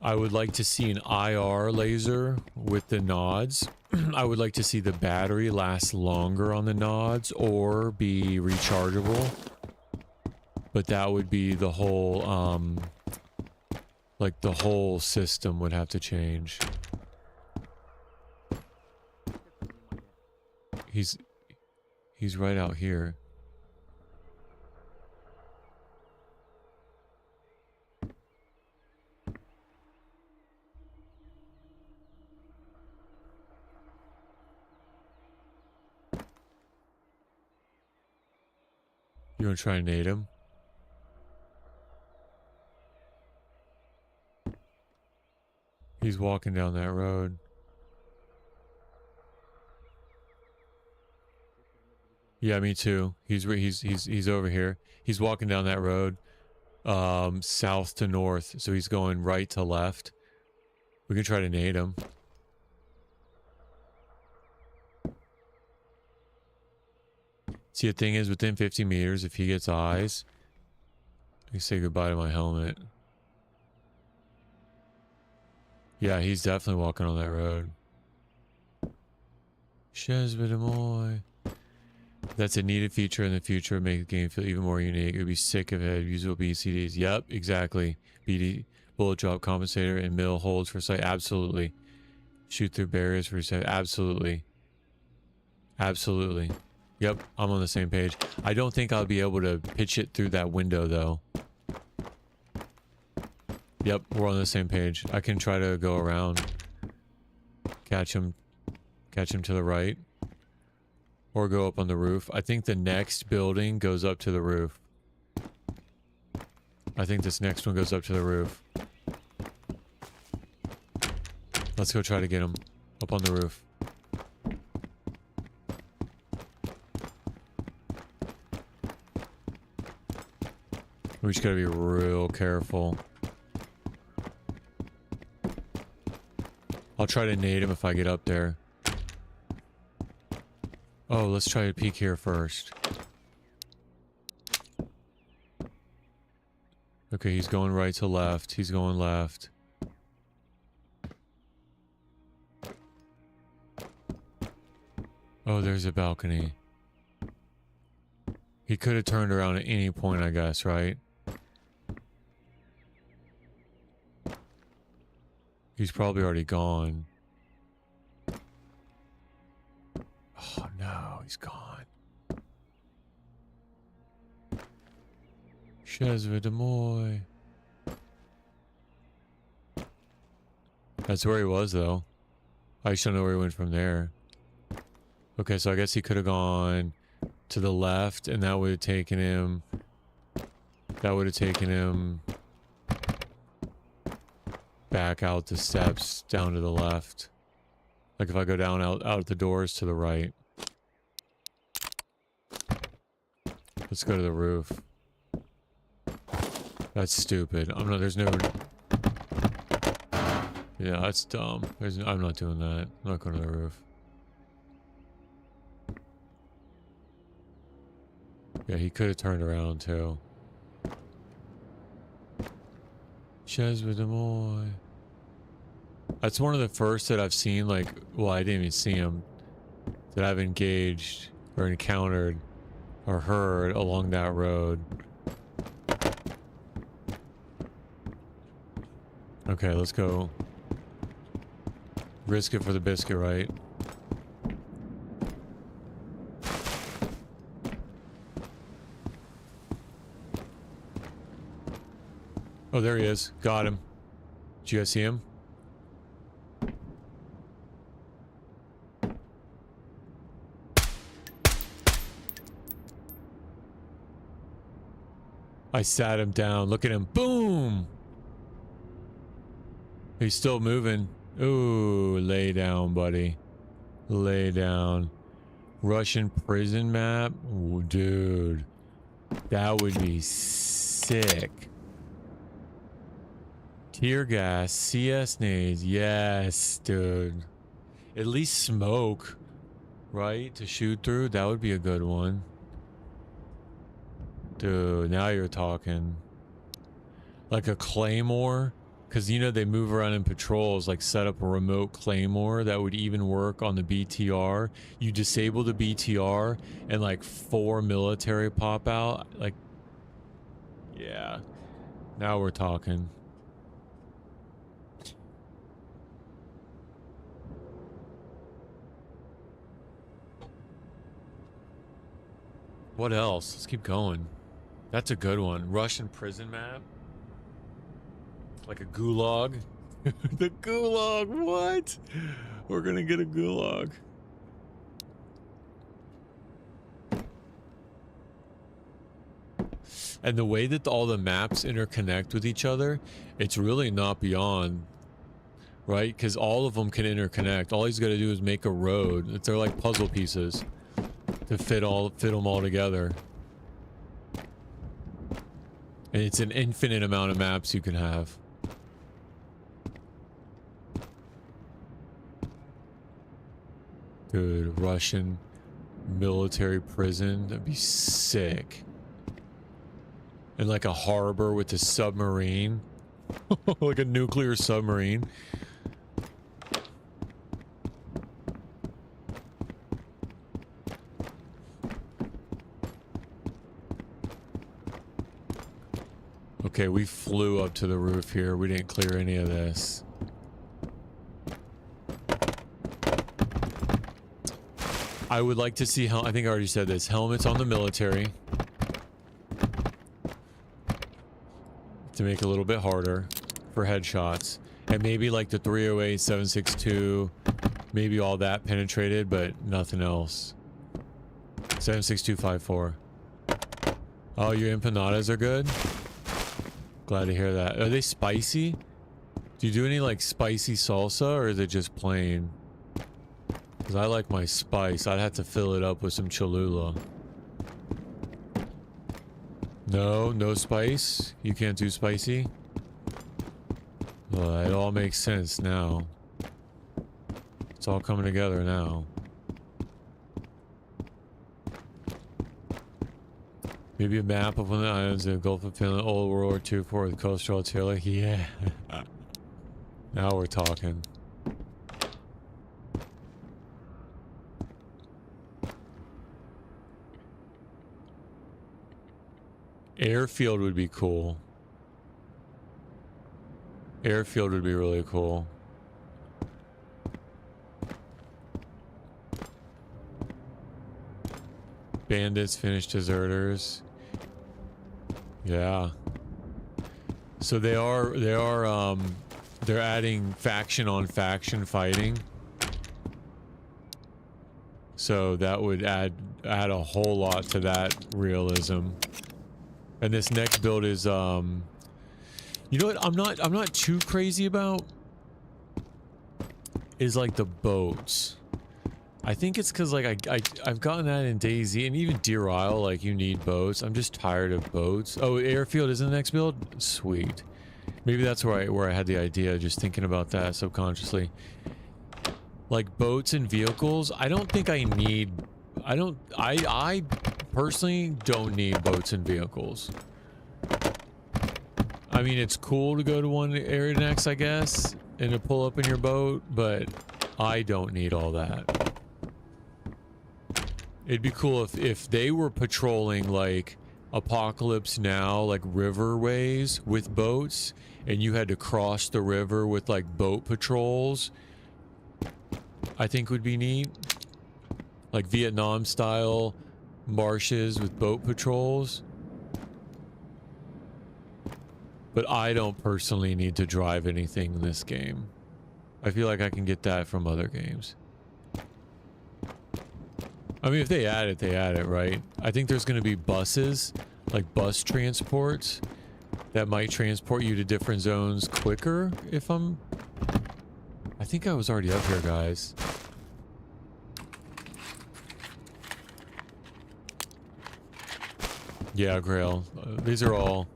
I would like to see an IR laser with the nods. I would like to see the battery last longer on the nods or be rechargeable. But that would be the whole, like the whole system would have to change. He's right out here. You want to try and nade him? He's walking down that road. Yeah, me too. He's over here. He's walking down that road, south to north. So he's going right to left. We can try to nade him. See, the thing is, within 50 meters, if he gets eyes, I can say goodbye to my helmet. Yeah, he's definitely walking on that road. Shazbadamoy. That's a needed feature in the future. Make the game feel even more unique. It would be sick if it had usable BCDs. Yep, exactly. BD, bullet drop compensator, and mill holds for sight. Absolutely. Shoot through barriers for sight. Absolutely. Absolutely. Yep, I'm on the same page. I don't think I'll be able to pitch it through that window, though. Yep, we're on the same page. I can try to go around. Catch him to the right. Or go up on the roof. I think the next building goes up to the roof. I think this next one goes up to the roof. Let's go try to get him up on the roof. We just gotta be real careful. I'll try to nade him if I get up there. Oh, let's try to peek here first. Okay, he's going right to left. He's going left. Oh, there's a balcony. He could have turned around at any point, I guess, right? He's probably already gone. Oh no, he's gone. Shazvadamoy. That's where he was, though. I just don't know where he went from there. Okay, so I guess he could have gone to the left, and that would have taken him... That would have taken him... back out the steps, down to the left. Like if I go down out the doors to the right. Let's go to the roof. That's stupid. there's no... Yeah, that's dumb. I'm not doing that. I'm not going to the roof. Yeah, he could have turned around too. Shazvadamoy. That's one of the first that I've seen, like, well, I didn't even see him, that I've engaged or encountered or heard along that road. Okay, let's go. Risk it for the biscuit, right? Oh, there he is. Got him. Do you guys see him? I sat him down. Look at him. Boom! He's still moving. Ooh, lay down, buddy. Lay down. Russian prison map? Ooh, dude. That would be sick. Tear gas. CS nades. Yes, dude. At least smoke. Right? To shoot through? That would be a good one. Dude, now you're talking. Like a claymore? Because, you know, they move around in patrols, like set up a remote claymore that would even work on the BTR. You disable the BTR and like 4 military pop out. Like, yeah. Now we're talking. What else? Let's keep going. That's a good one. Russian prison map. Like a gulag. The gulag, what? We're gonna get a gulag. And the way that all the maps interconnect with each other, it's really not beyond, right? Because all of them can interconnect. All he's got to do is make a road. They're like puzzle pieces to fit them all together. And it's an infinite amount of maps you can have. Dude, Russian military prison, that'd be sick. And like a harbor with a submarine. Like a nuclear submarine. Okay, we flew up to the roof here. We didn't clear any of this. I would like to see how, I think I already said this, helmets on the military. To make it a little bit harder for headshots. And maybe like the 308, 762, maybe all that penetrated, but nothing else. 76254. Oh, your empanadas are good? Glad to hear that. Are they spicy? Do you do any like spicy salsa or is it just plain? Because I like my spice. I'd have to fill it up with some Cholula. No, no spice? You can't do spicy? Well, it all makes sense now. It's all coming together now. Maybe a map of one of the islands in the Gulf of Finland, Old World War II for the coastal artillery. Yeah. Now we're talking. Airfield would be cool. Airfield would be really cool. Bandits, finished deserters. Yeah. So they're adding faction on faction fighting. So that would add a whole lot to that realism. And this next build is you know what I'm not too crazy about is like the boats. I think it's because like I've gotten that in DayZ and even Deer Isle, like you need boats. I'm just tired of boats. Oh, airfield is in the next build? Sweet. Maybe that's where I had the idea, just thinking about that subconsciously. Like boats and vehicles, I don't think I need I personally don't need boats and vehicles. I mean, it's cool to go to one area next, I guess, and to pull up in your boat, but I don't need all that. It'd be cool if they were patrolling like Apocalypse Now, like riverways with boats, and you had to cross the river with like boat patrols. I think would be neat. Like Vietnam style marshes with boat patrols. But I don't personally need to drive anything in this game. I feel like I can get that from other games. I mean, if they add it, they add it, right? I think there's going to be buses, like bus transports, that might transport you to different zones quicker if I'm... I think I was already up here, guys. Yeah, Grail. These are all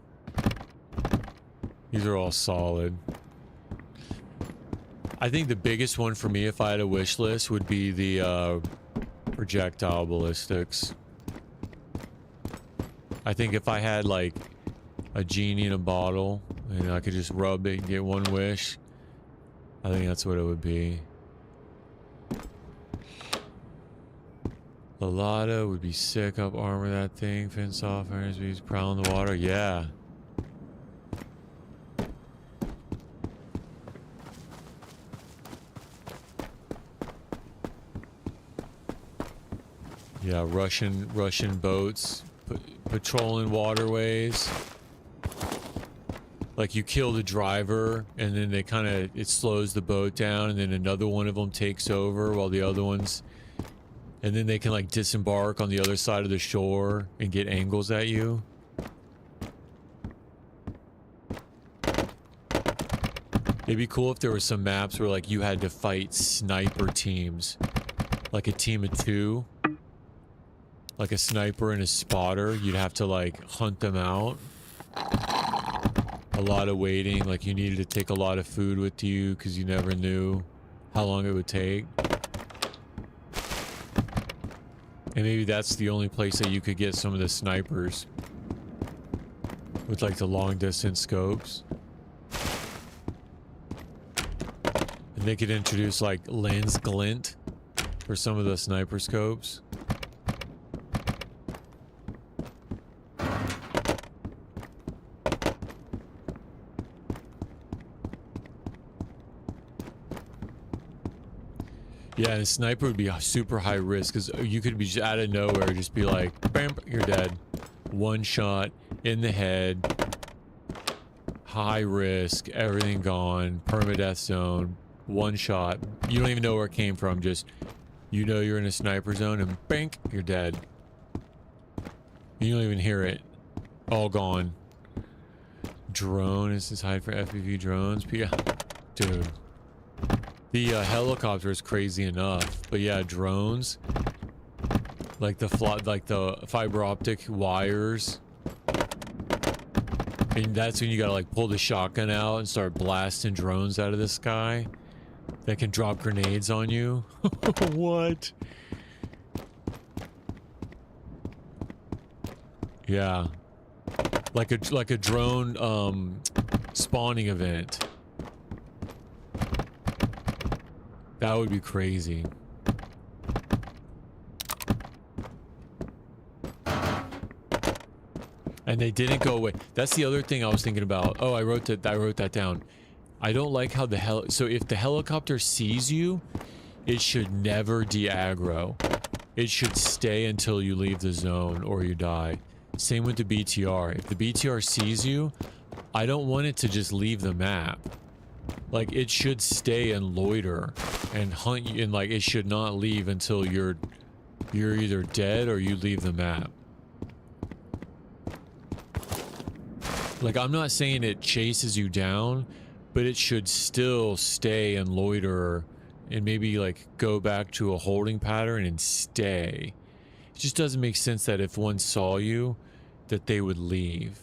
solid. I think the biggest one for me, if I had a wish list, would be the projectile ballistics. I think if I had like a genie in a bottle and I could just rub it and get one wish, I think that's what it would be. Lalada would be sick. Up armor that thing. Fence off. Iron speeds. Prowl in the water. Yeah. Yeah, Russian boats patrolling waterways. Like you kill the driver and then they kind of, it slows the boat down and then another one of them takes over while the other one's, and then they can like disembark on the other side of the shore and get angles at you. It'd be cool if there were some maps where like you had to fight sniper teams. Like a team of 2. Like a sniper and a spotter. You'd have to like hunt them out. A lot of waiting. Like you needed to take a lot of food with you because you never knew how long it would take. And maybe that's the only place that you could get some of the snipers. With like the long distance scopes. And they could introduce like lens glint for some of the sniper scopes. Yeah, and a sniper would be a super high risk because you could be just out of nowhere, just be like, bam, you're dead. One shot in the head. High risk, everything gone, permadeath zone, one shot. You don't even know where it came from, just, you know you're in a sniper zone and bang, you're dead. You don't even hear it. All gone. Drone, is this hide for FPV drones? Yeah, dude. The helicopter is crazy enough, but yeah, drones, like the fiber optic wires, and that's when you gotta like pull the shotgun out and start blasting drones out of the sky that can drop grenades on you. What? Yeah, like a drone spawning event. That would be crazy. And they didn't go away. That's the other thing I was thinking about. Oh, I wrote that down. I don't like how so if the helicopter sees you, it should never de-aggro. It should stay until you leave the zone or you die. Same with the BTR. If the BTR sees you, I don't want it to just leave the map. Like, it should stay and loiter and hunt you, and like, it should not leave until you're either dead or you leave the map. Like, I'm not saying it chases you down, but it should still stay and loiter and maybe like go back to a holding pattern and stay. It just doesn't make sense that if one saw you, that they would leave.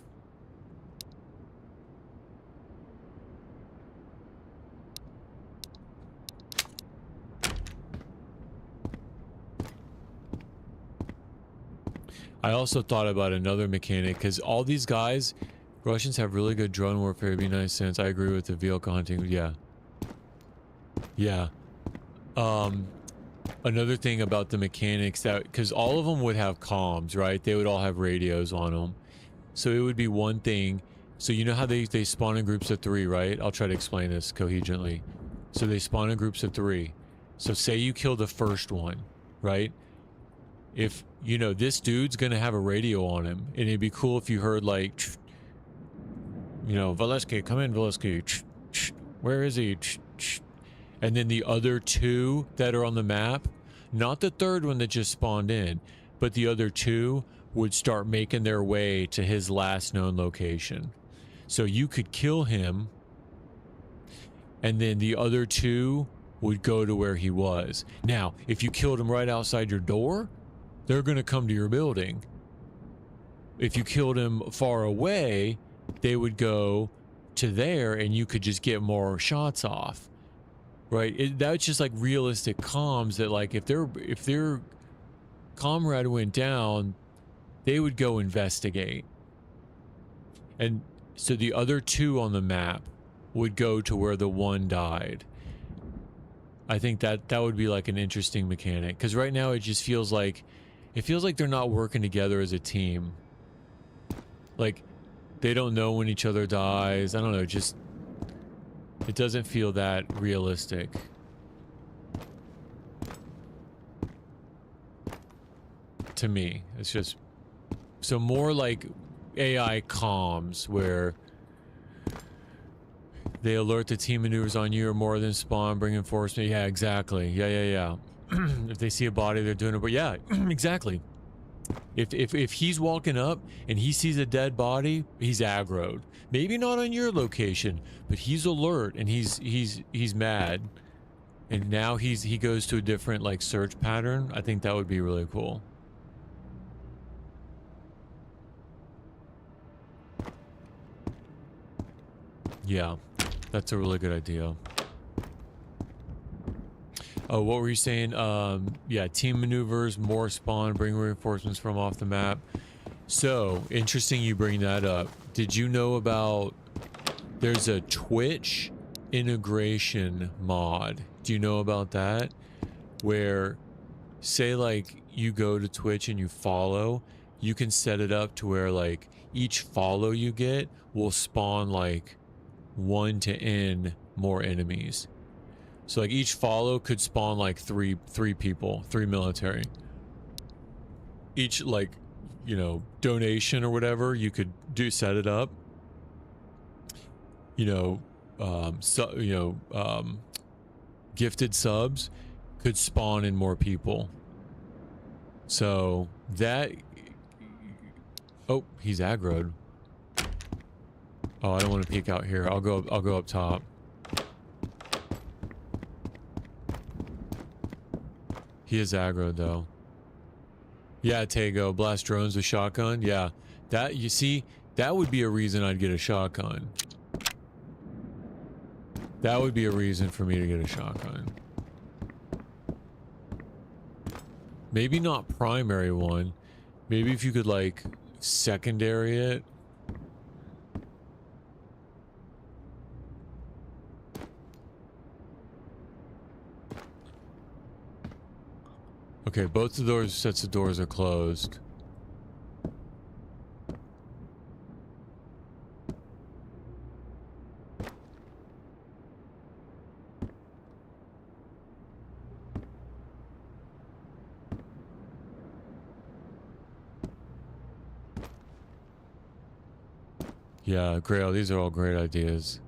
I also thought about another mechanic, because all these guys, Russians have really good drone warfare. It'd be nice sense. I agree with the vehicle hunting. Yeah. Yeah. Another thing about the mechanics, that because all of them would have comms, right? They would all have radios on them. So it would be one thing. So you know how they spawn in groups of 3, right? I'll try to explain this coherently. So they spawn in groups of 3. So say you kill the first one, right? If, you know, this dude's gonna have a radio on him, and it'd be cool if you heard like you know, Valesky, come in, Valesky. Where is he? And then the other two that are on the map, not the third one that just spawned in, but the other two would start making their way to his last known location. So you could kill him, and then the other two would go to where he was. Now, if you killed him right outside your door, they're going to come to your building. If you killed him far away, they would go to there, and you could just get more shots off, right? That's just like realistic comms that, like, if their comrade went down, they would go investigate, and so the other two on the map would go to where the one died. I think that would be like an interesting mechanic, because right now it just feels like they're not working together as a team. Like, they don't know when each other dies. I don't know, just it doesn't feel that realistic. To me, it's just so more like AI comms where they alert the team maneuvers on you or more than spawn, bring enforcement. Yeah, exactly. Yeah. If they see a body, they're doing it. But yeah, exactly. If he's walking up and he sees a dead body, he's aggroed. Maybe not on your location, but he's alert and he's mad. And now he goes to a different like search pattern. I think that would be really cool. Yeah, that's a really good idea. Oh, what were you saying? Yeah, team maneuvers, more spawn, bring reinforcements from off the map. So, interesting you bring that up. Did you know about, there's a Twitch integration mod. Do you know about that? Where, say like you go to Twitch and you follow, you can set it up to where like each follow you get will spawn like 1 to N more enemies. So like each follow could spawn like three people, 3 military. Each like, you know, donation or whatever you could do, set it up. Gifted subs could spawn in more people. So that, oh, he's aggroed. Oh, I don't want to peek out here. I'll go up top. He is aggroed though. Yeah, Tago, blast drones with shotgun. Yeah, that, you see, that would be a reason I'd get a shotgun. That would be a reason for me to get a shotgun. Maybe not primary one. Maybe if you could like secondary it. Okay, both of those sets of doors are closed. Yeah, Grail, these are all great ideas.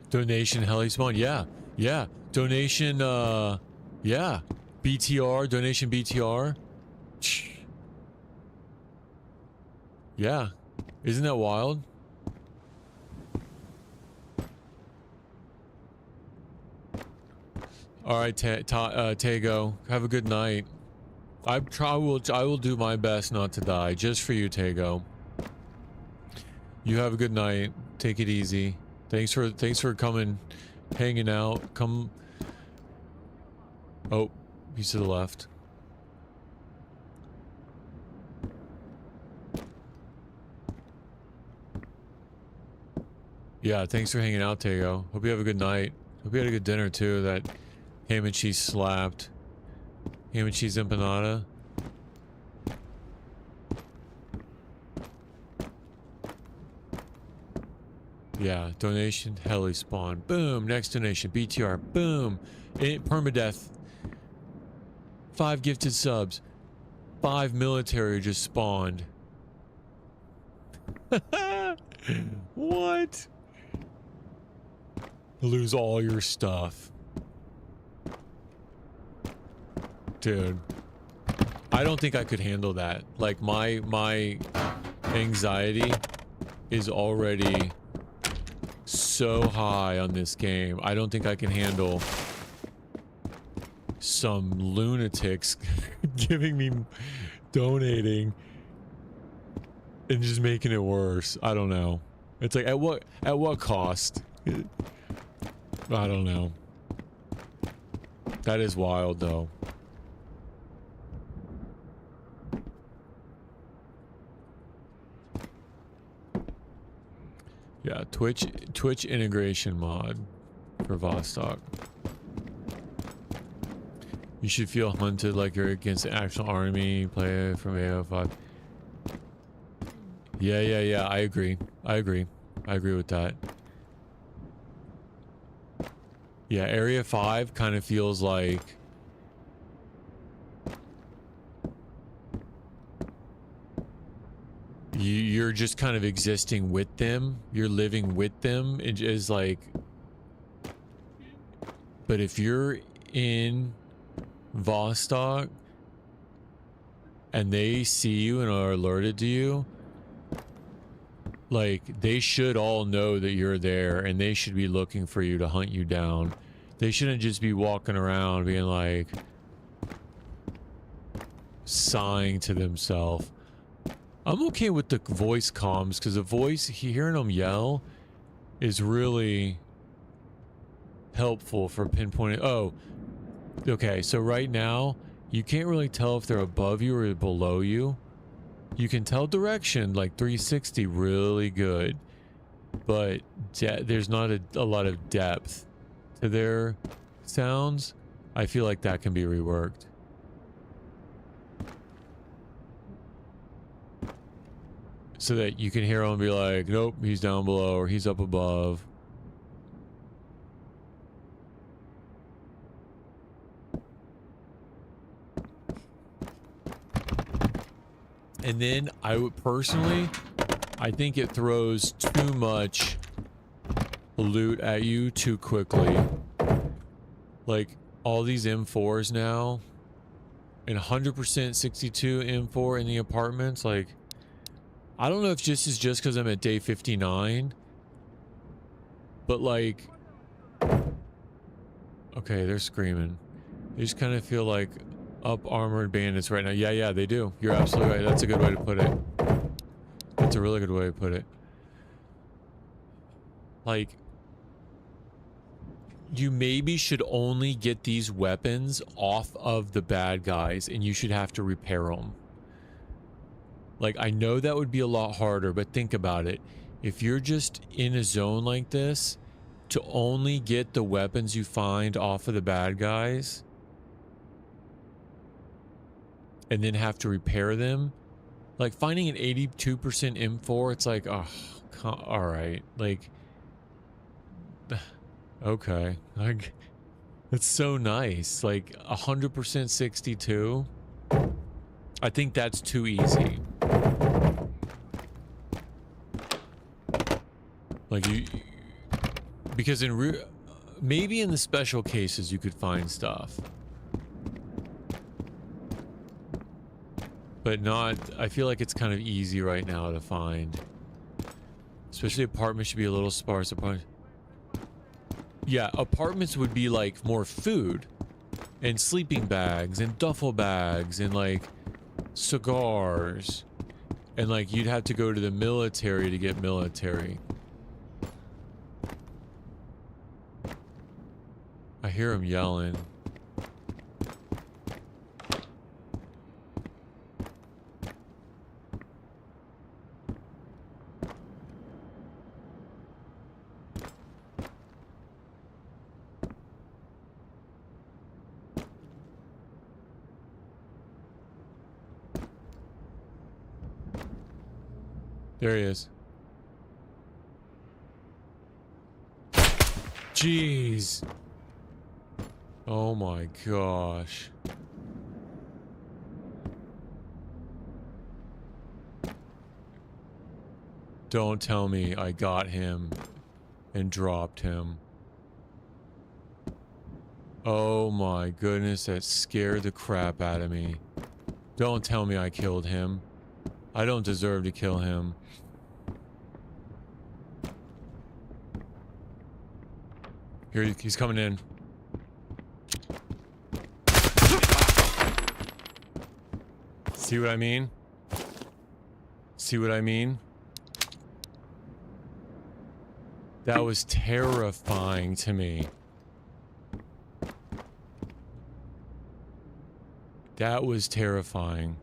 Donation heli spawn, yeah. Donation, yeah. BTR, donation BTR. Yeah. Isn't that wild? Alright, Tago, have a good night. I will do my best not to die, just for you, Tago. You have a good night. Take it easy. Thanks for coming, hanging out. Come. Oh, he's to the left. Yeah, thanks for hanging out, Tago. Hope you have a good night. Hope you had a good dinner too. That ham and cheese slapped. Ham and cheese empanada. Yeah, donation, heli spawn. Boom, next donation, BTR. Boom, permadeath. 5 gifted subs. 5 military just spawned. What? Lose all your stuff. Dude. I don't think I could handle that. Like, my anxiety is already so high on this game. I don't think I can handle some lunatics giving me, donating, and just making it worse. I don't know. It's like, at what cost? I don't know. That is wild, though. Yeah, Twitch integration mod for Vostok. You should feel hunted like you're against an actual army. Play from AO5. Yeah. I agree with that. Yeah, Area 5 kind of feels like you're just kind of existing with them. You're living with them. It is like, but if you're in Vostok and they see you and are alerted to you, like, they should all know that you're there and they should be looking for you to hunt you down. They shouldn't just be walking around being like sighing to themselves. I'm okay with the voice comms because the voice, hearing them yell is really helpful for pinpointing. Oh, okay. So right now you can't really tell if they're above you or below you. You can tell direction like 360 really good, but there's not a lot of depth to their sounds. I feel like that can be reworked. So that you can hear him and be like, nope, he's down below or he's up above. And then I would personally, I think it throws too much loot at you too quickly. Like all these M4s now and 100% 62 M4 in the apartments. Like, I don't know if this is just because I'm at day 59, but like, okay, they're screaming. They just kind of feel like up armored bandits right now. Yeah, they do. You're absolutely right. That's a good way to put it. That's a really good way to put it. Like, you maybe should only get these weapons off of the bad guys and you should have to repair them. Like, I know that would be a lot harder, but think about it. If you're just in a zone like this, to only get the weapons you find off of the bad guys and then have to repair them, like finding an 82% M4, it's like, oh, all right. Like, okay. Like, it's so nice. Like 100% 62. I think that's too easy. Like because maybe in the special cases you could find stuff, but not. I feel like it's kind of easy right now to find. Especially apartments should be a little sparse. Yeah, apartments would be like more food and sleeping bags and duffel bags and like cigars, and like you'd have to go to the military to get military. I hear him yelling. There he is. Jeez. Oh my gosh. Don't tell me I got him and dropped him. Oh my goodness, that scared the crap out of me. Don't tell me I killed him. I don't deserve to kill him. Here, he's coming in. See what I mean? See what I mean? That was terrifying to me. That was terrifying.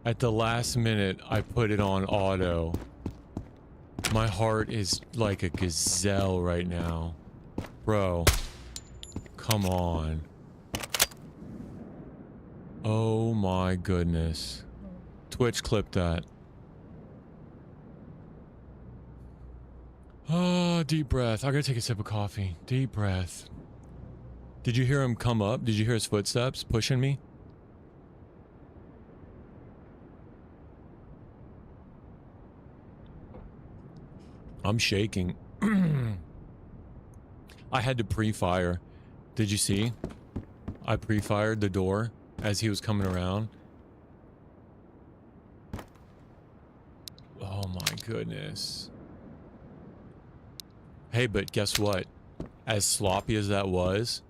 At the last minute, I put it on auto. My heart is like a gazelle right now. Bro, come on. Oh my goodness. Twitch, clip that. Oh, deep breath. I gotta take a sip of coffee. Deep breath. Did you hear him come up? Did you hear his footsteps pushing me? I'm shaking. I had to pre-fire. Did you see? I pre-fired the door as he was coming around. Oh my goodness. Hey, but guess what? As sloppy as that was,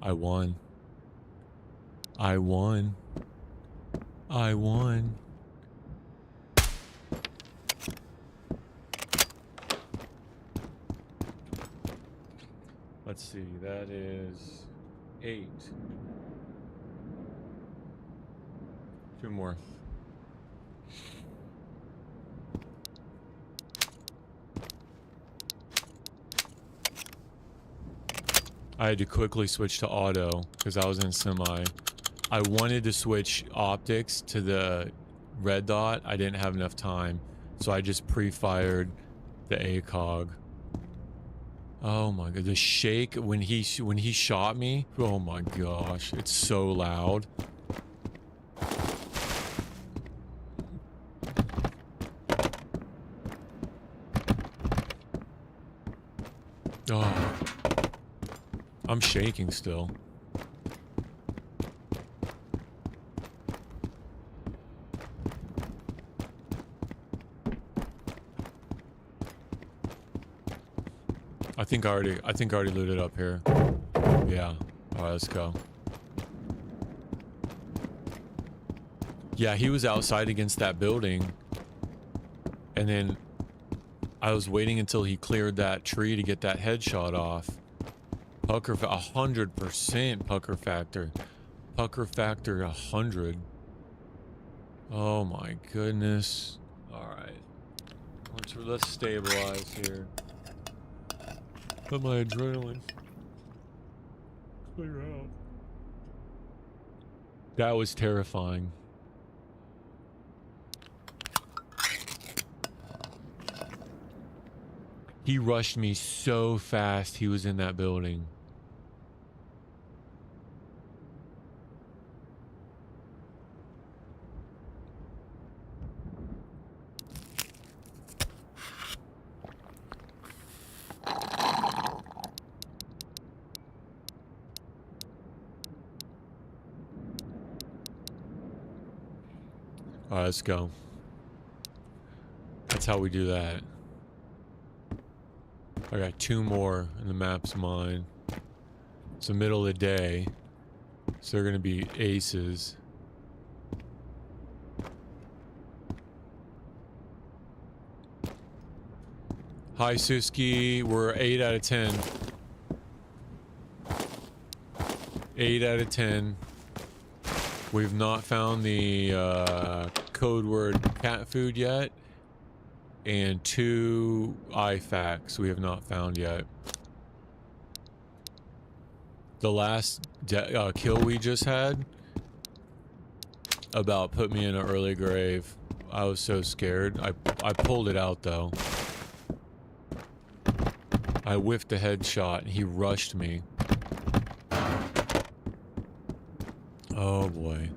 I won. I won. I won. Let's see, that is 8. 2 more. I had to quickly switch to auto because I was in semi. I wanted to switch optics to the red dot. I didn't have enough time, so I just pre-fired the ACOG. Oh my god, the shake when he shot me. Oh my gosh, it's so loud. Oh, I'm shaking still. I think I already looted up here. Yeah. Alright, let's go. Yeah, he was outside against that building. And then I was waiting until he cleared that tree to get that headshot off. Pucker 100% pucker factor. Pucker factor 100. Oh my goodness. Alright. Let's stabilize here. Let my adrenaline clear out. That was terrifying. He rushed me so fast he was in that building. Alright, let's go. That's how we do that. I got 2 more and the map's mine. It's the middle of the day, so they're gonna be aces. Hi Suski, we're 8 out of 10. 8 out of 10. We've not found the code word cat food yet, and 2 IFACs we have not found yet. The last kill we just had about put me in an early grave. I was so scared. I pulled it out though. I whiffed a headshot and he rushed me. Oh boy.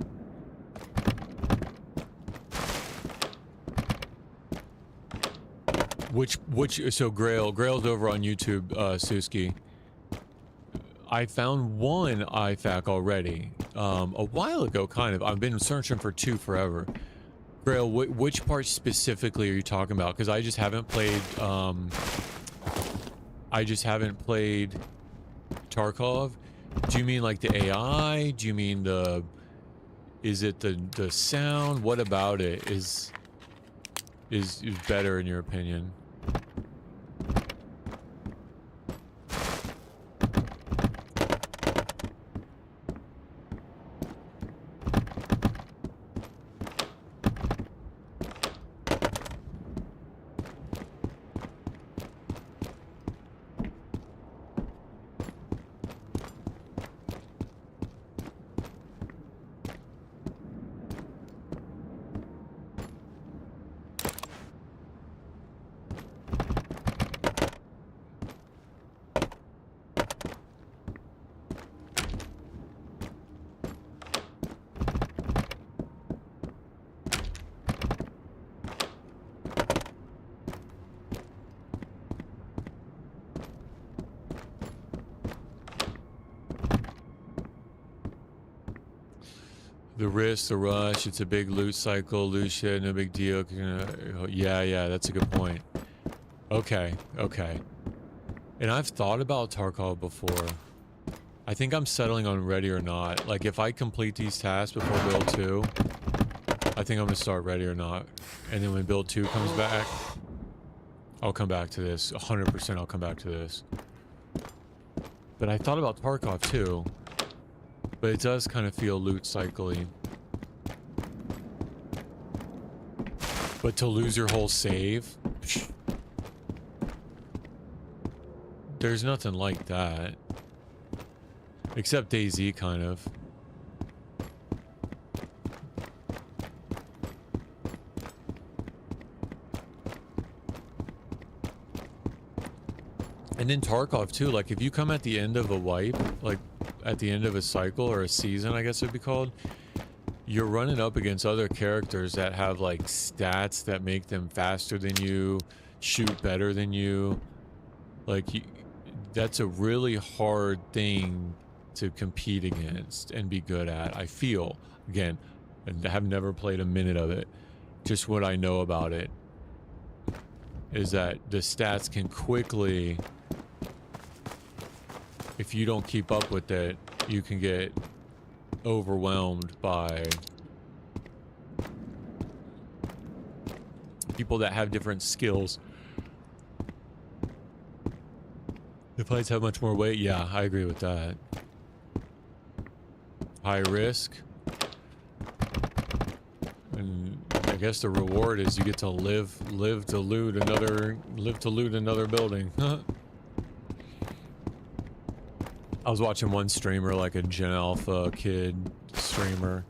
So Grail's over on YouTube, Suski. I found one IFAC already, a while ago, kind of. I've been searching for 2 forever. Grail, which part specifically are you talking about? Because I just haven't played, Tarkov. Do you mean like the AI? Do you mean is it the sound? What about it is better in your opinion? The risk, the rush, it's a big loot cycle, loot shit, no big deal. Yeah, that's a good point. Okay. And I've thought about Tarkov before. I think I'm settling on ready or not. Like, if I complete these tasks before build 2, I think I'm gonna start ready or not. And then when build 2 comes back, I'll come back to this. 100% I'll come back to this. But I thought about Tarkov too. But it does kind of feel loot cycle-y. But to lose your whole save? Psh, there's nothing like that. Except DayZ, kind of. And in Tarkov too, like if you come at the end of a wipe, like at the end of a cycle or a season, I guess it would be called, you're running up against other characters that have like stats that make them faster than you, shoot better than you. Like that's a really hard thing to compete against and be good at, I feel. Again, I have never played a minute of it. Just what I know about it is that the stats can quickly, if you don't keep up with it, you can get overwhelmed by people that have different skills. The fights have much more weight. Yeah, I agree with that. High risk. And I guess the reward is you get to live to loot another building. I was watching one streamer, like a Gen Alpha kid streamer.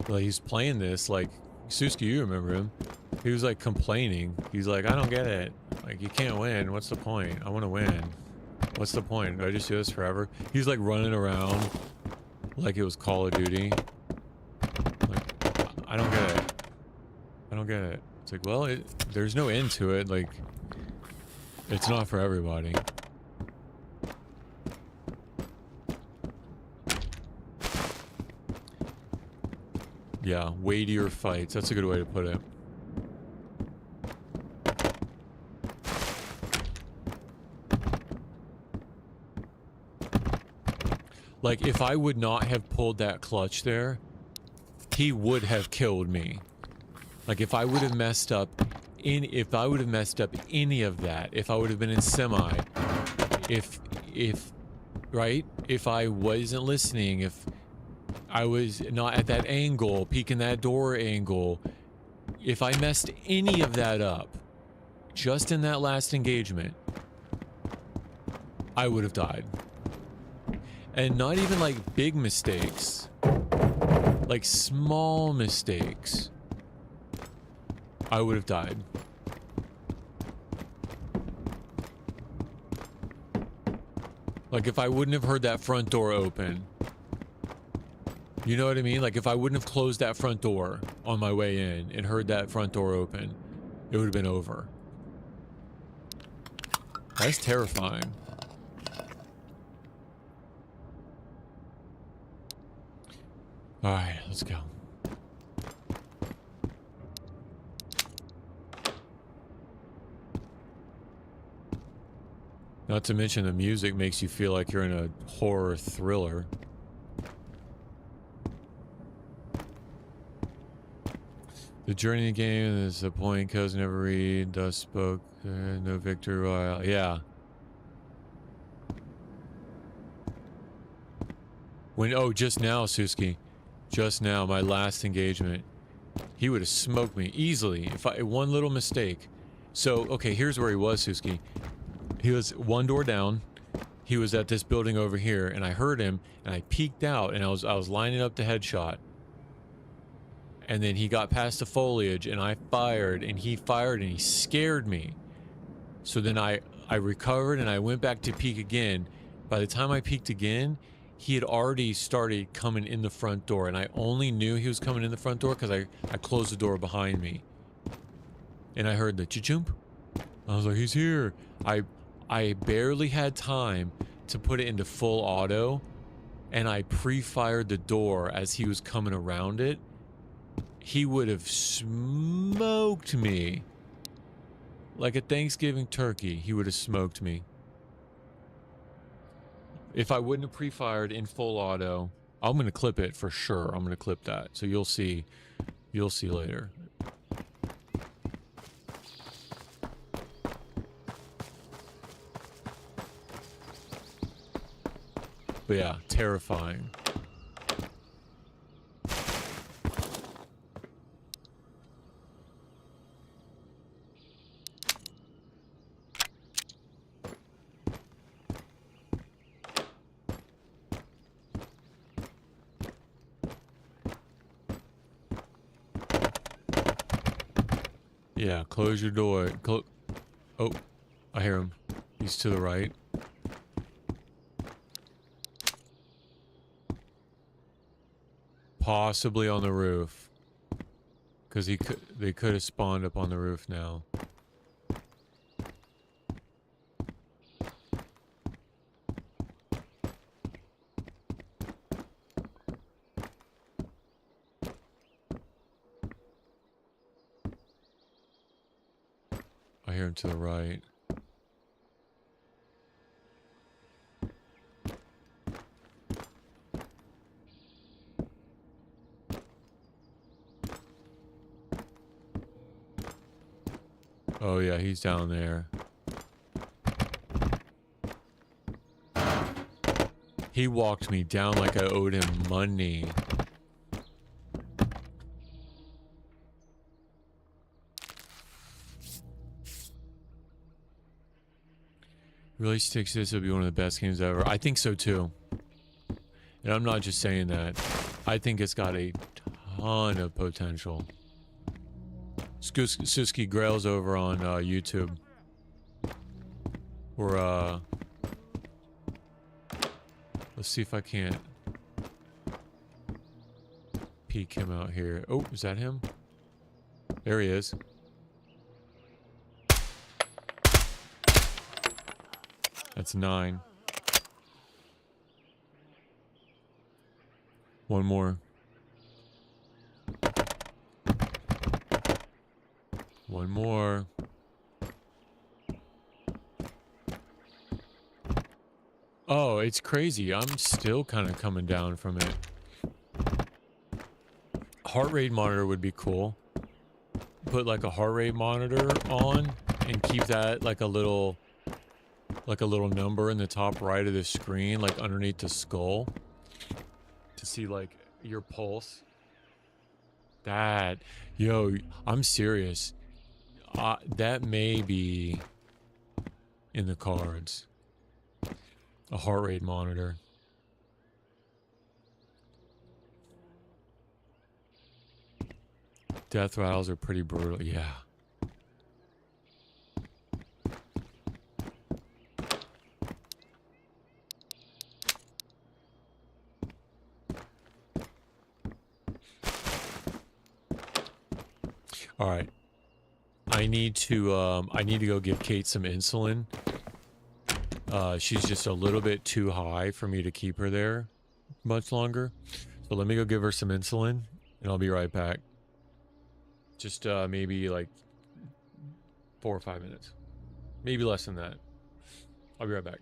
Like he's playing this, like Suski, you remember him? He was like complaining. He's like, I don't get it. Like you can't win. What's the point? I want to win. What's the point? Do I just do this forever? He's like running around like it was Call of Duty. Like I don't get it. I don't get it. It's like, well, there's no end to it. Like it's not for everybody. Yeah, weightier fights. That's a good way to put it. Like, if I would not have pulled that clutch there, he would have killed me. Like, if I would have messed up any of that, if I would have been in semi, right? If I wasn't listening, if I was not at that angle, peeking that door angle, if I messed any of that up, just in that last engagement, I would have died. And not even like big mistakes, like small mistakes, I would have died. Like if I wouldn't have heard that front door open. You know what I mean? Like if I wouldn't have closed that front door on my way in and heard that front door open, it would have been over. That's terrifying. All right, let's go. Not to mention the music makes you feel like you're in a horror thriller. The journey of the game is the point, codes never read, thus spoke, no victory royale. Yeah. Just now, Suski. Just now, my last engagement. He would have smoked me easily if one little mistake. So, okay, here's where he was, Suski. He was one door down. He was at this building over here, and I heard him, and I peeked out, and I was lining up the headshot. And then he got past the foliage, and I fired, and he fired, and he scared me. So then I recovered, and I went back to peek again. By the time I peeked again, he had already started coming in the front door, and I only knew he was coming in the front door because I closed the door behind me. And I heard the cha-choomp. I was like, he's here. I barely had time to put it into full auto, and I pre-fired the door as he was coming around it. He would have smoked me. Like a Thanksgiving turkey, he would have smoked me. If I wouldn't have pre-fired in full auto, I'm going to clip it for sure. I'm going to clip that. So you'll see later. But yeah, terrifying. Yeah, close your door. Oh, I hear him. He's to the right. Possibly on the roof. Because they could have spawned up on the roof now. I hear him to the right. Oh yeah, he's down there. He walked me down like I owed him money. Really sticks to this, it'll be one of the best games ever. I think so too. And I'm not just saying that. I think it's got a ton of potential. Suski Grail's over on YouTube. Or let's see if I can't peek him out here. Oh, is that him? There he is. That's 9. One more. One more. Oh, it's crazy. I'm still kind of coming down from it. Heart rate monitor would be cool. Put like a heart rate monitor on and keep that like a little number in the top right of the screen, like underneath the skull, to see like your pulse. Yo, I'm serious. That may be in the cards. A heart rate monitor. Death rattles are pretty brutal. Yeah. All right. I need to go give Kate some insulin. She's just a little bit too high for me to keep her there much longer. So let me go give her some insulin and I'll be right back. Just maybe like 4 or 5 minutes. Maybe less than that. I'll be right back.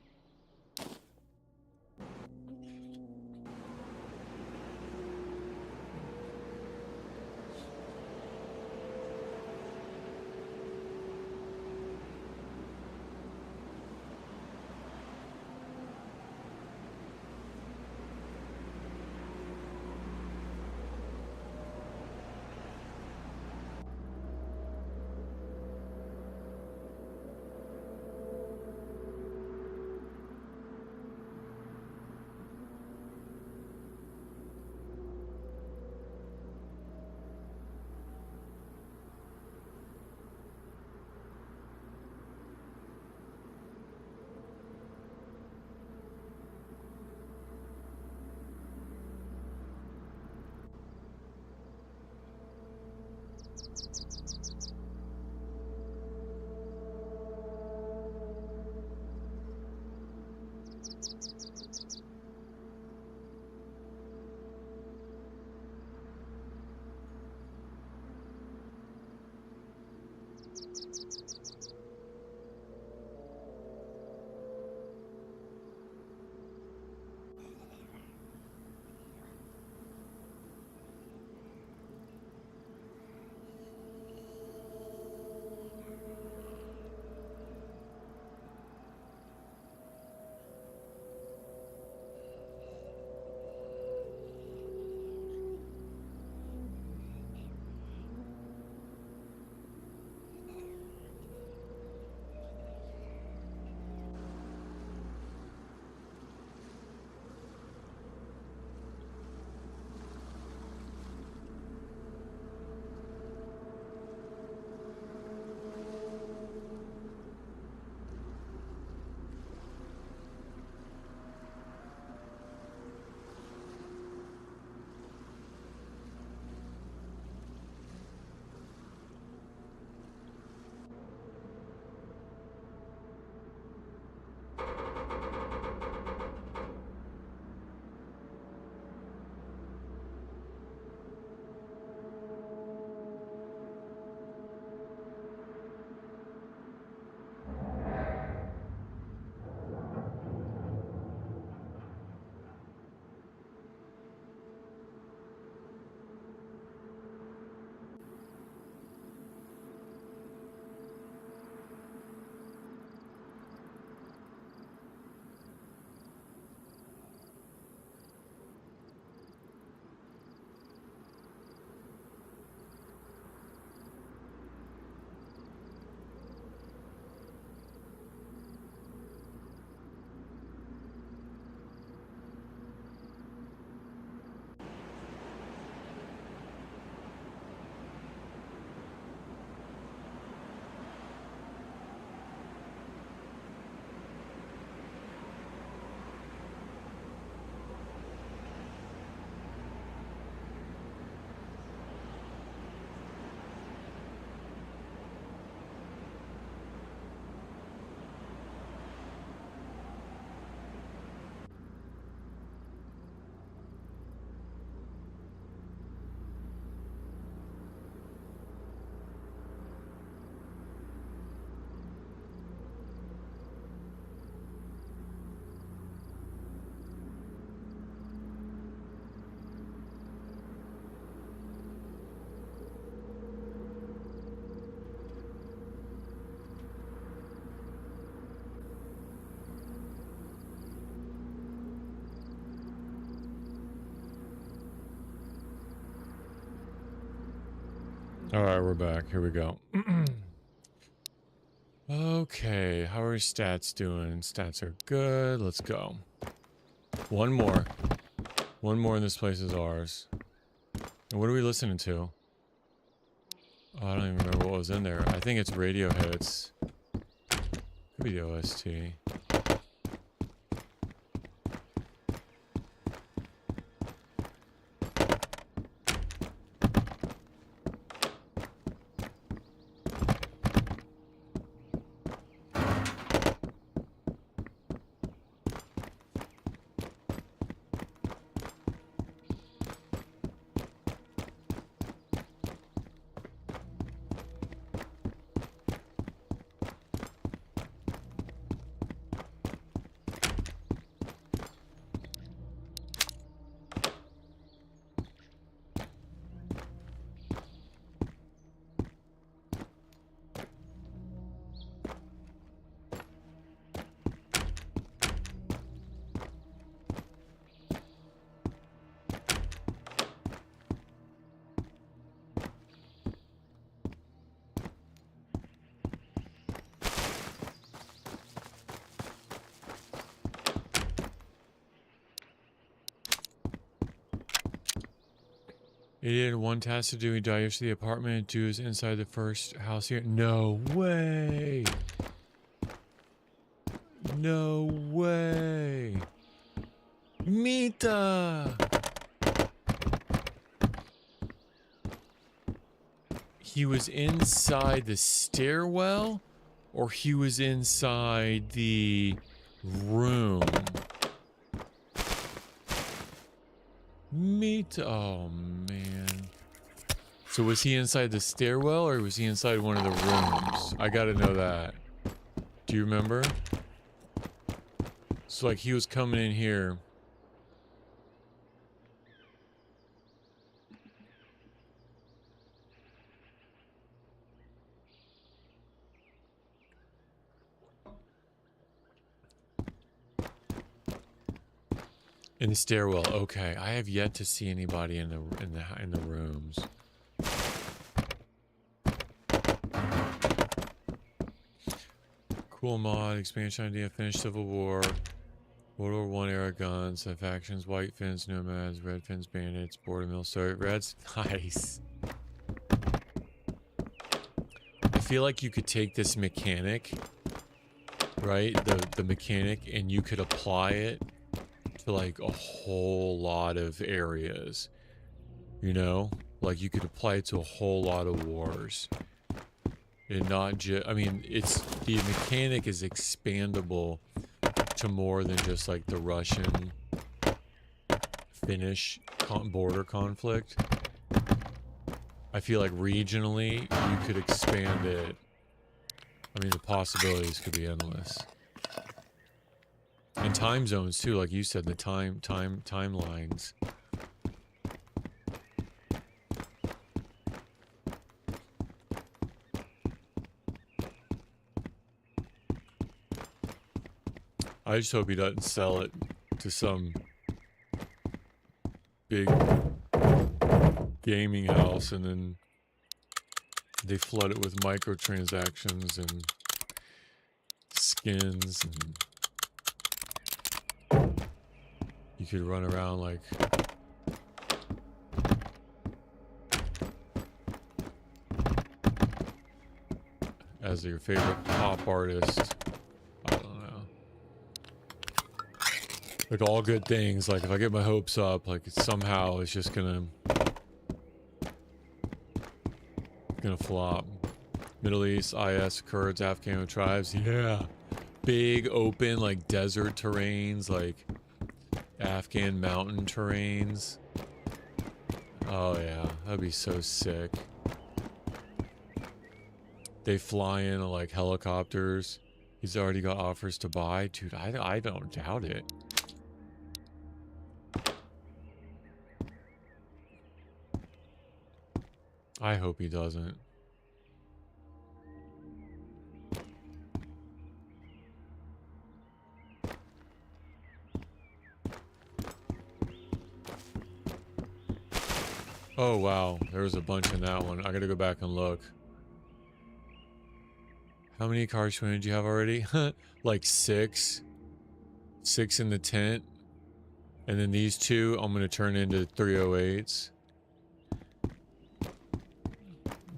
All right, we're back. Here we go. Okay, how are stats doing? Stats are good. Let's go. One more. One more and this place is ours. And what are we listening to? Oh, I don't even remember what was in there. I think it's Radiohead. It's... could be the OST. Idiot, one task to do. He dives to the apartment. Do is inside the first house here. No way. No way. Mita. He was inside the stairwell, or he was inside the room. Oh man. So was he inside the stairwell or was he inside one of the rooms? I gotta know that. Do you remember? So like he was coming in here. In the stairwell. Okay, I have yet to see anybody in the rooms. Cool mod, expansion idea, finish Civil War, World War I era guns, factions, white fins, nomads, red fins, bandits, border military, reds. Nice. I feel like you could take this mechanic, right? The mechanic, and you could apply it to like a whole lot of areas, you know, like you could apply it to a whole lot of wars and not just, I mean, the mechanic is expandable to more than just like the Russian Finnish border conflict. I feel like regionally you could expand it. I mean, the possibilities could be endless. And time zones too, like you said, the timelines. I just hope he doesn't sell it to some big gaming house and then they flood it with microtransactions and skins and you could run around like as your favorite pop artist. I don't know. Like all good things, like if I get my hopes up, like somehow it's just gonna flop. Middle East, IS, Kurds, Afghan tribes, yeah. Big open like desert terrains, like Afghan mountain terrains. Oh yeah, that'd be so sick. They fly in like helicopters. He's already got offers to buy. Dude, I don't doubt it. I hope he doesn't. Oh wow, there was a bunch in that one. I gotta go back and look. How many car swing did you have already? Like 6. 6 in the tent. And then these two I'm gonna turn into 308s.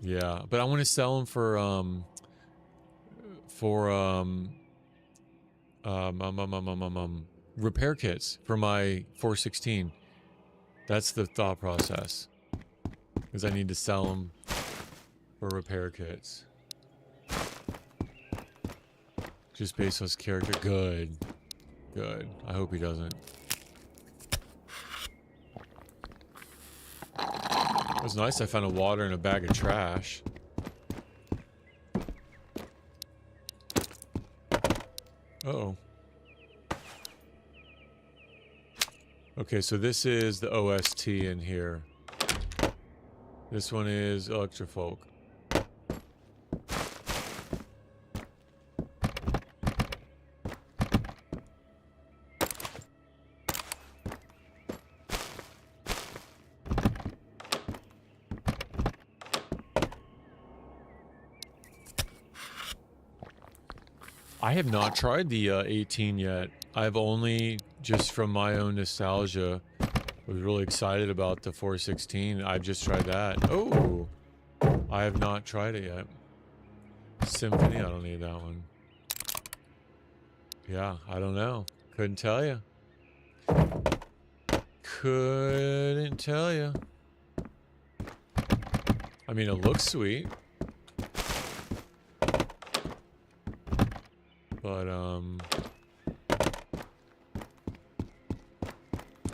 Yeah, but I want to sell them for repair kits for my 416. That's the thought process. Because I need to sell them for repair kits. Just based on his character. Good. Good. I hope he doesn't. It was nice I found a water and a bag of trash. Uh-oh. Okay, so this is the OST in here. This one is Electrofolk. I have not tried the 18 yet. I've only, just from my own nostalgia, was really excited about the 416. I've just tried that. Oh, I have not tried it yet. Symphony, I don't need that one. Yeah, I don't know. Couldn't tell you. Couldn't tell you. I mean, it looks sweet. But,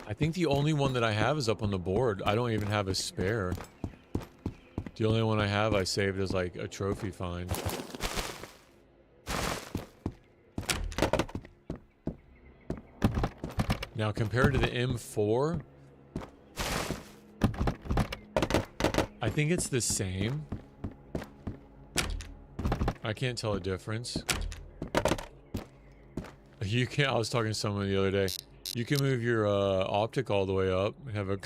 I think the only one that I have is up on the board. I don't even have a spare. The only one I have I saved as like a trophy find. Now compared to the M4, I think it's the same. I can't tell a difference. You can't. I was talking to someone the other day. You can move your optic all the way up and have a...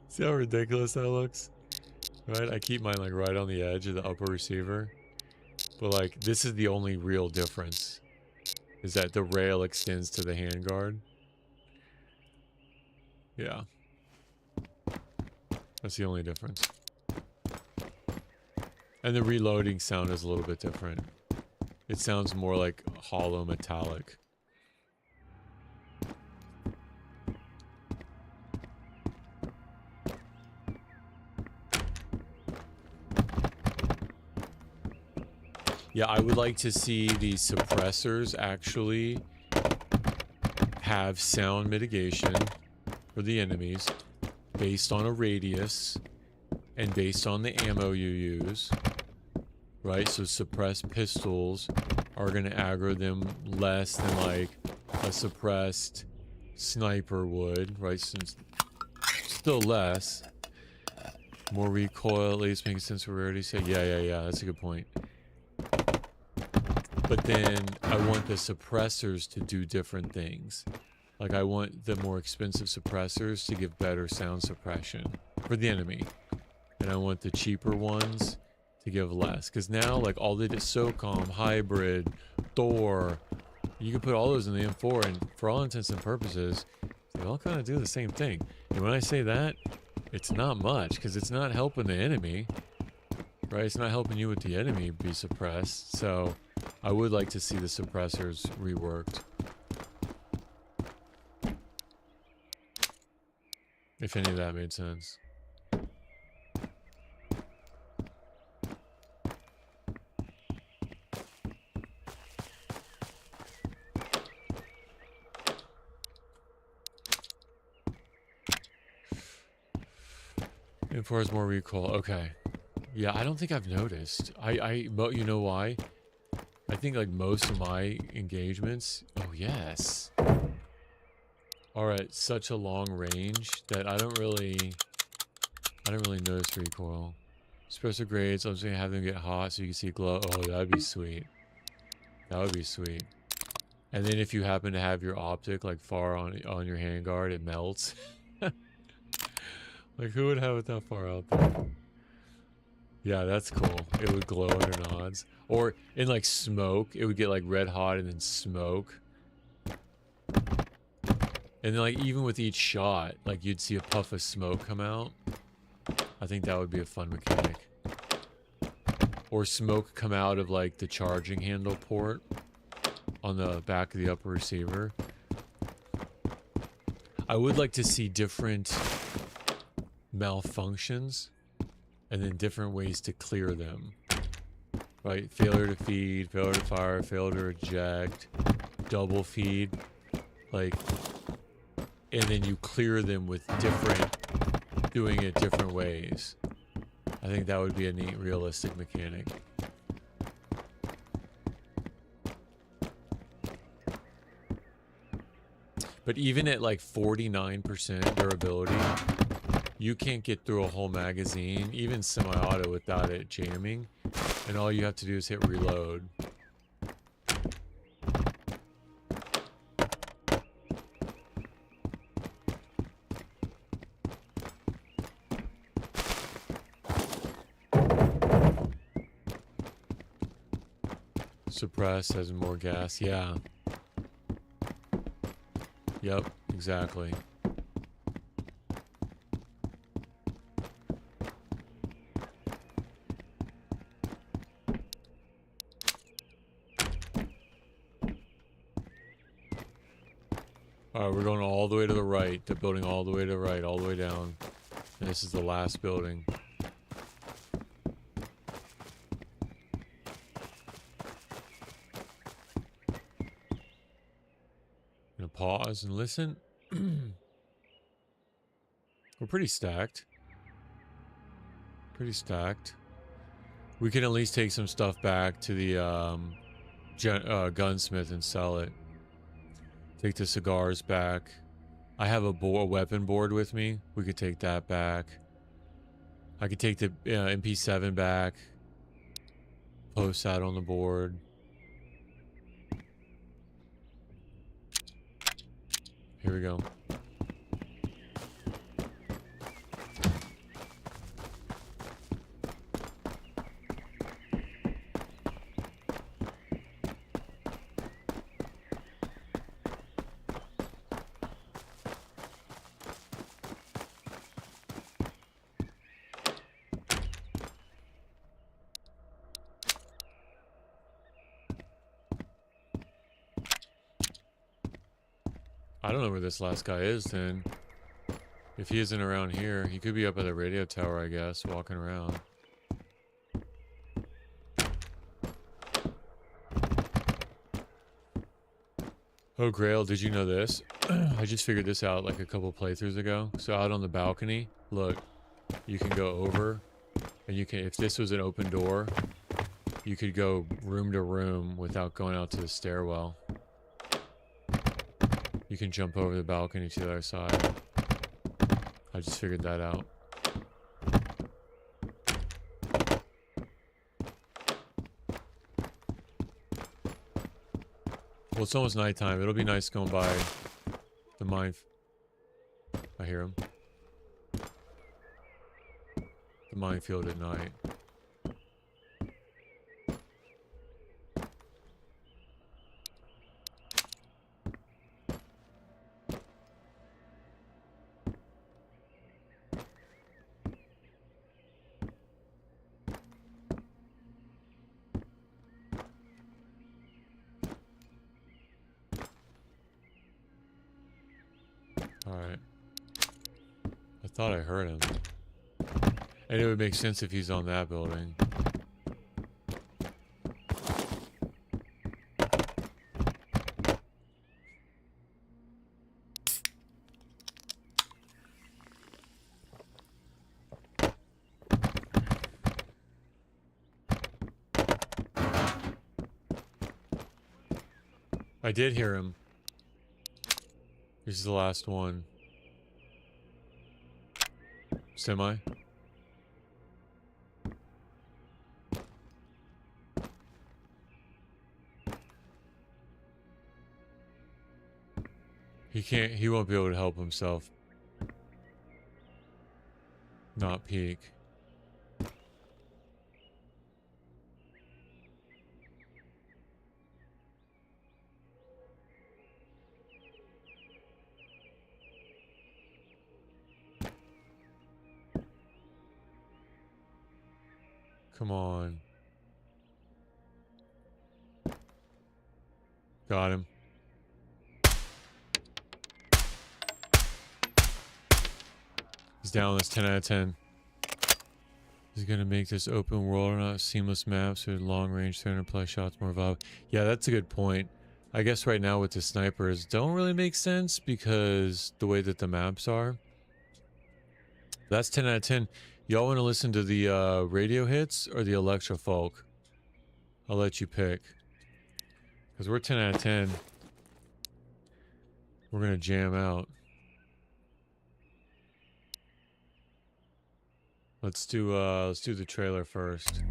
See how ridiculous that looks? Right? I keep mine like right on the edge of the upper receiver. But like, this is the only real difference. Is that the rail extends to the handguard. Yeah. That's the only difference. And the reloading sound is a little bit different. It sounds more like hollow metallic. Yeah, I would like to see the suppressors actually have sound mitigation for the enemies based on a radius and based on the ammo you use. Right, so suppressed pistols are going to aggro them less than like a suppressed sniper would, right? Since still less. More recoil, at least makes sense for rarity. Say, yeah, that's a good point. But then I want the suppressors to do different things. Like I want the more expensive suppressors to give better sound suppression for the enemy. And I want the cheaper ones to give less. Because now, like all the SOCOM, Hybrid, Thor, you can put all those in the M4 and for all intents and purposes, they all kind of do the same thing. And when I say that, it's not much because it's not helping the enemy. Right? It's not helping you with the enemy be suppressed. So I would like to see the suppressors reworked. If any of that made sense. M4 has more recoil. Okay. Yeah, I don't think I've noticed. But you know why? I think like most of my engagements, oh yes, are at such a long range that I don't really notice recoil. Suppressor grades, I'm just gonna have them get hot so you can see glow. Oh, that'd be sweet. That would be sweet. And then if you happen to have your optic like far on your handguard, it melts. Like who would have it that far out there? Yeah, that's cool. It would glow under nods. Or in like smoke, it would get like red hot and then smoke. And then like even with each shot, like you'd see a puff of smoke come out. I think that would be a fun mechanic. Or smoke come out of like the charging handle port on the back of the upper receiver. I would like to see different malfunctions and then different ways to clear them. Right? Failure to feed, failure to fire, failure to eject, double feed. Like, and then you clear them with doing it different ways. I think that would be a neat, realistic mechanic. But even at like 49% durability, you can't get through a whole magazine, even semi-auto, without it jamming. And all you have to do is hit reload. Suppress has more gas, yeah. Yep, Exactly. Alright, we're going all the way to the right. The building all the way to the right, all the way down. And this is the last building. Gonna pause and listen. We're pretty stacked. Pretty stacked. We can at least take some stuff back to the gunsmith and sell it. Take the cigars back. I have a weapon board with me. We could take that back. I could take the MP7 back. Post that on the board. Here we go. I don't know where this last guy is then. If he isn't around here, he could be up at the radio tower, I guess, walking around. Oh, Grail, did you know this? I just figured this out like a couple playthroughs ago. So out on the balcony, look, you can go over, and you can, if this was an open door, you could go room to room without going out to the stairwell. You can jump over the balcony to the other side. I just figured that out. Well, it's almost nighttime. It'll be nice going by the mine. I hear him. The minefield at night. Alright. I thought I heard him. And it would make sense if he's on that building. I did hear him. This is the last one. Semi. He won't be able to help himself. Not peek. Come on. Got him. He's down. That's 10 out of 10. He's gonna make this open world or not seamless maps with long range 300 plus shots more viable. Yeah, that's a good point. I guess right now with the snipers don't really make sense because the way that the maps are. That's 10 out of 10. Y'all want to listen to the radio hits or the electro folk? I'll let you pick. Because we're 10 out of 10. We're going to jam out. Let's do the trailer first.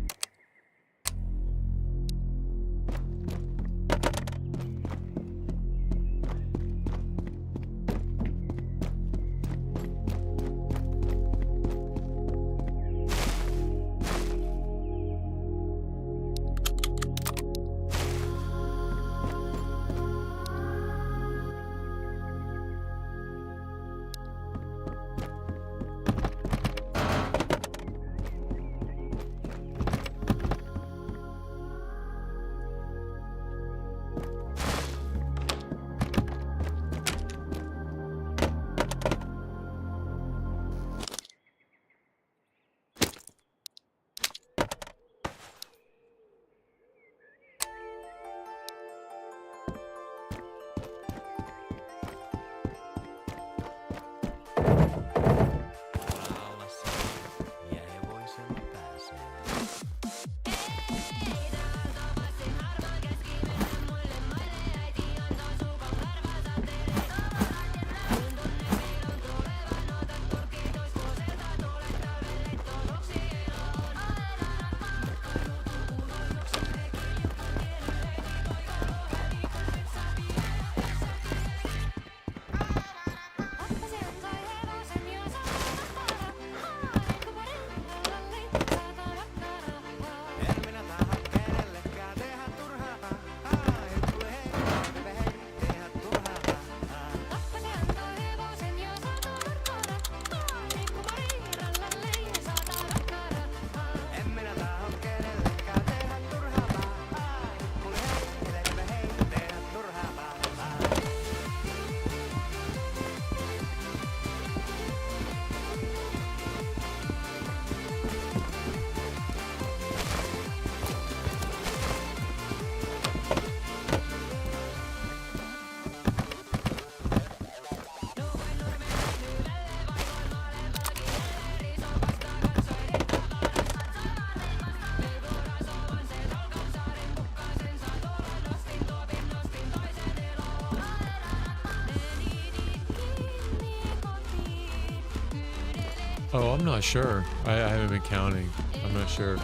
Oh, I'm not sure. I haven't been counting. I'm not sure.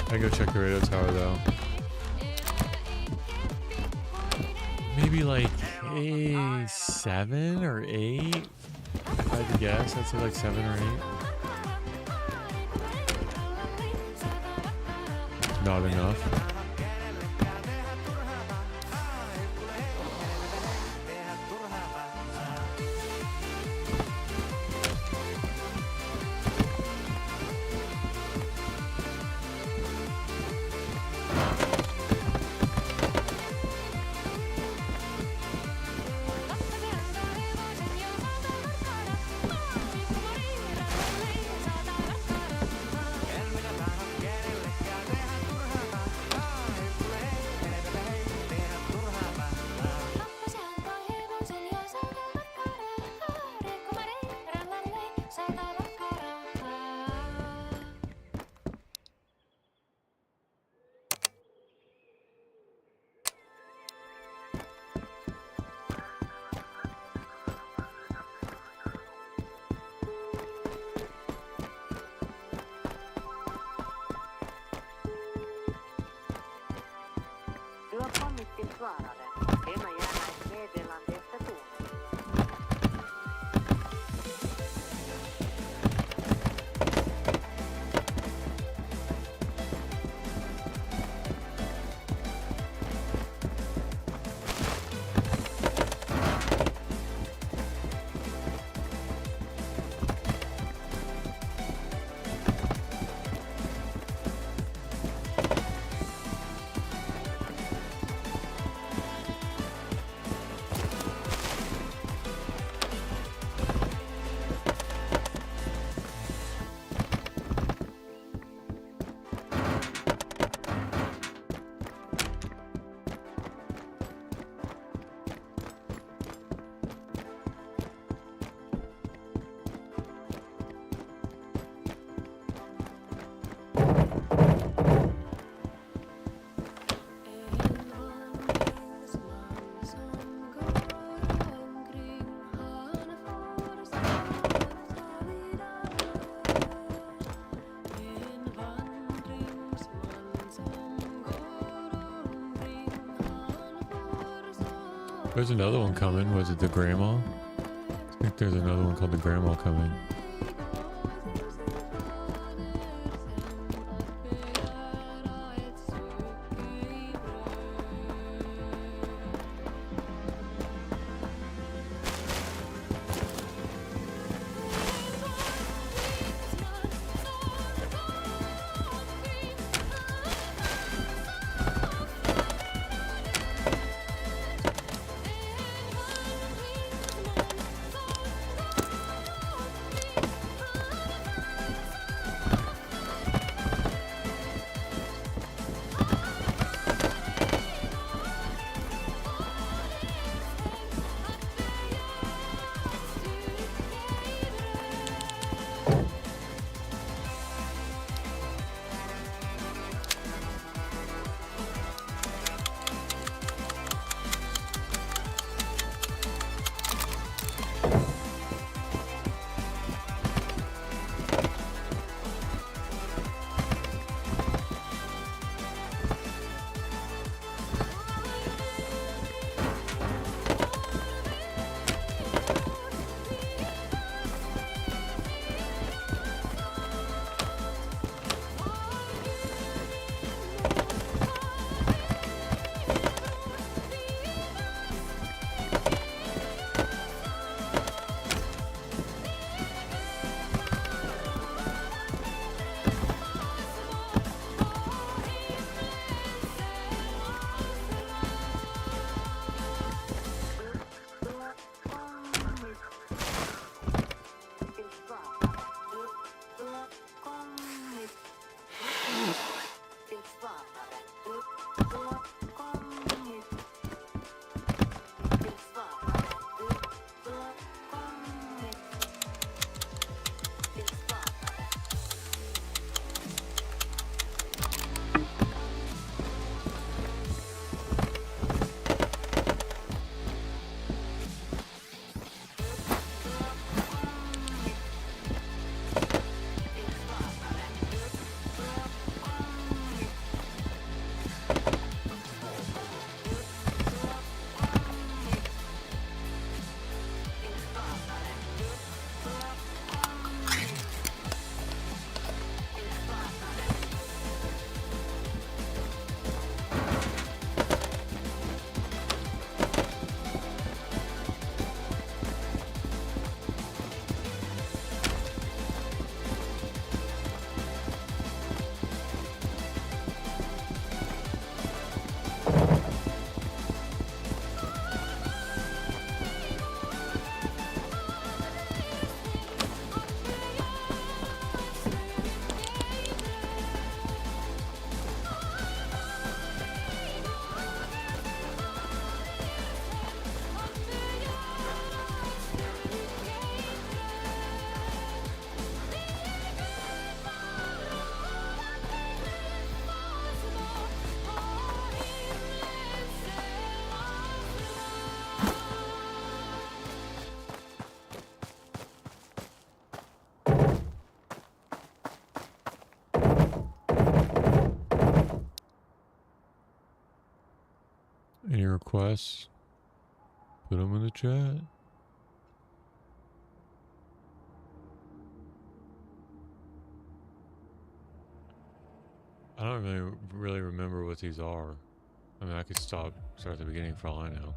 I go check the radio tower though. Maybe like 7 or 8. If I had to guess, I'd say like 7 or 8. Not enough. There's another one coming. Was it the grandma? I think there's another one called the grandma coming. requests, put them in the chat. I don't really remember what these are. I mean, I could start at the beginning for all I know.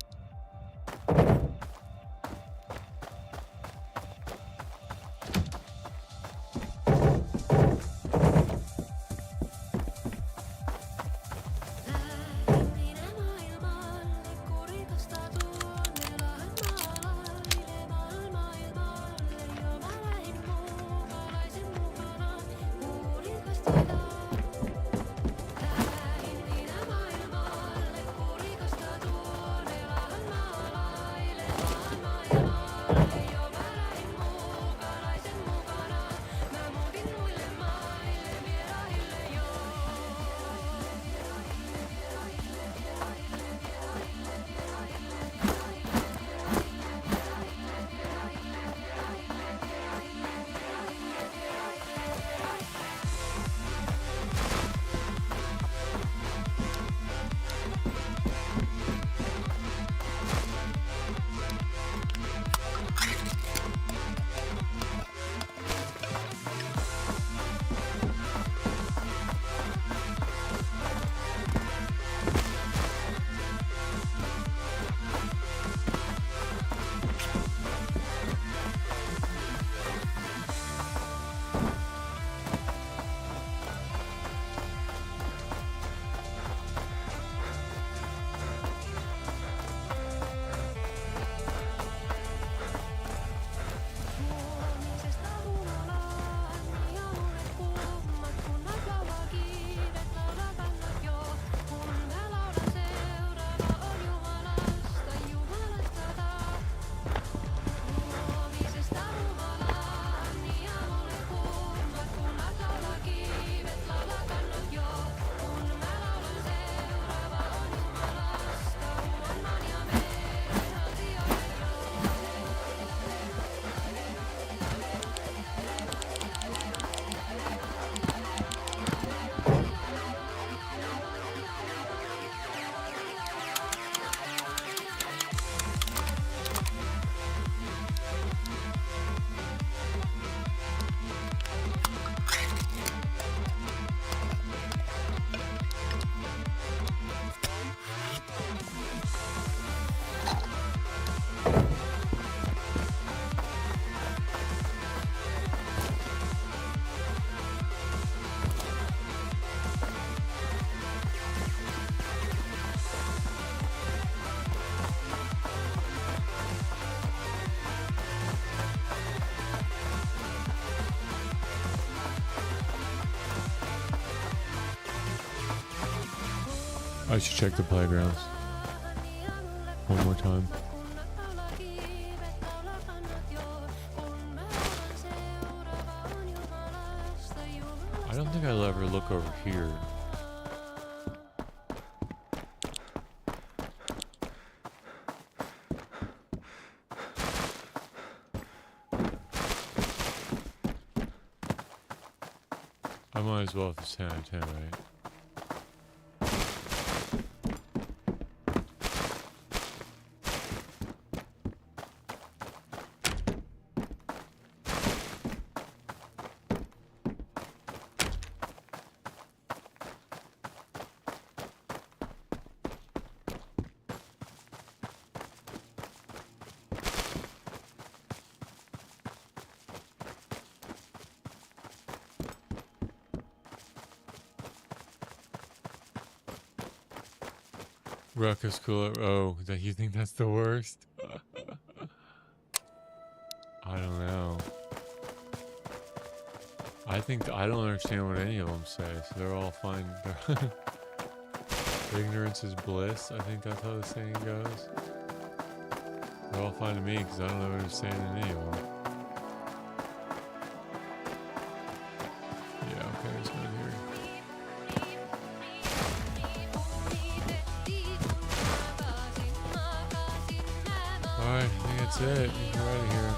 I should check the playgrounds one more time. I don't think I'll ever look over here. I might as well if it's 10 out of 10, right? Ruckus cooler. Oh, that you think that's the worst? I don't know. I think I don't understand what any of them say, so they're all fine. Ignorance is bliss. I think that's how the saying goes. They're all fine to me because I don't know what they're saying in any of them. Yeah, okay, there's none here. Alright, I think that's it. We're out of here.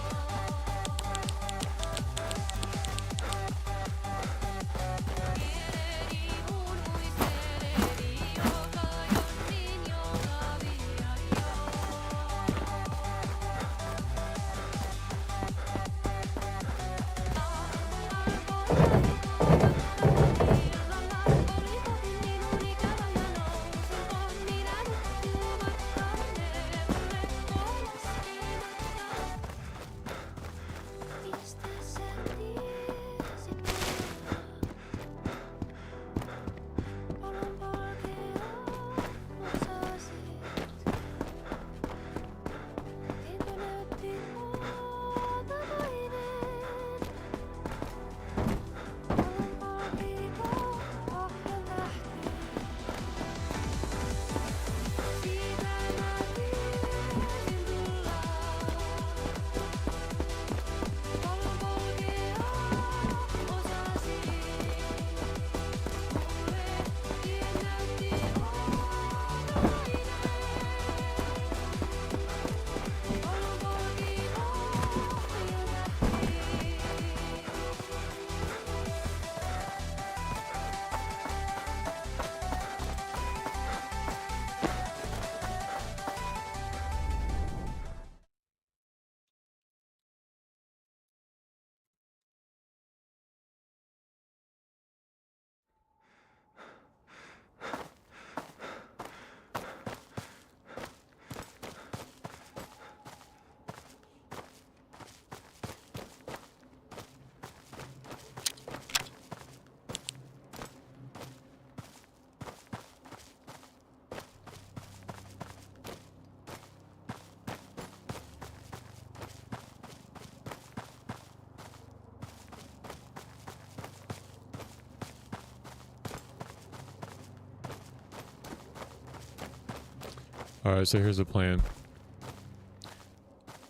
Alright, so here's the plan.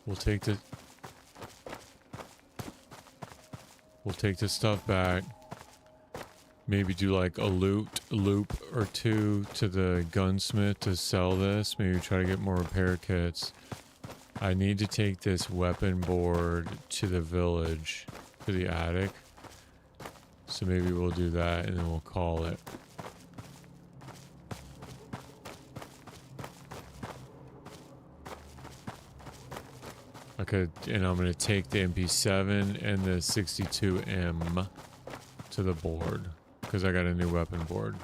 We'll take the stuff back. Maybe do like a loop or two to the gunsmith to sell this. Maybe try to get more repair kits. I need to take this weapon board to the village, to the attic. So maybe we'll do that and then we'll call it. Okay, and I'm going to take the MP7 and the 62M to the board because I got a new weapon board.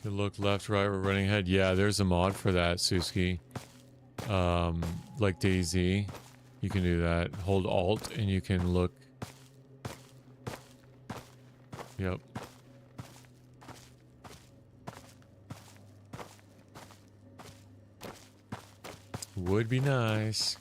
You look left, right, we're running ahead. Yeah, there's a mod for that, Suski. Like DayZ. You can do that. Hold Alt and you can look. Yep. Would be nice.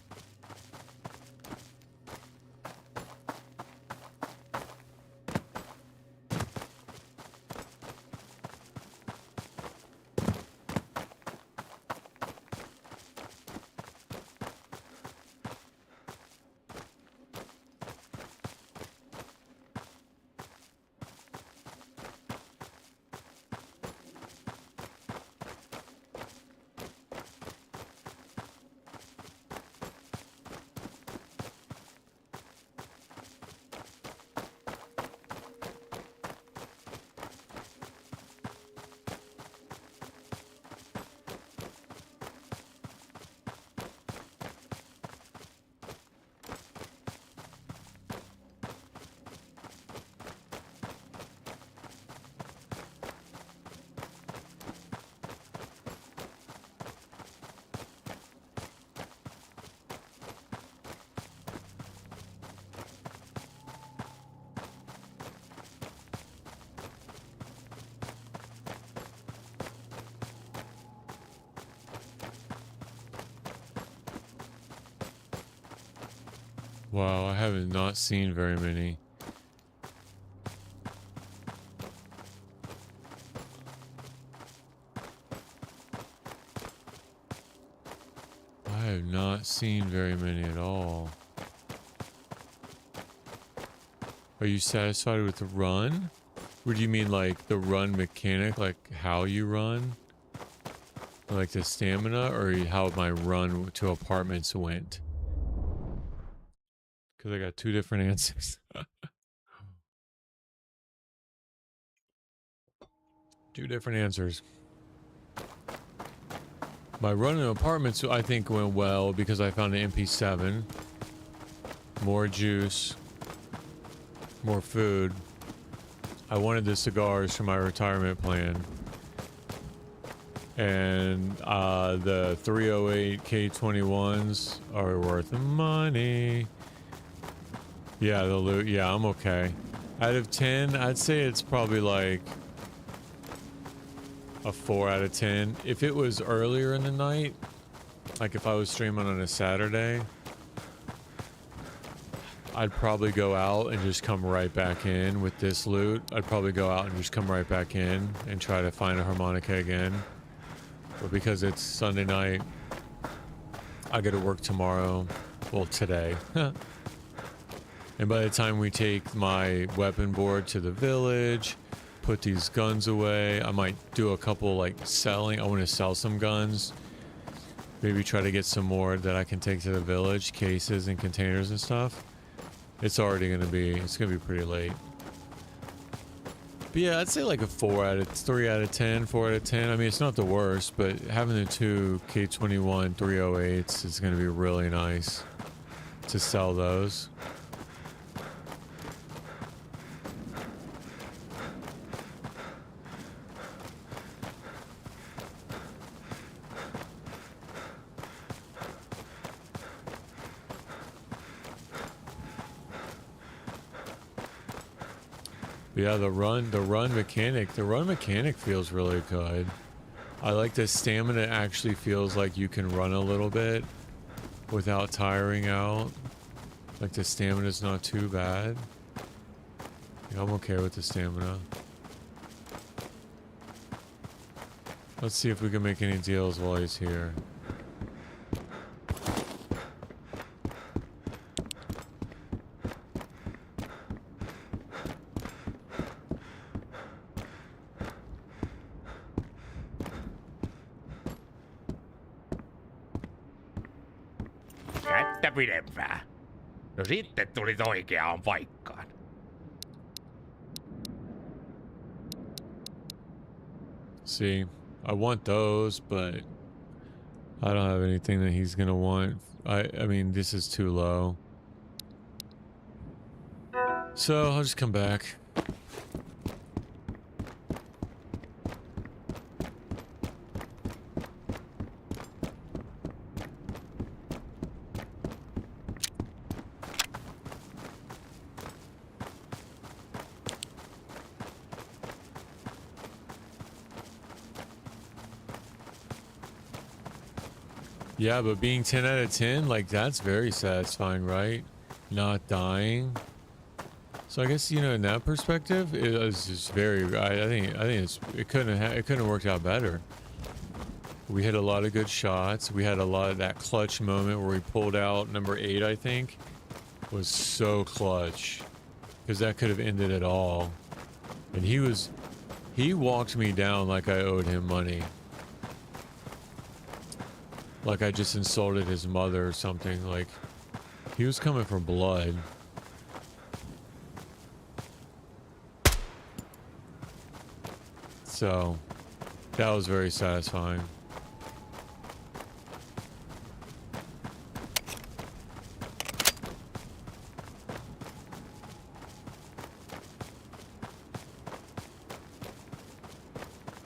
Wow, I have not seen very many. I have not seen very many at all. Are you satisfied with the run? What do you mean, like the run mechanic, like how you run? Like the stamina, or how my run to apartments went? Because I got two different answers. Two different answers. My run in apartments, I think, went well because I found an MP7. More juice. More food. I wanted the cigars for my retirement plan. And the 308 K21s are worth the money. Yeah, the loot. Yeah, I'm okay. Out of 10, I'd say it's probably like a 4 out of 10. If it was earlier in the night, like if I was streaming on a Saturday, I'd probably go out and just come right back in with this loot. I'd probably go out and just come right back in and try to find a harmonica again. But because it's Sunday night, I go to work tomorrow. Well, today. And by the time we take my weapon board to the village, put these guns away, I might do a couple like selling. I want to sell some guns. Maybe try to get some more that I can take to the village, cases and containers and stuff. It's already going to be, it's going to be pretty late. But yeah, I'd say like a 3 out of 10, 4 out of 10. I mean, it's not the worst, but having the two K21 308s is going to be really nice to sell those. But yeah, the run mechanic feels really good. I like the stamina actually feels like you can run a little bit without tiring out. Like the stamina's not too bad. Yeah, I'm okay with the stamina. Let's see if we can make any deals while he's here. Kättä pidempää. No sitten tulit oikeaan paikkaan. See, I want those, but I don't have anything that he's gonna want. I mean, this is too low. So I'll just come back. Yeah, but being 10 out of 10, like, that's very satisfying, right? Not dying. So I guess, you know, in that perspective, it was just very, I think it couldn't have worked out better. We had a lot of good shots. We had a lot of that clutch moment where we pulled out number 8, I think, was so clutch, because that could have ended it all. And he walked me down like I owed him money. Like I just insulted his mother or something. Like, he was coming for blood. So, that was very satisfying.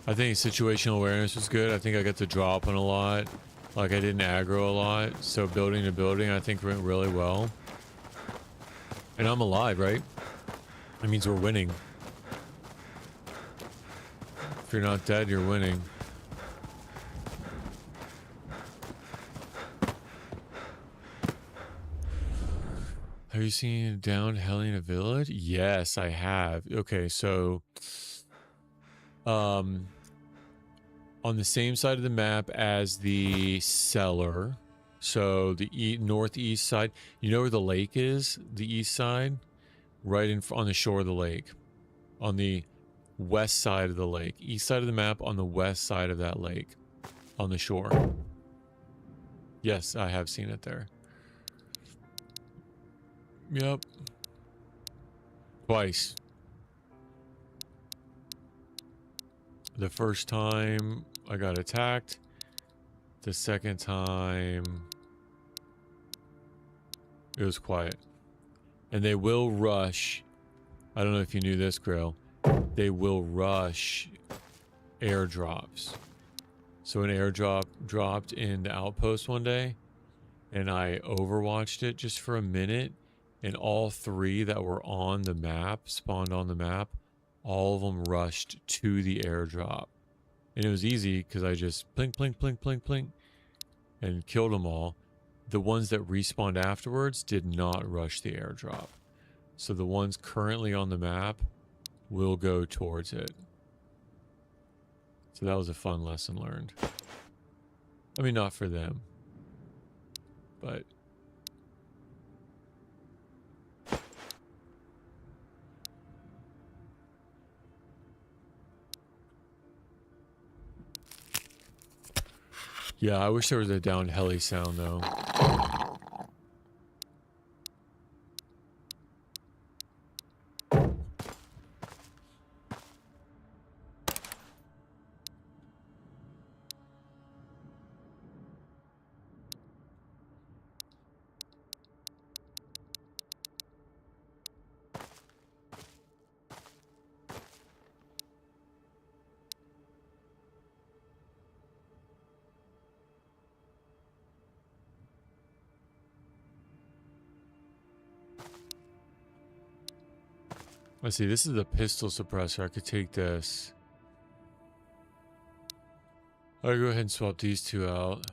I think situational awareness was good. I think I got to drop on a lot. Like, I didn't aggro a lot, so building to building I think went really well. And I'm alive, right? That means we're winning. If you're not dead, you're winning. Have you seen a downed Helena village? Yes, I have. Okay, so on the same side of the map as the cellar, so the northeast side, you know where the lake is, the east side, right on the shore of the lake, on the west side of the lake, east side of the map, on the west side of that lake, on the shore. Yes, I have seen it there. Yep, twice. The first time I got attacked. The second time it was quiet. And they will rush. I don't know if you knew this, Grail. They will rush airdrops. So an airdrop dropped in the outpost one day, and I overwatched it just for a minute, and all 3 that were on the map, spawned on the map, all of them rushed to the airdrop. And it was easy because I just blink, blink, blink, blink, blink, and killed them all. The ones that respawned afterwards did not rush the airdrop. So the ones currently on the map will go towards it. So that was a fun lesson learned. I mean, not for them, but yeah, I wish there was a downed heli sound though. Let's see, this is a pistol suppressor. I could take this. I'll go ahead and swap these two out.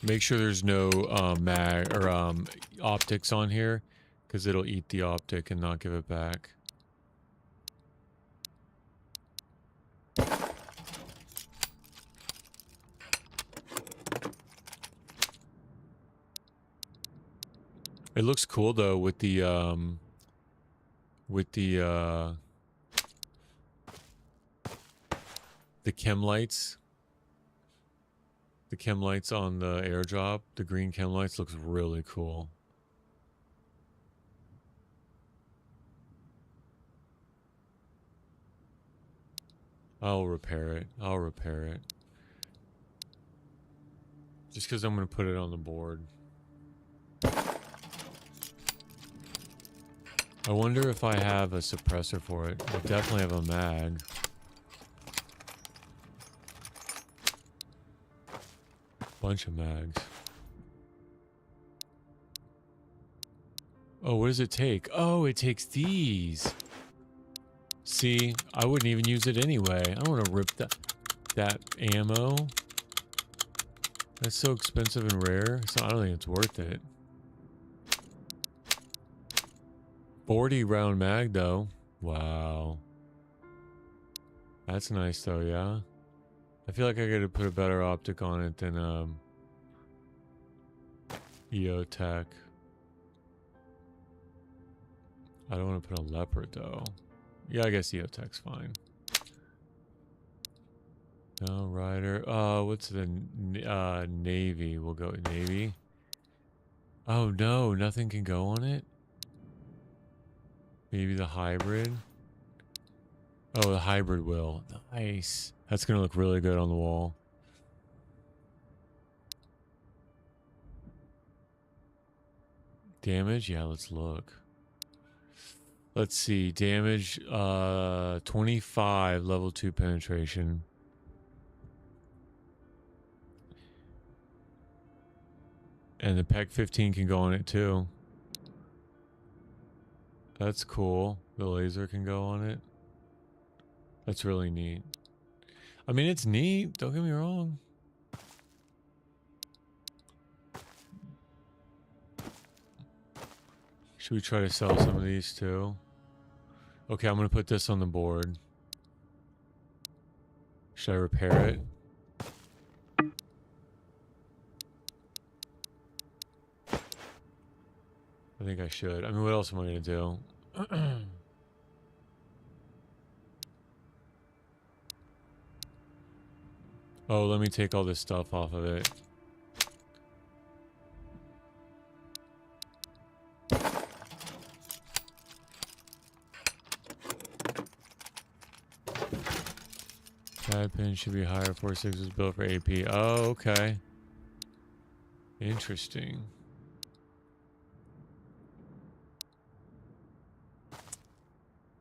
Make sure there's no mag or optics on here, because it'll eat the optic and not give it back. It looks cool though with the chem lights. The chem lights on the airdrop, the green chem lights looks really cool. I'll repair it. I'll repair it. Just because I'm going to put it on the board. I wonder if I have a suppressor for it. I definitely have a mag. Bunch of mags. Oh, what does it take? Oh, it takes these. See, I wouldn't even use it anyway. I don't want to rip that ammo. That's so expensive and rare. So I don't think it's worth it. 40 round mag though. Wow. That's nice though, yeah. I feel like I gotta put a better optic on it than EOTech. I don't want to put a leopard though. Yeah, I guess EOTech's fine. No, Rider. What's the Navy? We'll go with Navy. Oh no, nothing can go on it? Maybe the hybrid? Oh, the hybrid will. Nice. That's gonna look really good on the wall. Damage? Yeah, let's look. Let's see. Damage, 25, level 2 penetration. And the PEC 15 can go on it too. That's cool. The laser can go on it. That's really neat. I mean, it's neat. Don't get me wrong. Should we try to sell some of these too? Okay, I'm going to put this on the board. Should I repair it? I think I should. I mean, what else am I going to do? Oh, let me take all this stuff off of it. Pad pin should be higher. 4.6 was built for AP. Oh, okay. Interesting.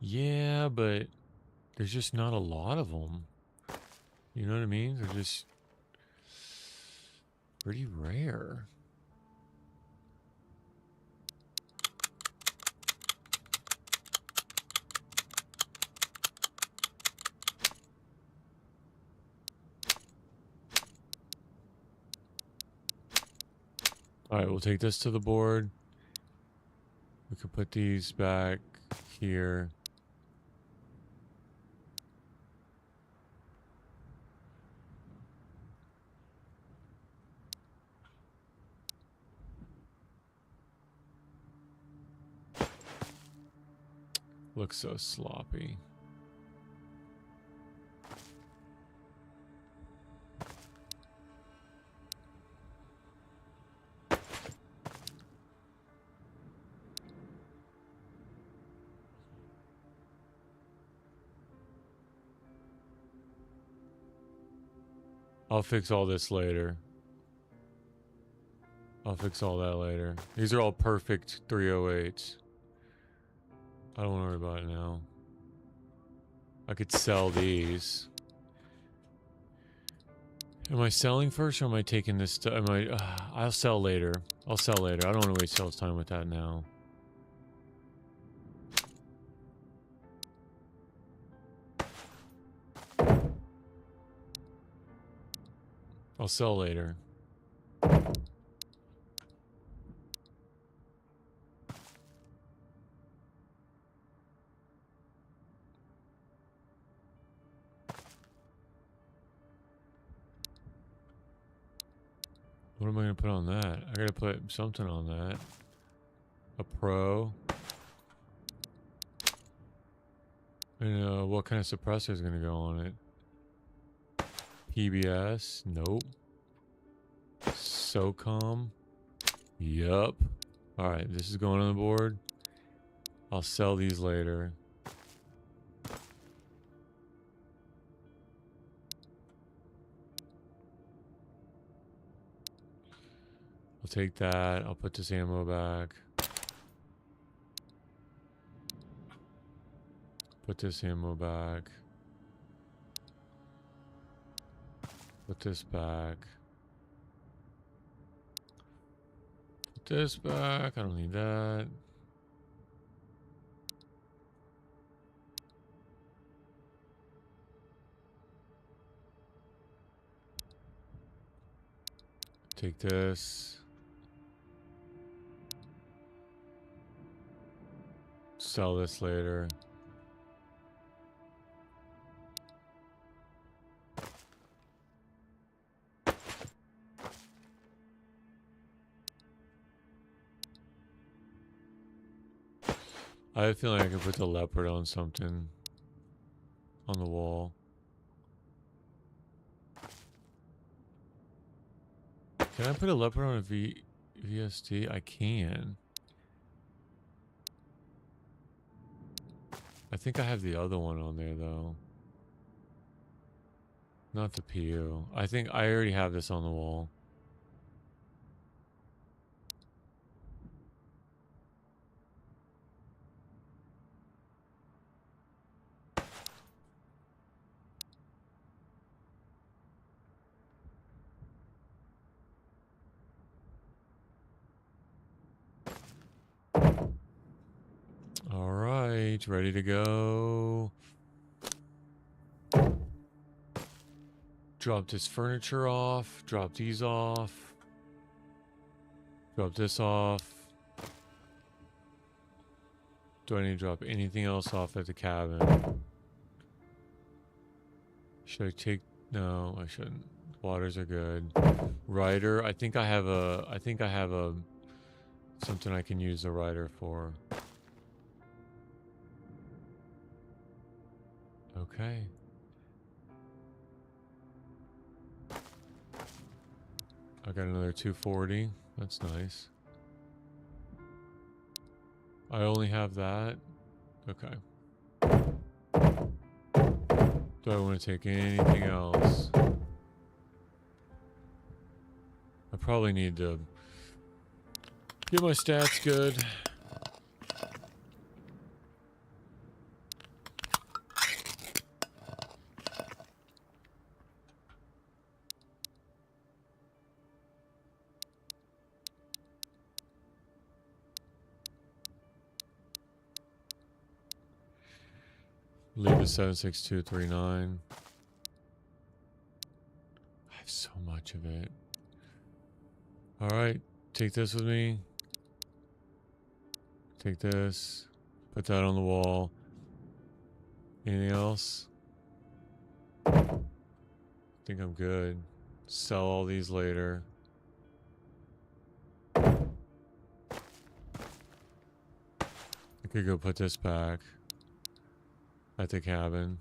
Yeah, but there's just not a lot of them. You know what I mean? They're just pretty rare. All right, we'll take this to the board. We could put these back here. Looks so sloppy. I'll fix all this later. I'll fix all that later. These are all perfect 308s. I don't want to worry about it now. I could sell these. Am I selling first or am I taking this stuff? Am I? I'll sell later. I'll sell later. I don't want to waste y'all's time with that now. I'll sell later. What am I going to put on that? I got to put something on that. A pro. And what kind of suppressor is going to go on it? PBS? Nope. SOCOM? Yup. Alright, this is going on the board. I'll sell these later. I'll take that. I'll put this ammo back. Put this ammo back. Put this back. Put this back. I don't need that. Take this. Sell this later. I have a feeling I could put the leopard on something on the wall. Can I put a leopard on a VST? I can. I think I have the other one on there though. Not the PU. I think I already have this on the wall. All right, ready to go. Drop this furniture off. Drop these off. Drop this off. Do I need to drop anything else off at the cabin? Should I take... No, I shouldn't. Waters are good. Rider, I think I have a something I can use the rider for. Okay. I got another 240. That's nice. I only have that. Okay. Do I want to take anything else? I probably need to get my stats good. Leave it 76239. I have so much of it. Alright, take this with me. Take this. Put that on the wall. Anything else? I think I'm good. Sell all these later. I could go put this back at the cabin.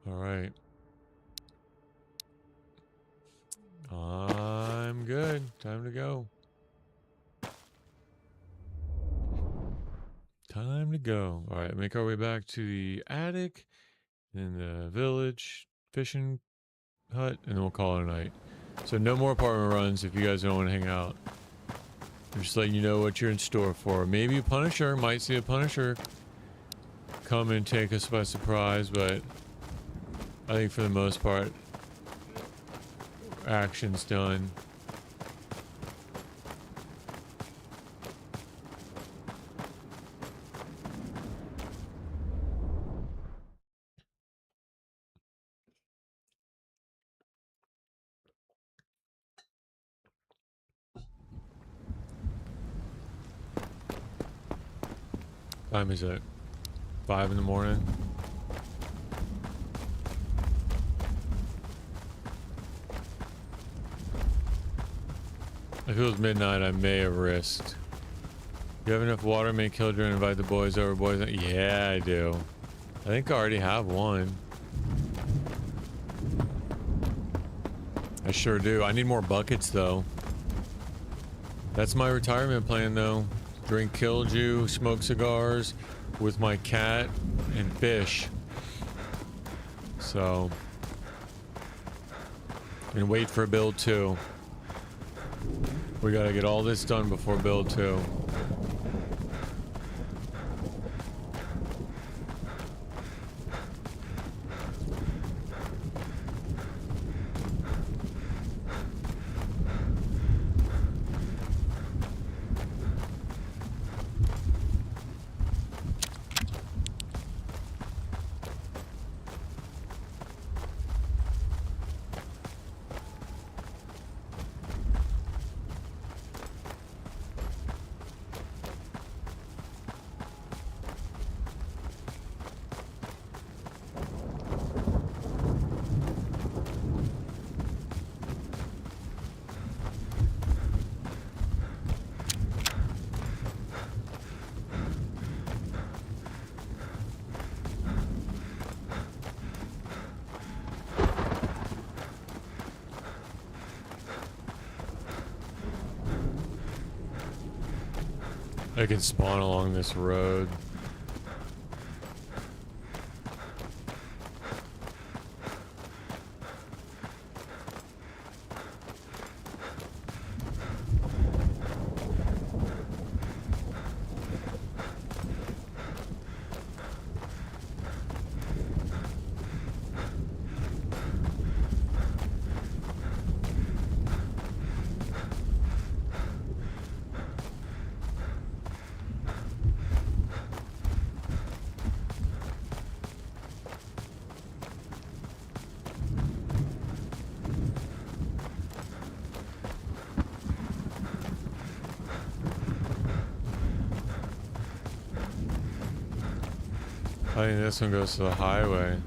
All right. I'm good. Time to go. Time to go. All right, make our way back to the attic in the village. Fishing hut, and then we'll call it a night. So no more apartment runs if you guys don't want to hang out. I'm just letting you know what you're in store for. Maybe a Punisher, might see a Punisher come and take us by surprise, but I think for the most part, action's done. Time is it? 5 in the morning? If it was midnight, I may have risked. You have enough water, make Kildren and invite the boys over. Boys, yeah, I do. I think I already have one. I sure do. I need more buckets, though. That's my retirement plan, though. Drink Killdew, smoke cigars with my cat, and fish. So, and wait for build 2. We gotta get all this done before build 2. I can spawn along this road. I think this one goes to the highway.